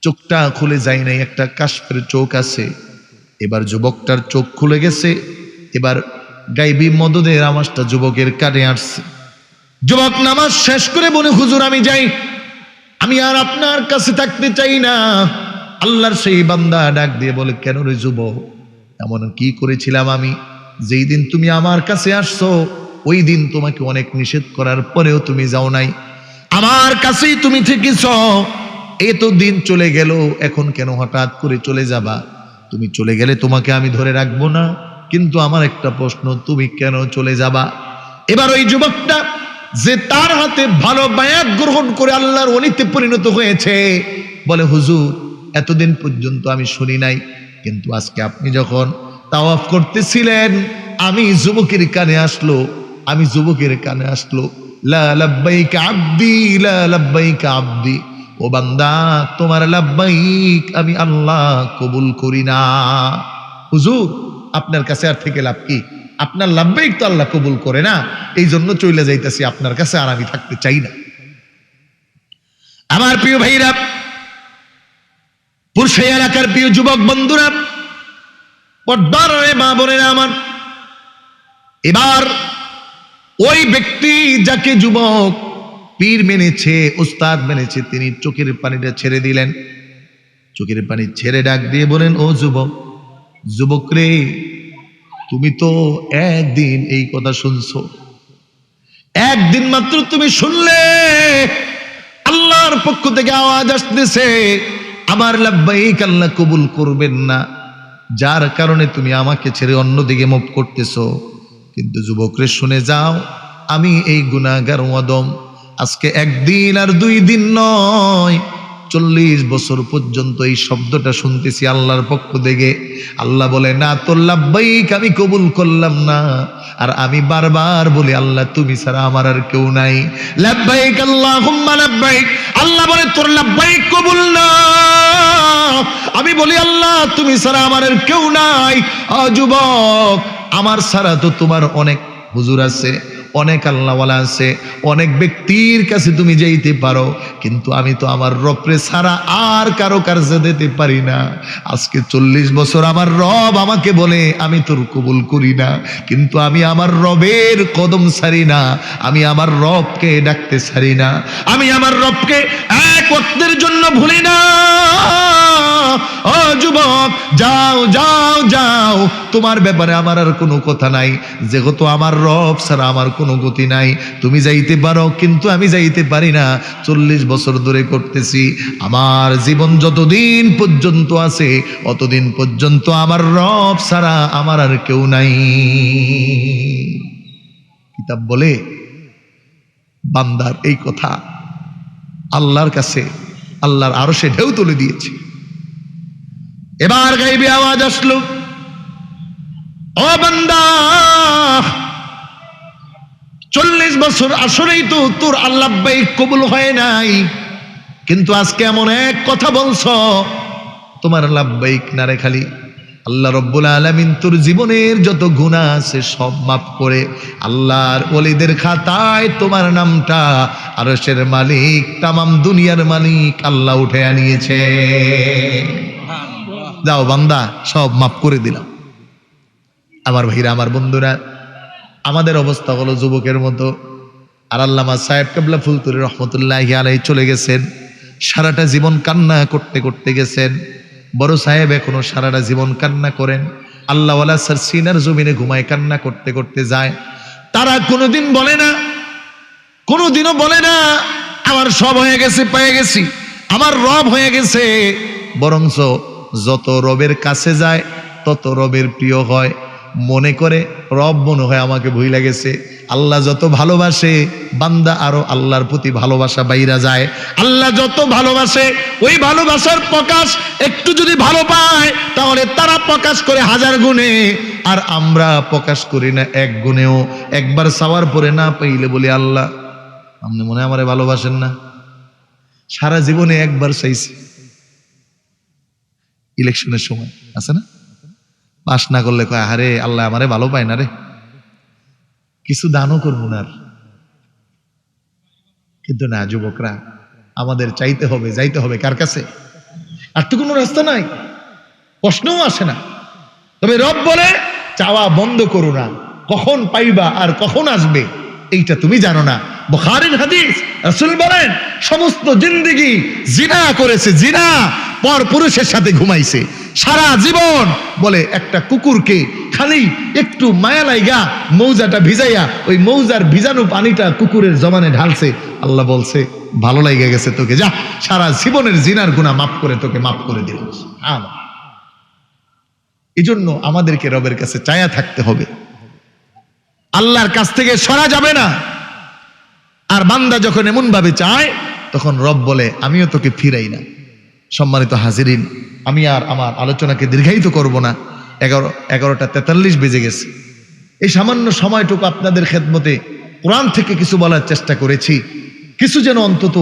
চোখটা খুলে যায় নাই। একটা কাশফের চোখ আছে। এবার যুবকটার চোখ খুলে গেছে। এবার গায়বী মদদের আওয়াজটা যুবকের কানে আসছে। যুবক নামাজ শেষ করে বলে, হুজুর আমি যাই, আমি আর আপনার কাছে থাকতে চাই না। আল্লাহর সেই বান্দা ডাক দিয়ে বলে, কেন রে যুবক, এমন কি করেছিলাম আমি? যেই দিন তুমি আমার কাছে আসছো ওই দিন তোমাকে অনেক নিষেধ করার পরেও তুমি যাও নাই, আমার কাছেই তুমি থেকেছ। এত দিন চলে গেল, এখন কেন হঠাৎ করে চলে যাবা? তুমি চলে গেলে তোমাকে আমি ধরে রাখবো না, কিন্তু আমার একটা প্রশ্ন, তুমি কেন চলে যাবা? এবার ওই যুবকটা যে তার হাতে ভালো বায়াত গ্রহণ করে আল্লাহর ওলিতে পরিণত হয়েছে বলে, হুজুর এতদিন পর্যন্ত আমি শুনি নাই, কিন্তু আজকে আপনি যখন তাওয়াফ করতেছিলেন আমি যুবকের কানে আসলো লা লাব্বাইক আব্দি লা লাব্বাইক আব্দি, ও বান্দা তোমার লাব্বাইক আমি আল্লাহ কবুল করি না। হুজুর আপনার কাছে আর থেকে লাভ কি? আপনার লাব্বাইক তো আল্লাহ কবুল করে না, এই জন্য চলে যাইতেছি আপনার কাছে, আর আমি থাকতে চাই না। আমার প্রিয় ভাইরা, পুরুষাই এলাকার প্রিয় যুবক বন্ধুরা, পর্দার মা বোনেরা আমার, এবার ওই ব্যক্তি যাকে যুবক পীর মেনেছে, উস্তাদ মেনেছে, তিনি চোখের পানিটা ছেড়ে দিলেন। চোখের পানি ছেড়ে ডাক দিয়ে বলেন, ও যুবক রে, তুমি তো একদিন এই কথা শুনছো, একদিন মাত্র তুমি শুনলে আল্লাহর পক্ষ থেকে আওয়াজ আসতেছে আমার লাব্বাইক আল্লাহ কবুল করবেন না, যার কারণে তুমি আমাকে ছেড়ে অন্যদিকে মুভ করতেছো। কিন্তু যুবকরে শুনে যাও, আমি এই গুনাহগার ওয়াদম আজকে 1 দিন আর 2 দিন নয়, 40 বছর পর্যন্ত এই শব্দটা শুনতেছি আল্লাহর পক্ষ থেকে। আল্লাহ বলে, না তোর লাব্বাইক আমি কবুল করলাম না। আর আমি বারবার বলি, আল্লাহ তুমি ছাড়া আমার আর কেউ নাই, লাব্বাইক আল্লাহুম্মা লাব্বাইক। আল্লাহ বলে, তোর লাব্বাইক কবুল না। আমি বলি, আল্লাহ তুমি ছাড়া আমার আর কেউ নাই। যুবক, আমার ছাড়া তো তোমার অনেক হুজুর আছে, অনেক আল্লাহওয়ালা আছে, অনেক ব্যক্তির কাছে তুমি যেতে পারো, কিন্তু আমি তো আমার রবরে ছাড়া আর কারো কাছে যেতে পারি না। আজকে 40 বছর আমার রব আমাকে বলে আমি তোর কবুল করি না, কিন্তু আমি আমার রবের কদম ছাড়ি না, আমি আমার রবকে ডাকতে ছাড়ি না, আমি আমার রবকে এক ওয়াক্তের জন্য ভুলি না। ও যুবক, যাও যাও যাও, তোমার ব্যাপারে আমার আর কোনো কথা নাই, যেহেতু আমার রব ছাড়া আমার কোনো গতি নাই। তুমি যাইতে পারো, কিন্তু আমি যাইতে পারি না। 40 বছর ধরে করতেছি, আমার জীবন যতদিন পর্যন্ত আছে অতদিন পর্যন্ত আমার রব ছাড়া আমার আর কেউ নাই। কিতাব বলে বান্দার এই কথা আল্লাহর কাছে, আল্লাহর আরশে ঢেউ তুলে দিয়েছে। এবার গাইবি আওয়াজ আসলো, ও বান্দা, 40 বছর আসলেই তো তোর আল্লাহ কবুল হয় নাই, কিন্তু আজকে এমন এক কথা বলছো, তোমার লাব্বাইক না রে খালি আল্লাহ রব্বুল আলামিন তোর জীবনের যত গুনাহ আছে সব মাফ করে আল্লাহর ওলিদের খাতায় তোমার নামটা আরশের মালিক, তামাম দুনিয়ার মালিক আল্লাহ উঠে আনিয়েছে। যাও বান্দা, সব মাফ করে দিলাম। আমার ভাইরা, আমার বন্ধুরা, আমাদের অবস্থা হলো যুবকের মতো। আর আল্লামা সাহেব কেবলা ফুলতুরি রহমতুল্লাহি আলাইহি চলে গেছেন, সারাটা জীবন কান্না করতে করতে গেছেন। বড় সাহেব এখনো সারাটা জীবন কান্না করেন, আল্লাহওয়ালা স্যার সিনার জমিনে ঘুমায় কান্না করতে করতে যায়। তারা কোনোদিন বলে না, কোনোদিনও বলে না আমার সব হয়ে গেছে, পেয়ে গেছি, আমার রব হয়ে গেছে। বরঞ্চ যত রবের কাছে যায় তত রবের প্রিয় হয়, মনে করে রব মনে হয় আমাকে ভুইলা গেছে। আল্লাহ যত ভালোবাসে বান্দা আরো আল্লাহর প্রতি ভালোবাসা বাইরা যায়। আল্লাহ যত ভালোবাসে ওই ভালোবাসার প্রকাশ একটু যদি ভালো পায় তাহলে তারা প্রকাশ করে 1000 গুণে, আর আমরা প্রকাশ করি না 1 গুণেও। একবার চাওয়ার পরে না পাইলে বলি আল্লাহ আপনি মনে হয় আমারে ভালোবাসেন না। সারা জীবনে একবার চাইছি, ইলেকশনের সময় আছে না, পাস না করলে কয় আরে আল্লাহ আমারে ভালো পায় না রে, কিছু দানও করবো না। কিন্তু না যুবকরা, আমাদের চাইতে হবে, যাইতে হবে কার কাছে? আর তো কোনো রাস্তা নাই, প্রশ্নও আসে না। তবে রব বলে চাওয়া বন্ধ করো না, কখন পাইবা আর কখন আসবে এইটা তুমি জানো না। বুখারীর হাদিস, রাসূল বলেন সমস্ত জিন্দেগি জিনা করেছে, জিনা, পর পুরুষের সাথে ঘুমাইছে সারা জীবন। বলে একটা কুকুরকে খালি একটু মায়া লাইগা মৌজাটা ভিজাইয়া ওই মৌজার ভিজানো পানিটা কুকুরের জবানে ঢালছে, আল্লাহ বলছে ভালো লাগে গেছে তোকে, যা সারা জীবনের জিনার গুনাহ মাফ করে তোকে মাফ করে দিল। এই জন্য আমাদেরকে রবের কাছে চায়া থাকতে হবে, আল্লাহর কাছ থেকে সরা যাবে না। আর বান্দা যখন এমন ভাবে চায় তখন রব বলে আমিও তোকে ফিরাই না। সম্মানিত হাজিরিন, আমি আর আমার আলোচনাকে দীর্ঘায়িত করব না, 11টা 43 বেজে গেছে। এই সামান্য সময়টুকু আপনাদের খেদমতে কোরআন থেকে কিছু বলার চেষ্টা করেছি, কিছু যেন অন্তত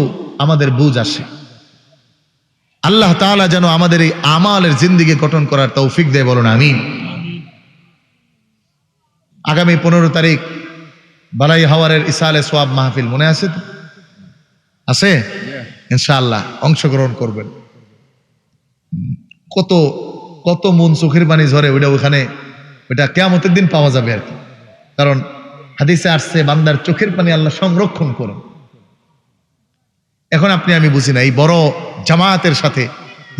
আমাদের বুঝ আসে। আল্লাহ তাআলা যেন আমাদের এই আমালের জিন্দেগি গঠন করার তৌফিক দেয়, বলুন আমিন। আগামী 15 তারিখ বালাই হাওয়ারের ইসালে সোয়াব মাহফিল মনে আছে তো? আছে ইনশাআল্লাহ, অংশগ্রহণ করবেন। কত কত মন চোখের পানি ঝরে ওইটা কিয়ামতের দিন পাওয়া যাবে আর কি। কারণ হাদিসে আসছে বান্দার চোখের পানি আল্লাহ সংরক্ষণ করেন। এখন আপনি আমি বুঝি না, এই বড় জামায়াতের সাথে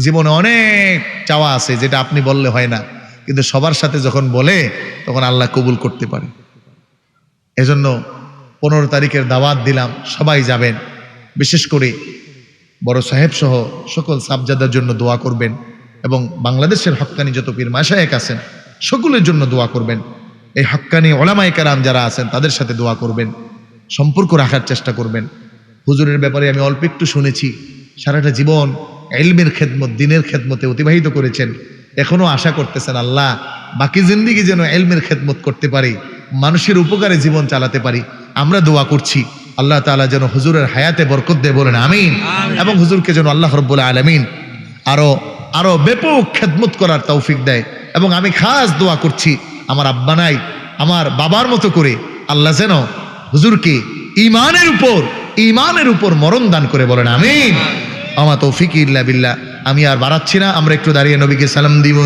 জীবনে অনেক চাওয়া আছে যেটা আপনি বললে হয় না, কিন্তু সবার সাথে যখন বলে তখন আল্লাহ কবুল করতে পারে। এজন্য 15 তারিখের দাওয়াত দিলাম, সবাই যাবেন। বিশেষ করে বড় সাহেব সহ সকল সাবজাদার জন্য দোয়া করবেন এবং বাংলাদেশের হক্কানি যত পীর মাশায়েখ আছেন সকলের জন্য দোয়া করবেন। এই হক্কানি ওলামায়ে কেরাম যারা আছেন তাদের সাথে দোয়া করবেন, সম্পর্ক রাখার চেষ্টা করবেন। হুজুরের ব্যাপারে আমি অল্প একটু শুনেছি, সারাটা জীবন ইলমের খেদমত, দ্বীনের খেদমতে অতিবাহিত করেছেন। এখনো আশা করতেছেন আল্লাহ বাকি জিন্দেগি যেন ইলমের খেদমত করতে পারি, মানুষের উপকারে জীবন চালাতে পারি। আমরা দোয়া করছি আল্লাহ তাআলা যেন হুজুরের হায়াতে বরকত দেয়, বলেন আমিন। এবং হুজুরকে যেন আল্লাহ রাব্বুল আলামিন আরো ব্যাপক খেদমত করার তৌফিক দেয়। এবং আমি খাস দোয়া করছি আমার আব্বা নাই, আমার বাবার মতো করে আল্লাহ যেন হুজুরকে ঈমানের উপর মরণ দান করে বলেন আমিন। আমা তৌফিক ইল্লা বিল্লাহ। আমি আর বাড়াচ্ছি না, আমরা একটু দাঁড়িয়ে নবীকে সালাম দিব।